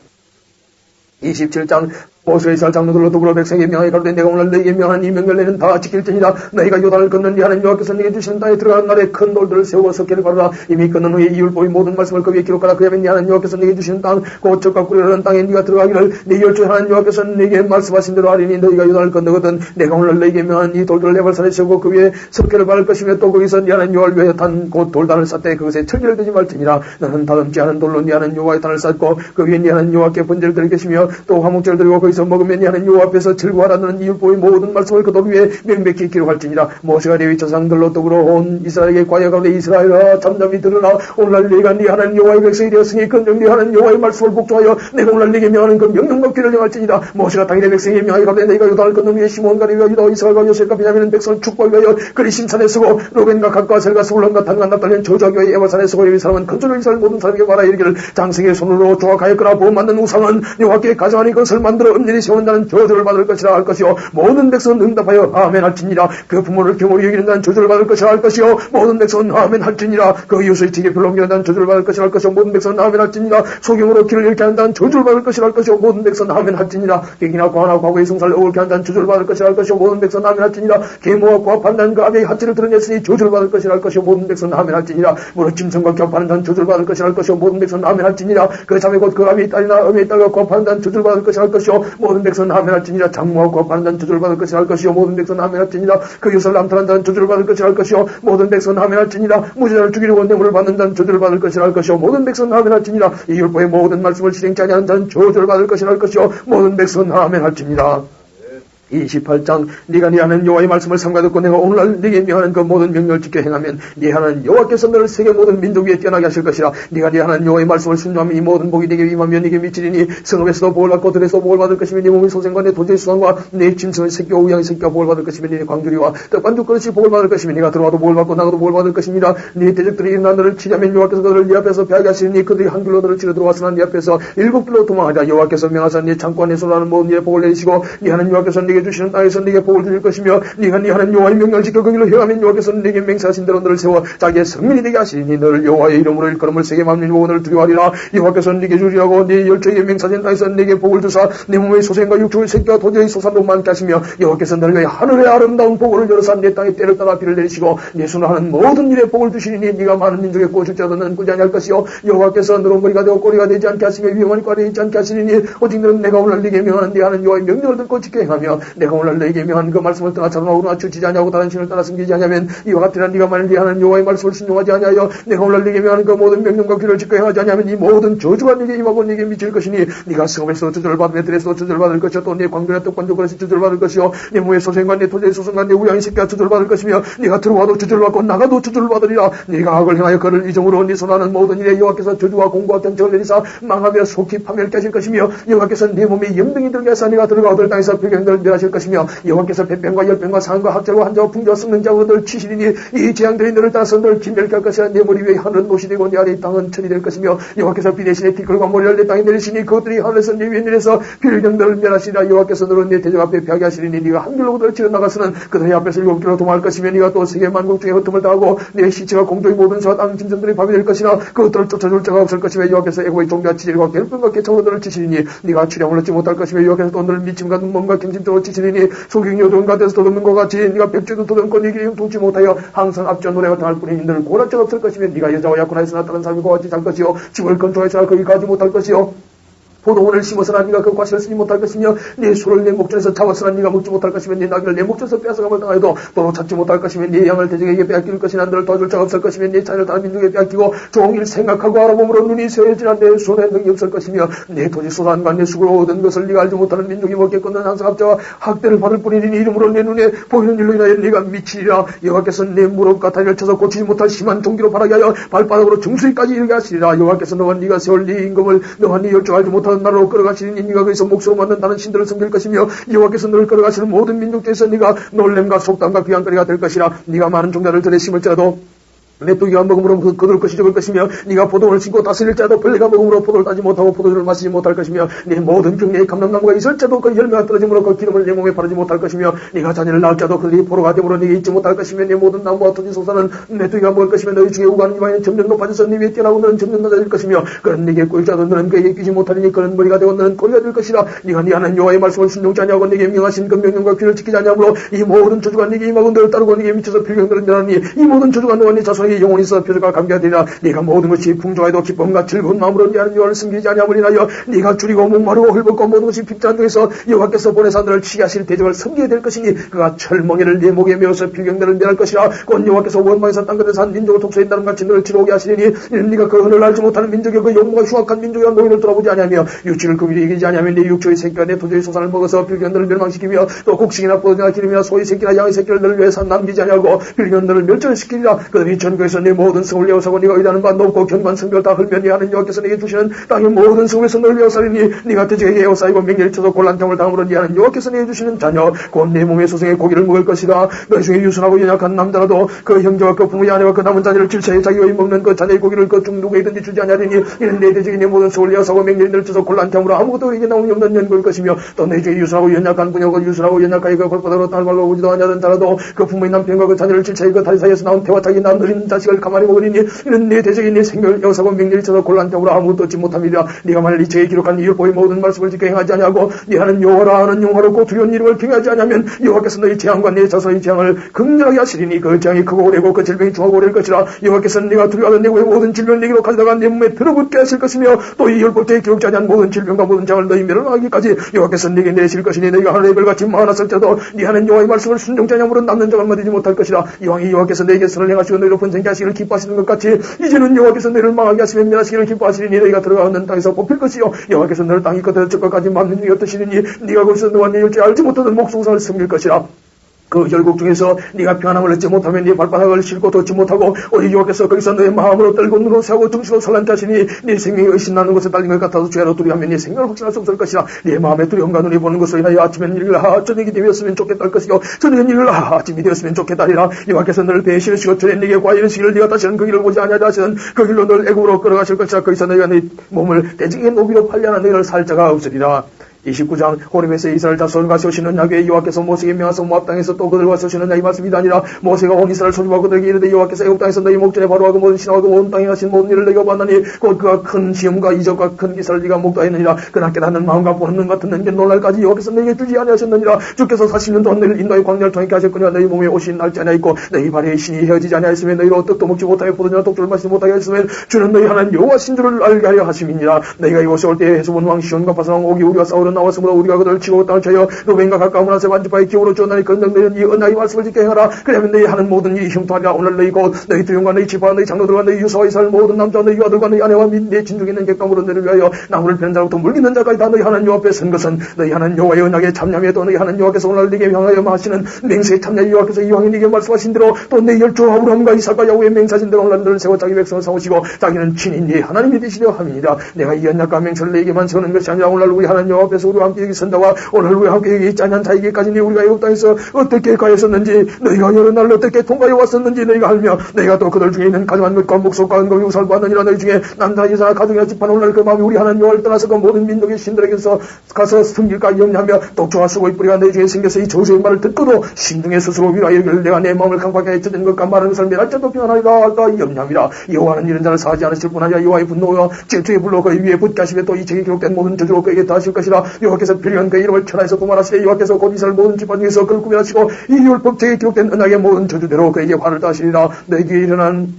27장 모세의 살 장로들로 더불어 백성에게 명하여 가로되 내가 오늘 너희에게 명한 이 명령을 다 지킬지니라. 너희가 요단을 건넌 네 하나님 여호와께서 내게 주시는 땅에 들어가는 날에 큰 돌들을 세우고 석계를 가르라. 이미 건넌 후에 이 율법의 모든 말씀을 그 위에 기록하라. 그러면 네 하나님 여호와께서 내게 주시는 땅 곧 젖과 꿀이 흐르는 땅에 네가 들어가기를 네 열조의 하나님 여호와께서 내게 말씀하신 대로 하리니 너희가 요단을 건너거든 내가 오늘 너희에게 명한 이 돌들을 네발산에 세우고 그 위에 석계를 바를 것이며 또 거기서 네 하나님 여호와를 위하여 단 곧 돌단을 쌓되 그것에 철기를 두지 말지니라. 너는 다듬지 않은 돌로 네 하나님 여호와의 단을 쌓고 그 위에 네 하나님 여호와께 번제를 드릴 것이며 또 화목제를 드리고 거기서 거기서 먹으면 네 하나님 여호와 앞에서 즐거워하라. 너는 이 율법의 모든 말씀을 그들 위에 명백히 기록할지니라. 모세가 레위 조상들로 더불어 온 이스라엘의 과거 가운데 이스라엘아 잠잠히 들으라. 오늘날 네가 네 하나님 여호와의 백성이 되었으니 그는 네 하나님 여호와의 말씀을 복종하여 내가 오늘날 네게 명하는 그 명령과 규례를 행할지니라. 모세가 당일의 백성에게 명하여 가로되 너희가 요단을 건너면 위에 시몬과 레위와 유다와 이스라엘과 요셉과 베냐민은 백성을 축복하기 위하여 그리 신산에 서고 로벤과 gad과 셀과 스불론과 단과 납달리는 저주하기 위하여 에바산에 서고 레위 사람은 건조를 이스라엘 모든 사람에게 말하 이르기를 장생의 손으로 조각하였거나 보험 만든 우상은 여호와께 가져가니 그것을 만들어 엄연히 세우는 자는 저주를 받을 것이라 할 것이요 모든 백성은 응답하여 아멘 할지니라. 그 부모를 경홀히 여기는 자는 저주를 받을 것이라 할 것이요 모든 백성은 아멘 할지니라. 그 이웃의 지게 별로 난 저주를 받을 것이라 할 것이요 모든 백성은 아멘 할지니라. 소경으로 길을 잃게 한다는 저주를 받을 것이라 할 것이요 모든 백성은 아멘 할지니라. 객이나 과나 과거의 성사를 어울게 한다는 저주를 받을 것이라 할 것이요 모든 백성은 아멘 할지니라. 계모와 고합한다는 그 악의 하체를 드러냈으니 저주를 받을 것이라 할 것이요 모든 백성은 아멘 할지니라. 무릇 짐승과 겹하는 자는 저주를 받을 것이라 할 것이요 모든 백성은 아멘 할지니라. 그 자매 곧 그 아미의 딸이나 어미의 딸과 고합하는 자는 저주를 받을 것이라 할 것이요 모든 백성은 아멘 할지니라. 장모와 고합하는 자는 저주를 받을 것이라 할 것이요 모든 백성은 아멘 할지니라. 그 요설 남탈한 자는 저주를 받을 것이라 할 것이요 모든 백성은 아멘 할지니라. 무죄자를 죽이려고 뇌물을 받는 자는 저주를 받을 것이라 할 것이요 모든 백성은 아멘 할지니라. 이 율법의 모든 말씀을 실행치 아니하는 자는 저주를 받을 것이라 할 것이요 모든 백성은 아멘 할지니라. 28장 네가 네 하나님 여호와의 말씀을 삼가 듣고 내가 오늘날 네게 명하는 그 모든 명령을 지켜 행하면 네 하나님 여호와께서 너를 세계 모든 민족 위에 뛰어나게 하실 것이라. 네가 네 하나님 여호와의 말씀을 순종하면 이 모든 복이 네게 임하며 네게 미치리니 성읍에서도 복을 받고 들에서 복을 받을 것이며 네 몸의 소생과 내 도저의 수산과 내 짐승의 새끼와 우양의 새끼와 복을 받을 것이며 네 광주리와 떡반죽 그릇이 복을 받을 것이며 네가 들어와도 복을 받고 나가도 복을 받을 것입니다. 네 대적들이 일어나 너를 치자면 여호와께서 너를 네 앞에서 패하게 하시니 그들이 한 길로 너를 치러 들어왔으나 네 앞에서 7길로 도망하자. 여호와께서 명하사 네 창고와 내 손하는 모든 일에 복을 내리시고 네 하나님 여호와께서 네게 주시는 땅에서 네게 복을 드릴 것이며 네가 네 하나님 여호와의 명령을 지켜 그 길로 행하면 여호와께서는 네게 맹세하신 대로 너를 세워 자기의 성민이 되게 하시니 너를 여호와의 이름으로 일컬음을 세계 만민이 보고 너를 두려워하리라. 여호와께서는 네게 주리라고 네 열조에게 맹세하신 땅에서 네게 복을 주사 네 몸의 소생과 육축의 새끼와 도저히 소산도 많게 하시며 여호와께서 너를 위하여 하늘의 아름다운 복을 열어사 네 땅에 때를 따라 비를 내리시고 네 손으로 하는 모든 일에 복을 주시니 네가 많은 민족의 꽃일지라도 너는 꾸지 아니할 것이요 여호와께서 너로 머리가 되고 꼬리가 되지 않게 하시며 위험한 꽈리에 있지 않게 하시니 오직 너는 내가 오늘 네게 명하는 네 하는 여호와의 명령을 듣고 지켜 행하며 내가 오늘 네게 명한 그 말씀을 떠나 자로나오나 주치지 아니하고 다른 신을 따라 숨기지 아니하면 이와 같으나 네가 만일 네 하는 여호와의 말씀을 순종하지 아니하여 내가 오늘 네게 명하는 그 모든 명령과 규례를 지켜 행하지 아니하면 이 모든 저주가 네게 임하고 네게 미칠 것이니 네가 성읍에서 저주를 받으며 들에서 저주를 받을 것이요 또 네 광주나 떡반죽 그릇이 저주를 받을 것이요 네 몸의 소생과 내 토지의 소생과 내 우양의 새끼가 저주를 받을 것이며 네가 들어와도 저주를 받고 나가도 저주를 받으리라. 네가 악을 행하여 그를 이정으로 네 손하는 모든 일에 여호와께서 저주와 공고와 경청을 내리사 망하며 속히 파멸케 하실 것이며 여호와께서 네 몸에 염등이 들게 하사 네가 들어가 얻을 땅에서 필경들을 멸하실 것이며 여호와께서 백병과 열병과 상과 학자와 한자와 풍자와 썩는 자와 너를 치시리니 이 재앙들이 너를 따라서 너를 진멸케 할 것이라. 내 머리 위에 하늘은 노시 되고 내 아래 땅은 천이 될 것이며 여호와께서 비 대신에 티끌과 모래를 내 땅에 내리시니 그것들이 하늘에서 네 위에 내려서 필경들을 멸하시리라. 여호와께서 너를 내 대적 앞에 피하게 하시리니 네가 한 길로 그들을 치러 나가서는 그들의 앞에서 7길로 도망할 것이며 네가 또 세계 만국 중에 흩음을 당하고 내 시체가 공중의 모든 새와 땅 짐승들이 밥이 될 것이나 그것들을 쫓아줄 자가 없을 것이며 여호와께서 애고의 종과 치질과 괴롭힘과 개청으로 너를 치시리니 네가 치량을 얻지 못할 것이며 여호와께서 또 너를 미침과 눈먼과 갱심적으로 치시리니 소경이 어두운 가운데서 도둑는 것 같이 네가 백주도 도둑고 네 길이 동치 못하여 항상 앞전 노래가 당할 뿐이니 너는 고난 적 없을 것이며 네가 여자와 약혼하였으나 다른 사람과 같이 살 것이요 집을 건축하였으나 거기 가지 못할 것이요 포도원을 심었으나 네가 그 과실을 쓰지 못할 것이며 네 소를 내 목전에서 잡았으나 네가 먹지 못할 것이며 네 나귀를 내 목전에서 빼앗아감을 당하여도 또 찾지 못할 것이며 네 양을 대적에게 빼앗길 것이나 너를 도와줄 자가 없을 것이며 네 자녀를 다른 민족에 빼앗기고 종일 생각하고 알아보므로 눈이 새어지나 내 손에 능이 없을 것이며 내 토지 소산과 내 수고로 얻은 것을 네가 알지 못하는 민족이 먹겠거든 항상 합자와 학대를 받을 뿐이니 네 이름으로 내 눈에 보이는 일로 인하여 네가 미치리라. 여호와께서 내 무릎 같아 열쳐서 고치지 못할 심한 종기로 바라게 하여 발바닥으로 중수위까지 이르게 하시리라. 여호와께서 너와 네가 세울 네 임금을 너와 네 열조 알지 못하는 나라로 끌어가시니 네가 거기서 목숨을 만든 다른 신들을 섬길 것이며 여호와께서 너를 끌어가시는 모든 민족 중에서 네가 놀램과 속담과 귀한거리가 될 것이라. 네가 많은 종자를 들에 심을지라도 메뚜기가 먹음으로 거둘 것이 적을 것이며 네가 포도를 심고 다스릴지라도 벌레가 먹음으로 포도를 따지 못하고 포도주를 마시지 못할 것이며 네 모든 경내에 감람나무가 있을지라도 그 열매가 떨어짐으로 그 기름을 내 몸에 바르지 못할 것이며 네가 자녀를 낳을지라도 그들이 포로가 되므로 네게 있지 못할 것이며 네 모든 나무와 토지 소산은 메뚜기가 먹을 것이며 너희 중에 우가는 이방인은 점점 높아져서 네 위에 뛰어나고 너는 점점 낮아질 것이며 그는 네게 꼴자도 너는 그에게 끼지 못하리니 그는 머리가 되고 너는 꼬리가 될 것이라. 네가 네 하나님 여호와의 말씀을 순종치 아니하고 네게 명하신 그 명령과 규례를 지키지 아니하므로 이 모든 저주가 네게 임하고 너를 따르고 네게 미쳐서 필경들을 멸하니 이 모든 저주가 너와 네 자손 자손에게 영원히 있어 표적과 감개가 되리라. 네가 모든 것이 풍조하여도 기쁨과 즐거운 마음으로 네 하나님 여호와를 섬기지 아니함을 인하여 네가 줄이고 목마르고 헐벗고 모든 것이 핍찬 중에서 여호와께서 보내사 너를 취하실 대적을 섬기게 될 것이니 그가 철멍에를 네 목에 메어서 필경들을 멸할 것이라. 곧 여호와께서 원망에서 땅끝에서 한 민족을 독소의 나름같이 너를 치러오게 하시리니 이는 네가 그 은을 알지 못하는 민족의 그 용모가 흉악한 민족이라 너희를 돌아보지 아니하며 육체를 금일에 이기지 아니하며 네 육체의 새끼와 내 토지의 소산을 먹어서 필경들을 멸망시키며 또 곡식이나 포도나 기름이나 소의 새끼나 양의 새끼를 너를 위해서 남기지 아니하고 필경들을 멸절시키리라. 그들이 전국에서 네 모든 성을 내어사고 네가 의뢰하는 바 높고 견고한 성벽을 다 헐면이 하는 여호와께서 네게 주시는 땅의 모든 성에서 너를 에워싸리니 네가 대적에게 에워싸이고 맹렬히 쳐서 곤란함을 당함으로 네 하는 여호와께서 네게 주시는 자녀 곧 내 몸의 소생의 고기를 먹을 것이라. 너희 중에 유순하고 연약한 남자라도 그 형제와 그 부모의 아내와 그 남은 자녀를 질차에 자기가 먹는 그 자녀의 고기를 그 중 누구에든지 주지 아니하리니 이는 내 대적이 내 모든 성을 에워싸고 맹렬히 너를 쳐서 곤란함으로 아무것도 이게 나오니 없는 연고일 것이며 또 너희 중에 유순하고 연약한 부녀고 유순하고 연약하게 그 골바닥으로 딸 말로 오지도 아니하던 자라도 그 부모의 남편과 그 자녀를 질차에 그 다리 사이에서 나온 태와 자기 난 어린 자식을 가만히 먹으리니 이는 내 대적이 내 생명을 에워싸고 맹렬히 쳐서 곤란함으로 아무것도 얻지 못함이라. 네가 만일 이 책에 기록한 이 율법의 모든 말씀을 지켜 행하지 아니하고 네 하는 여호와라 하는 영화롭고 두려운 이름을 경외하지 아니하면 여호와께서 너희 재앙과 내 자손의 재앙을 극렬하게 하시리니 그 재앙이 크고 오래고 그 질병이 중하고 오래일 것이라. 여호와께서는 네가 두려워하는 내 모든 질병을 내게로 가져다가 내 몸에 들어붙게 하실 것이며 또 이 율법에 기록지 아니한 모든 질병과 모든 재앙을 너희 멸망하기까지 여호와께서 네게 내실 것이니 너희가 하늘의 별같이 많았을지라도 네 하는 여호와의 말씀을 순종치 아니함으로 남는 자가 얼마든지 못할 것이라. 이왕이 여호와께서 너희에게 선을 행하시고 너희로 번성케 하시기를 기뻐하시는 것 같이 이제는 여호와께서 너희를 망하게 하시며 멸하시기를 기뻐하시리니 너희가 들어가는 땅에서 뽑힐 것이요 여호와께서 너를 땅이 끝에서 적까지 막는 일이 어떠시리니 네가 거기서 너와 네 일째 알지 못하던 목송사를 섬길 것이라. 그 열국 중에서 네가 평안함을 얻지 못하면 네 발바닥을 싣고 걷지 못하고 오직 여호와께서 거기서 너의 마음으로 떨고 눈으로 세우고 정신으로 산란케 하시니 네 생명이 의심나는 것에 달린 것 같아서 주야로 두려워하면 네 생명을 확신할 수 없을 것이라. 네 마음의 두려움과 눈이 보는 것으로 인하여 아침에는 이르라 저녁이 되었으면 좋겠다 할 것이요 저녁은 이르라 아침이 되었으면 좋겠다 하리라. 여호와께서 너를 배신하시고 전에 네게 과일을 시기를 네가 다시는 그 길을 보지 아니하자 하시는 그 길로 너를 애굽으로 끌어가실 것이라. 거기서 너희가 네 몸을 대적의 노비로 팔려나 너희를 살 자가 없으리라. 29장 호렙에서 이스라엘 자손과 서시는 야궤 여호와께서 모세에게 명하사 모압 땅에서 또 그들과 서시는 이 말씀이 아니라 모세가 온 이스라엘 소집하고 그들에게 이르되 여호와께서 애굽 땅에서 너희 목전에 바로하고 모든 신하고 온 땅에 하신 모든 일을 너희가 보았나니 곧 그가 큰 시험과 이적과 큰 기사를 네가 목도하였느니라. 그나 깨닫는 마음과 보는 눈과 듣는 게 놀랄까지 여호와께서 너희에게 주지 아니하셨느니라. 주께서 40년 동안 너희를 인도의 광야를 통하게 하셨거니와 너희 몸에 옷이 날지 아니하였고 너희 발에 신이 헤어지지 아니하였으며 너희로 떡도 먹지 못하여 포도주나 독주를 마시지 못하게 하였으면 주는 너희 하나님 여호와신 줄을 알게 하려 하심이니라. 너희가 이곳에 올 때 헤스본 왕 시온과 바산 왕 오기 우리와 싸우러 나왔으므로 우리가 그들을 치고 땅을 쳐여 루벤과 가까운 문하세 반지파의 기호로 주었나니 건능 너희는 이 언약의 말씀을 지켜 행하라. 그러면 너희 하는 모든 일이 형통하리라. 오늘 너희 곧 너희 두용과 너희 지파와 너희 장로들과 너희 유서와 이스라엘 모든 남자와 너희 아들과 너희 아내와 및 내 진중에 있는 객감으로 너를 위하여 나무를 베는 자로부터 물기는 자까지 다 너희 하나님 여호와 앞에 선 것은 너희 하나님 여호와의 언약에 참여하며 또 너희 하나님 여호와께서 오늘 네게 명하여 하시는 맹세에 참여하여 여호와께서 이왕이 네게 말씀하신 대로 또 내 열조와 아브라함과 이삭과 야곱의 맹세하신 대로 오늘 너를 세워 자기 백성을 사오시고 자기는 친히 네 하나님이 되시려 함이니라. 내가 이 언약과 맹세를 너에게만 세우는 것이 아니라 오늘 우리 하나님 여호와 앞에서 우리와 함께 여기 선다와 오늘 우리와 함께 여기 있지 않은 자에게까지 우리가 애굽 땅에서 어떻게 가였었는지 너희가 여러 날 어떻게 통과해 왔었는지 너희가 알며 너희가 또 그들 중에 있는 가정한 것과 목속과 은검이 우살 받느니라. 너희 중에 남자 여자 가정이나 집안 오늘 그 마음이 우리 하나님 여호와를 떠나서 그 모든 민족의 신들에게서 가서 섬길까 염려하며 독초와 수고의 뿌리가 너희 중에 생겨서 이 저주의 말을 듣고도 심중에 스스로 위로하여 여기를 내가 내 마음을 강팍하게 해쳐진 것과 말하는 것을 멸할 자도 평안하리라 할까 염려함이라. 여호와는 이런 자를 사하지 않으실 뿐 아니라 여호와의 분노와 질투의 불로 그의 위에 붙게 하시며 또 이 책에 기록된 모든 저주로 그에게 다하실 것이라. 여호와께서 필요한 그의 이름을 천하에서 구만하시되 여호와께서 곧 이스라엘 모든 집안 중에서 그를 구별하시고 이 율법책에 기록된 언약의 모든 저주대로 그에게 화를 다하시리라. 너희에게 일어난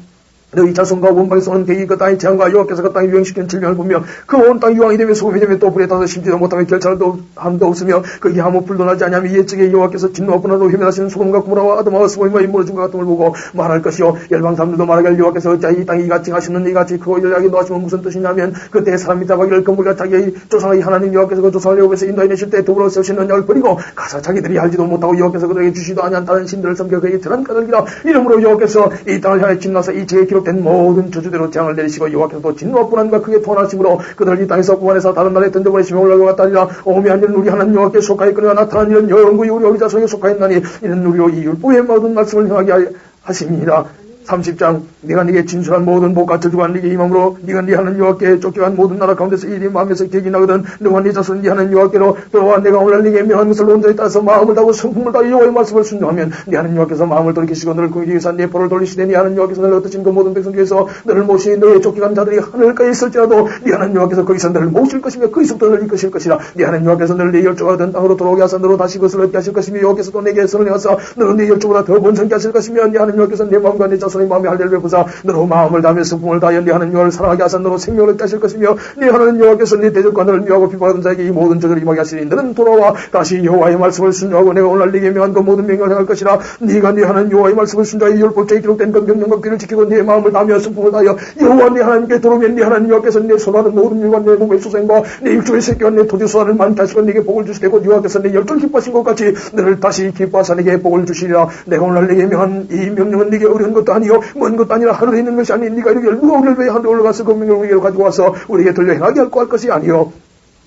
너희 자손과 원방에 쏘는 대기 그 땅의 재앙과 여호와께서 그 땅에 유행시키는 질병을 보며 그 온 땅이 유황이 되며 소금이 되며 또 불에 타서 심지도 못하며 결찰도 함도 없으며 거기에 아무 불도 나지 아니하며 이에 적에 여호와께서 진노와 분하도 휘면하시는 소금과 구무라와 아드마와 수고임과 인물어진 것 같음을 보고 말할 것이요 열방 사람들도 말하길 여호와께서 어찌 이 땅이 이같이 하시는 이같이 크고 연약하게 노하시면 무슨 뜻이냐면 그때 사람이 다가기를 그물과 자기의 조상의 하나님 여호와께서 그 조상을 여호와께서 인도해 내실 때 더불어 세우신 언약을 버리고 가서 자기들이 알지도 못하고 여호와께서 그들에게 주시도 아니한 다른 신들을 섬겨 그에게 들한 까닭이라. 이러므로 여호와께서 이 땅을 향해 진노하사 이 책에 기록된 모든 저주대로 재앙을 내리시고 여호와께서도 진노와 분한과 크게 통하심으로 그들을 이 땅에서 구원해서 다른 나라에 던져보내시며 올라가 갔다니라. 오매한 일은 우리 하나님 여호와께 속하였거니와 나타난 일은 영구히 우리 자손에게 속하였나니 이는 우리로 이 율법의 모든 말씀을 행하게 하심이니라. 30장 네가 네게 진술한 모든 복과 저주가 네게 임함으로 네가 네 하나님 여호와께 쫓겨간 모든 나라 가운데서 일이 마음에서 격이 나거든 너와 네 자손 네 하나님 여호와께로 또한 내가 오늘 네게 명한 것을 온전히 따라서 마음을 다하고 성품을 다하여 여호와의 말씀을 순종하면 네 하나님 여호와께서 마음을 돌이키시고 너를 공의하기 위해서 네 볼을 돌리시되 네 하나님 여호와께서 너를 얻으신 그 모든 백성 중에서 너를 모시니 너의 쫓겨간 자들이 하늘가에 있을지라도 네 하나님 여호와께서 거기서 너를 모실 것이며 거기서부터 너를 이끄실 것이라. 네 하나님 여호와께서 너를 내 열조가 얻은 땅으로 돌아오게 하사 너로 다시 그것을 얻게 하실 것이며 여호와께서 또 내게 선을 행하사 너를 내 열조보다 더 번성케 하실 것이며 네 하나님 여호와께서 내 마음과 내 자손 자손의 마음에 할례를 베푸사 너로 마음을 다하며 성품을 다하여 네 하나님 여호와를 사랑하게 하사 너로 생명을 얻게 하실 것이며 네 하나님 여호와께서 네 대적과 너를 미워하고 비방하던 자에게 이 모든 저주를 임하게 하시니 너는 돌아와 다시 여호와의 말씀을 순종하고 내가 오늘 네게 명한 그 모든 명령을 행할 것이라. 네가 네 하나님 여호와의 말씀을 순종하여 율법책에 기록된 그 명령과 규를 지키고 네 마음을 다하며 성품을 다하여 여호와 네 하나님께 돌아오면 네 하나님 여호와께서 내 손하는 모든 일과 내 몸의 소생과 내 육족의 새끼와 내 토지 소산을 많게 하시고 네게 복을 주시되고 여호와께서 내 열정 기뻐하신 것 같이 너를 다시 기뻐하사 네게 복을 주시리라. 내가 오늘 네게 명한 이 명령은 네게 어려운 것도 아니요 먼 것도 아니라 하늘에 있는 것이 아니 네가 이르기를 누가 우리를 위해 하늘에 올라가서 그 명령을 우리에게 가지고 와서 우리에게 들려 행하게 할 것이 아니요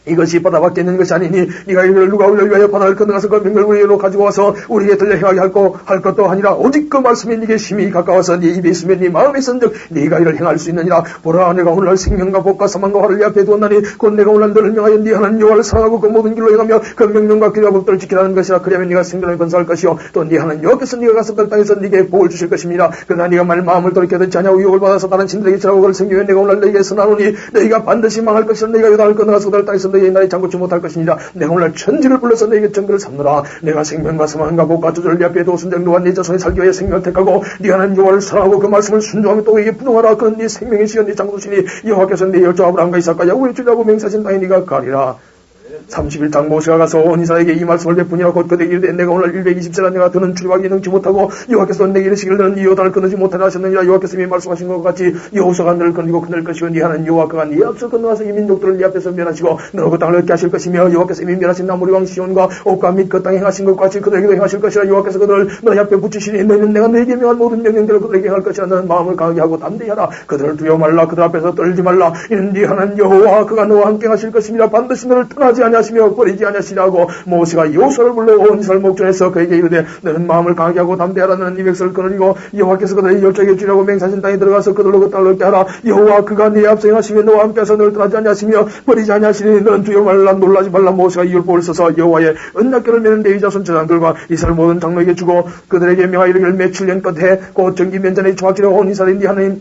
이것이 바다 밖에 있는 것이 아니니 네가 이를 누가 우리를 위하여 바다를 건너가서 그 명령을 우리로 가지고 와서 우리에게 들려 행하게 할 것도 아니라 오직 그 말씀이 네게 심히 가까워서 네 입에 있으면 네 마음에 선즉 네가 이를 행할 수 있느니라. 보라 내가 오늘날 생명과 복과 사망과 화를 네 앞에 두었나니 곧 내가 오늘날 너를 명하여 네 하나님 여호와를 사랑하고 그 모든 길로 행하며 그 명령과 규례와 법도를 지키라는 것이라. 그리하면 네가 생존을 건설할 것이요 또 네 하나님 여호와께서 네가 가서 그 땅에서 네게 복을 주실 것입니다. 그러나 네가 마음을 돌이켜 듣지 아니하고 유혹을 받아서 다른 신들에게 절하고 그를 섬기면 내가 오늘 너희에게 선하노니 너희가 반드시 망할 것이라. 너희가 요단을 건너가서 그 땅에서 너희의 나라에 장구치 못할 것이니라. 내가 오늘 천지를 불러서 너에게 정글을 삼노라. 내가 생명과 사망과 복과 저주를 네 앞에 두었은 즉 너와 네 자손이 살기 위해 생명을 택하고 네 하나님 여호와를 사랑하고 그 말씀을 순종하며 또 그에게 분홍하라. 그는 네 생명의 시여 네 장구시니 여호와께서 네 열조 아브라함과 이삭과 야곱을 주려고 맹세하신 땅에 네가 가리라. 31장 모세가 가서 온 이스라엘에게 이 말씀을 베푸니라. 곧 그들에게 이르되 내가 오늘 120세라 내가 더는 출입하기 능치 못하고 여호와께서 내게 이르시기를 너는 이 요단을 건너지 못하라 하셨느니라. 여호와께서 이미 말씀하신 것 같이 여호수아가 너를 건너고 그늘 것이고 네 하나님 여호와가 네 앞서 건너가서 이 민족들을 네 앞에서 멸하시고 너로 그 땅을 얻게 하실 것이며 여호와께서 이미 멸하신 나무리 왕 시온과 옥과 및 그 땅에 행하신 것 같이 그들에게도 행하실 것이라. 여호와께서 그들을 너희 앞에 붙이시니 너희는 내가 너에게 명한 모든 명령대로 그들에게 행할 것이라. 너는 마음을 강하게 하고 담대히 하라. 그들을 두려워 말라. 그들 앞에서 떨지 말라. 이는 네 하나님 여호와 그가 너와 함께 하실 것입니다. 반드시 너를 떠나지 아니하시며 버리지 아니하시라고. 모세가 여호수아를 불러 온 이스라엘 목전에서 그에게 이르되 너는 마음을 강하게 하고 담대하라. 너는 이 백성을 끊으리고 여호와께서 그들의 열정에 주려고 맹세하신 땅에 들어가서 그들로 그 땅을 얻게 하라. 여호와 그가 네 앞서 행하시며 너와 함께해서 너를 떠나지 아니하시며 버리지 아니하시니 너는 두려워 말라. 놀라지 말라. 모세가 이 율법을 써서 여호와의 언약궤를 메는 레위 자손 제사장들과 이스라엘 모든 장로에게 주고 그들에게 명하여 이르기를 매 7년 끝에 곧 정기 면전에 정확히 온 이스라엘인데 하나님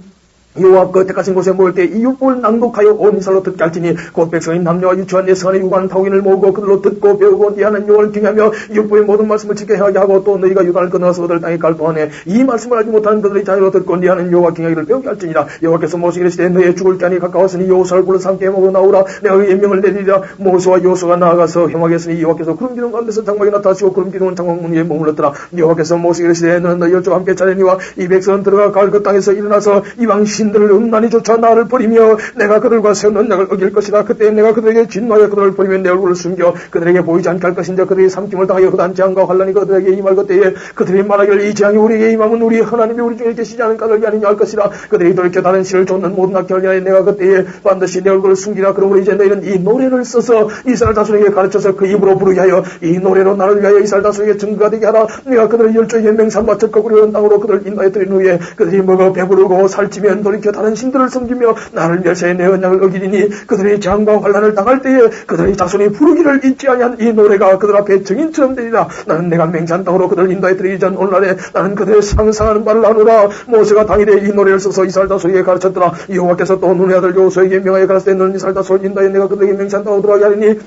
여호와 그 택하신 곳에 모일 때 이 율법을 낭독하여 온 이스라엘로 듣게 할지니 곧 백성인 남녀와 유치한 내 성안의 유관 타국인을 모으고 그들로 듣고 배우고 네 하나님 여호와를 경외하며 율법의 모든 말씀을 지켜 행하게 하고 또 너희가 유단을 건너서 그들 땅에 갈 동안에 이 말씀을 알지 못하는 그들의 자녀로 듣고 네 하나님 여호와 경외하기를 배우게 할지니라. 여호와께서 모세에게 이르시되 너의 죽을 때안이 가까웠으니 여호수아를 불러서 함께 해먹어 나오라. 내가 그의 명을 내리리라. 모세와 여호수아가 나아가서 행하겠으니 여호와께서 구름 기둥 가운데서 장막에 나타나시고 구름 기둥은 장막문 위에 머물렀더라. 여호와께서 모세에게 이르시되 너는 너희 열조와 함께 차례니와 이 백성은 들어가 갈 그 땅에서 일어나서 이방 신들을 음란히 쫓아 나를 버리며 내가 그들과 세운 언약을 어길 것이라. 그때 내가 그들에게 진노하여 그들을 버리면 내 얼굴을 숨겨 그들에게 보이지 않게 할 것인데 그들의 삼킴을 당하여 흑한 재앙과 환란이 그들에게 임할 그때에 그들이 말하기를 이 재앙이 우리에게 임하면 우리 하나님이 우리 중에 계시지 않은 까닭이 아니냐 할 것이라. 그들이 돌이켜 다른 신을 쫓는 모든 악행을 위하여 내가 그때에 반드시 내 얼굴을 숨기라. 그러므로 이제 너희는 이 노래를 써서 이스라엘 자손에게 가르쳐서 그 입으로 부르게 하여 이 노래로 나를 위하여 이스라엘 자손에게 증거가 되게 하라. 내가 그들의 열조에게 맹세한 첫 거꾸로 온 땅으로 그들을 인도해 드린 후에 그들이 먹어 배부르고 살찌면 돌이켜 다른 신들을 섬기며 나를 멸시해 내 언약을 어기리니 그들의 재앙과 환란을 당할 때에 그들의 자손이 부르기를 잊지 아니한 이 노래가 그들 앞에 증인처럼 되리라. 나는 내가 맹세한 땅으로 그들을 인도해 드리기 전 오늘날에 나는 그들의 상상하는 바를 아노라. 모세가 당일에 이 노래를 써서 이스라엘 자손에게 가르쳤더라. 여호와께서 또 눈의 아들 여호수아에게 명하여 가르쳤을 때 너는 이스라엘 자손을 인도해 내가 그들에게 맹세한 땅으로 들어가게 하리니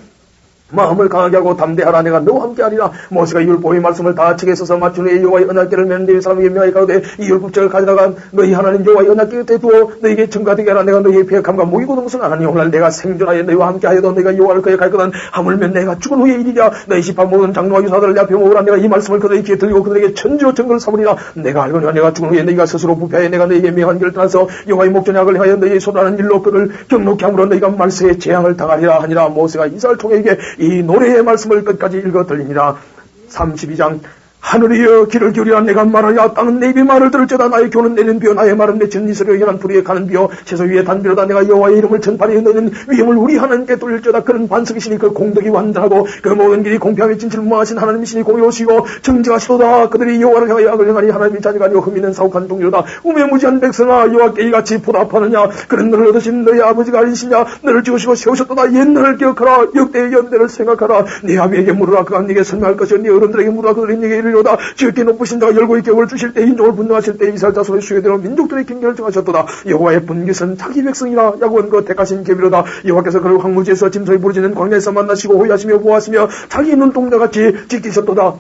마음을 강하게 하고 담대하라. 내가 너와 함께 하리라. 모세가 이 율법의 말씀을 다 책에 써서 맞춘 후에 여호와의 언약궤를 메는 네 사람에게 명하여 가로되 이 율법책을 가져다가 너희 하나님 여호와의 언약궤 곁에 두어 너희에게 증거되게 하라. 내가 너희의 배역함과 목이 고는 것은 아나니 오늘 내가 생존하여 너희와 함께 하여도 너희가 여호와를 거역할 거든 하물며 내가 죽은 후에 일이랴. 너희 집안 모든 장로와 유사들을 내 앞에 모으라. 내가 이 말씀을 그들의 귀에 들리고 그들에게 천지로 증거를 삼으리라. 내가 알거니와 내가 죽은 후에 너희가 스스로 부패하여 내가 너희에게 명한 길을 떠나서 여호와의 목전약을 행하여 너희의 소라는 일로 그를 경록케 함으로 너희가 말세에 재앙을 당하리라 하니라. 모세가 이스라엘 총회에게 이 노래의 말씀을 끝까지 읽어 들리니라. 32장 하늘이여 귀를 기울이라. 내가 말하여 땅은 내 입의 말을 들을지어다. 나의 교는 내리는 비요 나의 말은 맺힌 이슬에 연한 불에 가는 비요 채소 위에 단비로다. 내가 여호와의 이름을 전파하여 너희는 위험을 우리 하나님께 돌릴지어다. 그는 반석이시니 그 공덕이 완전하고 그 모든 길이 공평하게 진실을 무하신 하나님이시니 공의로우시고 정직하시도다. 그들이 여호와를 향하여 악을 행하니 하나님이 자녀가 아니오 흠 있는 사혹한 종류로다. 우매무지한 백성아 여호와께 이같이 보답하느냐. 그는 너를 얻으신 너희 아버지가 아니시냐. 너를 지으시고 세우셨도다. 옛날을 기억하라. 역대의 연대를 생각하라. 네 아비에게 물으라. 그가 네게 설명할 것이요 네 어른들에게 물으라. 그들이 네게 이르리로다. 지극히 높으신 자가 열고의 격을 주실 때 인종을 분노하실 때 이스라엘 자손의 수요대로 민족들의 경계를 정하셨도다. 여호와의 분깃은 자기 백성이라. 야곱은 그 택하신 계비로다. 여호와께서 그를 황무지에서 짐승이 부르짖는 광야에서 만나시고 호위하시며 보호하시며 자기 눈동자같이 지키셨도다.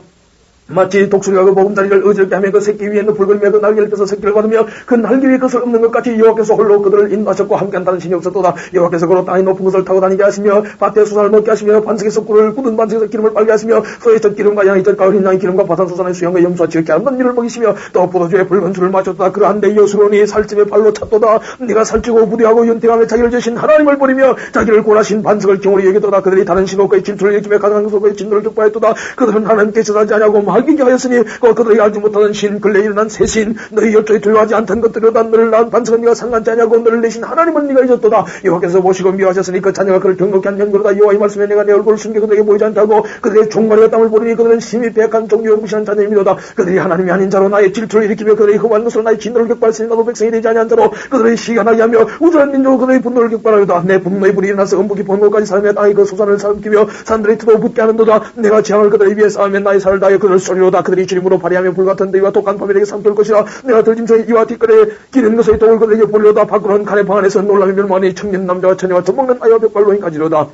마치 독수리가 그 보금자리를 어지럽게 하며 그 새끼 위에 있는 불거리며 그 날개를 펴서 새끼를 받으며 그 날개 위에 것을 없는 것 같이 여호와께서 홀로 그들을 인도하셨고 함께한다는 신이 없었도다. 여호와께서 그로 땅의 높은 것을 타고 다니게 하시며 밭에 수산을 먹게 하시며 반석에서 꿀을 굳은 반석에서 기름을 빨게 하시며 소의 젖 기름과 양의 젖 가을인 양의 기름과 바산소산의 수염과 염소와 지극히 아름다운 일을 먹이시며 또 포도주에 붉은 술을 마셨도다. 그러한데 여수론이 살집에 발로 찼도다. 네가 살찌고 부대하고 연태하며 자기를 주신 하나님을 버리며 자기를 고라신 반석을 경홀히 여기도다. 그들이 다른 신호과의 질투를 일으키며 가장 속의 진노를 격파했도다. 그들은 하나님께 절하지 아니하고 말기게 하였으니 그들이 알지 못하던 신 근래 일어난 새 신 너희 열조에 두려워하지 않던 것들이로다. 너를 낳은 반석은 네가 상관지 아니하고 너를 내신 하나님은 네가 잊었도다. 여호와께서 보시고 미워하셨으니 그 자녀가 그를 경록히 한 연고로다. 여호와의 말씀에 내가 내 얼굴을 숨겨 그들에게 보이지 않게 하고 그들의 종말과 땀을 보리니 그들은 심히 배악한 종류와 무시한 자녀이미로다. 그들이 하나님이 아닌 자로 나의 질투를 일으키며 그들의 흠한 것으로 나의 진노를 격발했으니 나도 백성이 되지 아니한 자로 그들의 시간하게 하며 우주한 민족으로 그들의 분노를 격발하였다. 내 분노의 불이 일어나서 음부 깊은 곳까지 사람의 땅의 그 소산을 삼키며 산들의 투도 붙게 하는도다. 내가 재앙을 그들의 위에 쌓으며 나의 살을 다하여 그들 소리로다. 그들이 주림으로 발휘하며 불같은 너희와 독한 파멸에게 삼킬 것이라. 내가 들짐승의 이와 뒷걸에 기른 것의 독을 그들에게 보리로다. 밖으로는 칼의 방 안에서 놀라며 멸망하니 청년 남자와 처녀와 젖먹는 아이와 백발로인 가지로다.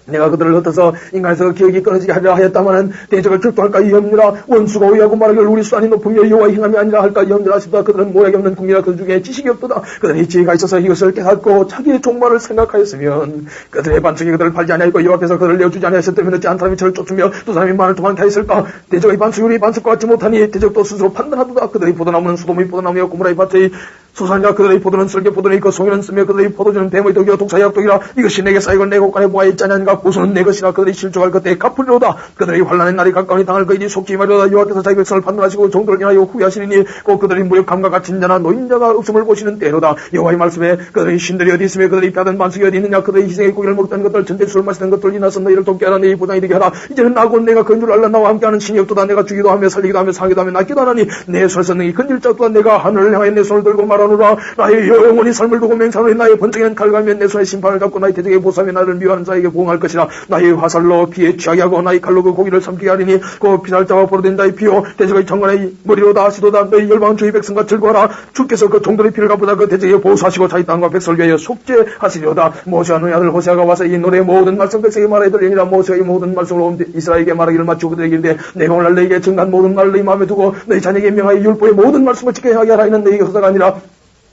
내가 그들을 흩어서 인간에서 기억이 끊어지게 하리라 하였다마는 대적을 출두할까 이염니라. 원수가 오해하고 말하기를 우리 수단이 높으며 여호와의 행함이 아니라 할까 이염니라 하시다. 그들은 모략이 없는 국민이라 그 중에 지식이 없도다. 그들이 지혜가 있어서 이것을 깨닫고 자기의 종말을 생각하였으면 그들의 반석이 그들을 팔지 아니하였고 여호와께서 그들을 내어주지 아니하셨다면 어찌 한 사람이 저를 쫓으며 두 사람이 만을 도망케 하였을까. 대적의 반석이 우리 반석과 같지 못하니 대적도 스스로 판단하도다. 그들의 포도나무는 소돔의 포도나무여 고무라의 밭의 소산이라. 그들의 포도는 썰개 포도니 그 송이는 쓰며 그들의 포도주는 뱀의 독이요 독사의 악독이라. 이것이 내게 쌓이고 내 곳간에 모아 있지 아니하는가. 고소는 내 것이라. 그들이 실족할 그때에 갚으리로다. 그들의 환난의 날이 가까우니 당할 그들이 속지 말이로다. 여호와께서 자기 백성을 판단하시고 종들을 인하여 후회하시리니 곧 그들이 무력함과 갇힌 자나 노인자가 없음을 보시는 때로다. 여호와의 말씀에 그들의 신들이 어디 있으며 그들이 펴던 반석이 어디 있느냐. 그들의 희생의 고기를 먹던 것들 전대술을 마시던 것들 이나서 너희를 돕게 하라. 너희 보장이 되게 하라. 이제는 나고 내가 건줄 알라. 나와 함께하는 신이 없도다. 내가 주기도 하며 살리기도 하며 사기도 하며 낫기도 하나니 내 손에서 능히 건질 자 또한 내가 하늘을 향하여 내 손을 들고 말하노라. 나의 영원히 삶을 두고 맹상하니 나의 번쩍이는 칼가며 내 손에 심판을 잡고 나의 대적의 보상에 나를 미워하는 자에게 보응할 것이라. 나의 화살로 피에 취하게 하고 나의 칼로 그 고기를 삼키게 하리니 그 피살자와 포로된 자의 피요 대적의 정관의 머리로다 하시도다. 너희 열방은 주의 백성과 즐거워라. 주께서 그 종들의 피를 갚으다 그 대적에 보수하시고 자기 땅과 백성을 위하여 속죄하시리로다. 모세와 너희 아들 호세아가 와서 이 노래의 모든 말씀 백성에게 말하여 들으니라. 모세의 모든 말씀을 온 이스라엘에게 말하기를 마치고 그들에게 이르되 내가 오늘 너희에게 증거한 모든 말을 너희 마음에 두고 너희 자녀에게 명하여 율법의 모든 말씀을 지켜야 하게 하라. 이는 너희에게 허사가 아니라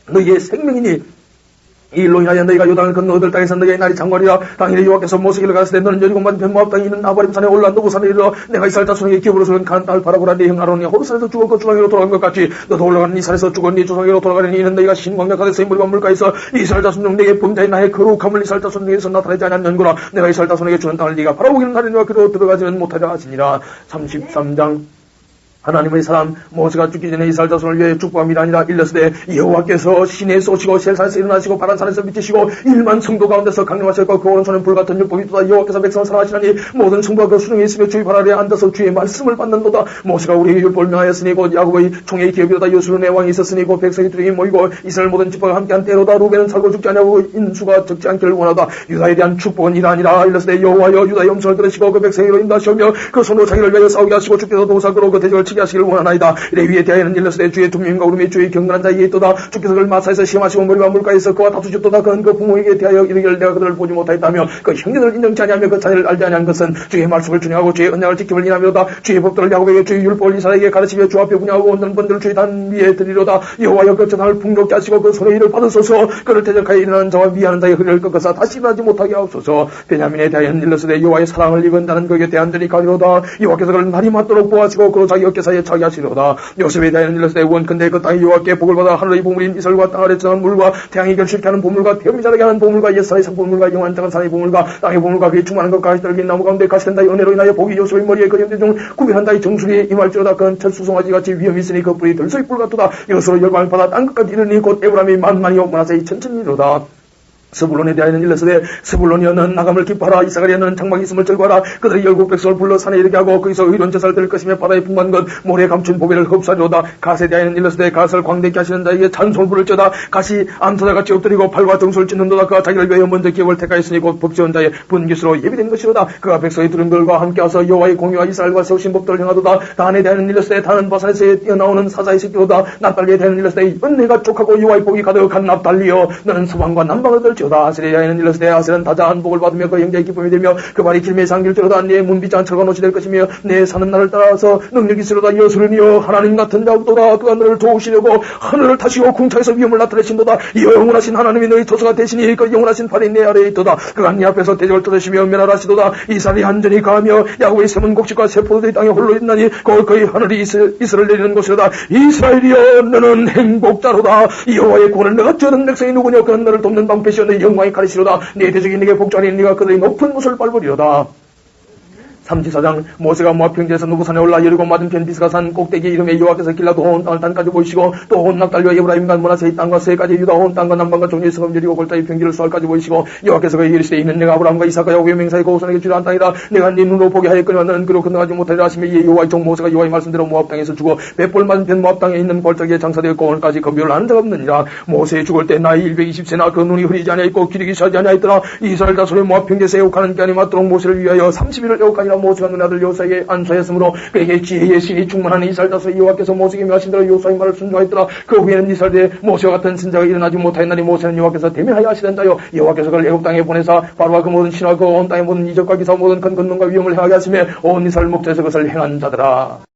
너희의 생명이니 이 일로 인하여 너희가 요단을 건너 얻을 땅에서 너희의 날이 장관이라. 당일에 여호와께서 모세에게 가라사대 너는 여리고만 변모압 땅에 있는 아바림 산에 올라 노고산에 이르러 내가 이스라엘 자손에게 기업으로 서는 가나안 땅을 바라보라. 네 형 아론이 호르산에서 죽어 그 주방위로 돌아간 것 같이 너도 올라가는 이 산에서 죽어 네 조상에게로 돌아가려니 이는 너희가 신광야 가데스의 물과 물가에서 이스라엘 자손 중 내게 범자인 나의 거룩함을 이스라엘 자손 중에서 나타내지 않은 연고라. 내가 이스라엘 자손에게 주는 땅을 네가 바라보기는 하리니와 그로 들어가지는 못하리라 하시니라. 33장. 하나님의 사람 모세가 죽기 전에 이스라엘 자손을 위해 축복함이 아니라 일렀으되 여호와께서 시내에 쏘시고 셀산에서 일어나시고 바란산에서 미치시고 1만 성도 가운데서 강림하셨고 그 오른손은 불같은 율법이 도다. 여호와께서 백성을 사랑하시나니 모든 성도가 그 수중에 있으며 주의 발 아래에 앉아서 주의 말씀을 받는도다. 모세가 우리의 율법을 명하였으니 곧 야곱의 총의 기업이로다. 요술의 왕이 있었으니 곧 백성이 두ring이 모이고 이스라엘 모든 지파가 함께한 때로다. 루벤은 살고 죽지 아니하고 인수가 적지 않기를 원하다. 유다에 대한 축복은 이러하니라. 일렀으되 여호와여 유다의 염소를 들으시고 그 백성으로 인도하시며 그 손으로 자기를 위하여 싸우게 하시고 주께서 도사그로 그 대적을 치게 하시기를 원하나이다. 레위에 대하여는 일렀으되 주의 두명과 울음이 주의 경건한 자에게 있도다. 주께서 그를 마사에서 시험하시고 머리와 물가에서 그와 다투셨도다. 그는 그 부모에게 대하여 이르기를 내가 그들을 보지 못하였다며 그 형제들을 인정치 아니하며 그 자녀를 알지 아니한 것은 주의 말씀을 준행하고 주의 언약을 지킴을 인하며다. 주의 법도를 야곱에게 주의 율법을 이스라엘에게 가르치며 주 앞에 분야하고 온전 번들을 주의 단 위에 드리로다. 여호와여 그 전함을 풍족케 하시고 그 손의 일을 받으소서. 그를 대적하여 일어나는 자와 미하는 자의 허리를 꺾어서 다시 일어나지 못하게 하옵소서. 베냐민에 대하여는 일렀으되 여호와의 사랑을 입은 자는 그에게 대한들이 가리로다. 여호와께서 그를 날이 맞도록 보호하시고 그로 자기 어깨 사이에 차게 하시로다. 요셉에 대하여는 일렀으되 원컨대 그 땅이 여호와께 복을 받아 하늘의 보물인 이슬과 땅 아래 전한 물과 태양이 결실케 하는 보물과 태음이 자라게 하는 보물과 옛사의 상보물과 영원한 장한 산의 보물과 땅의 보물과 그의 충만한 것 가시 떨긴 나무 가운데 가시된 다의 은혜로 인하여 복이 요셉의 머리에 그 형제 중 구별한 다의 정수리에 임할지로다. 그는 철수송아지 같이 위험이 있으니 그 뿔이 들소의 뿔 같도다. 이것으로 열방을 받아 땅 끝까지 이르니 곧 에브라임이 만만이요 문하세의 천천이로다. 스불론에 대하여는 일렀으되 스불론이여 너는 나감을 기뻐하라. 이사가리야 너는 장막이 있음을 즐거워하라. 그들이 열국 백성을 불러 산에 이르게 하고 거기서 의로운 제사를 드릴 것이며 바다에 풍부한 것 모래에 감춘 보배를 흡수하리로다. 갓에 대하여는 일렀으되 갓을 광대케 하시는 자에게 찬송을 부를지어다. 갓이 암사자같이 엎드리고 팔과 등수를 찢는도다. 그가 자기를 위하여 먼저 기업을 택하였으니 곧 법지원 자의 분깃으로 예비된 것이로다. 그가 백성의 두름들과 함께와서 여호와의 공의와 이스라엘과 세우신 법도를 행하도다. 단에 대하여는 일렀으되 단은 바산에서 뛰어나오는 사자의 새끼로다. 납달리에 대하여는 일렀으되 은혜가 족하고 여호와의 복이 가득한 납달리여 너는 서방과 남방을 들지 볼지어다. 아셀의 야인은 일렀으되 아셀은 다자한 복을 받으며 그 형제의 기쁨이 되며 그 발이 길매 상길들어다. 네 문빗장 철과 노치 될 것이며 내 사는 날을 따라서 능력이 있으로다. 여수르니여 하나님 같은 자도다. 그가 너를 도우시려고 하늘을 타시고 궁창에서 위험을 나타내신도다. 영원하신 하나님이 너희 조서가 되시니 그 영원하신 팔이 내 아래에 있도다. 그가 네 앞에서 대적을 뜯으시며 멸하시도다. 이스라엘이 한전히 가하며 야곱의 샘은 곡식과 세포도의 땅에 홀로 있나니 거의 하늘이 이슬을 내리는 곳이로다. 이스라엘이여 너는 행복자로다. 여호와의 구원을 내가 저는 백성이 누구냐. 그는 너를 돕는 방패시여 너의 영광이 가리시로다. 네 대적이 네게 복종하니 네가 그들의 높은 곳을 밟으리로다. 34장 모세가 모압 평지에서 누구산에 올라 여리고 맞은편 비스가산 꼭대기 이름의 여호와께서 길라도 온 땅을 단까지 보이시고 또 온 납달리와 에브라임과 므나세의 땅과 세까지 유다 온 땅과 남방과 종류의 성읍 여리고 골짜기 평지를 수알까지 보이시고 여호와께서 그에게 이르시되 이는 내가 아브라함과 이삭과 야곱의 맹사의 고우선에게 주려한 땅이다. 내가 네 눈으로 보게 하였거니와 너는 그로 건너가지 못하리라 하시며 이에 여호와의 종 모세가 여호와의 말씀대로 모압 땅에서 죽어 벳볼 맞은편 모압 땅에 있는 골짜기에 장사되었고 오늘까지 검별을 하는 자가 없느니라. 모세 죽을 때 나이 120세나 그 눈이 흐리지 아니하였고 기력이 차지 아니하였더라. 이스라엘 자손의 모압 평지에서 애곡하는 기한이 맞도록 모세를 위하여 30일을 애곡하니라. 모세가 눈 아들 요사에게 안수하였으므로 그에게 지혜의 신이 충만한 이스라엘 자손 여호와께서 모세에게 명하신 대로 요사의 말을 순종하였더라. 그 후에는 이스라엘에 모세와 같은 선자가 일어나지 못하였나니 모세는 여호와께서 대면하여 하시던 자요 여호와께서 그를 애굽 땅에 보내사 바로와 그 모든 신과 그 온 땅의 모든 이적과 기사 모든 큰 권능과 위엄을 행하게 하시며 온 이스라엘 목자에서 그것을 행한 자더라.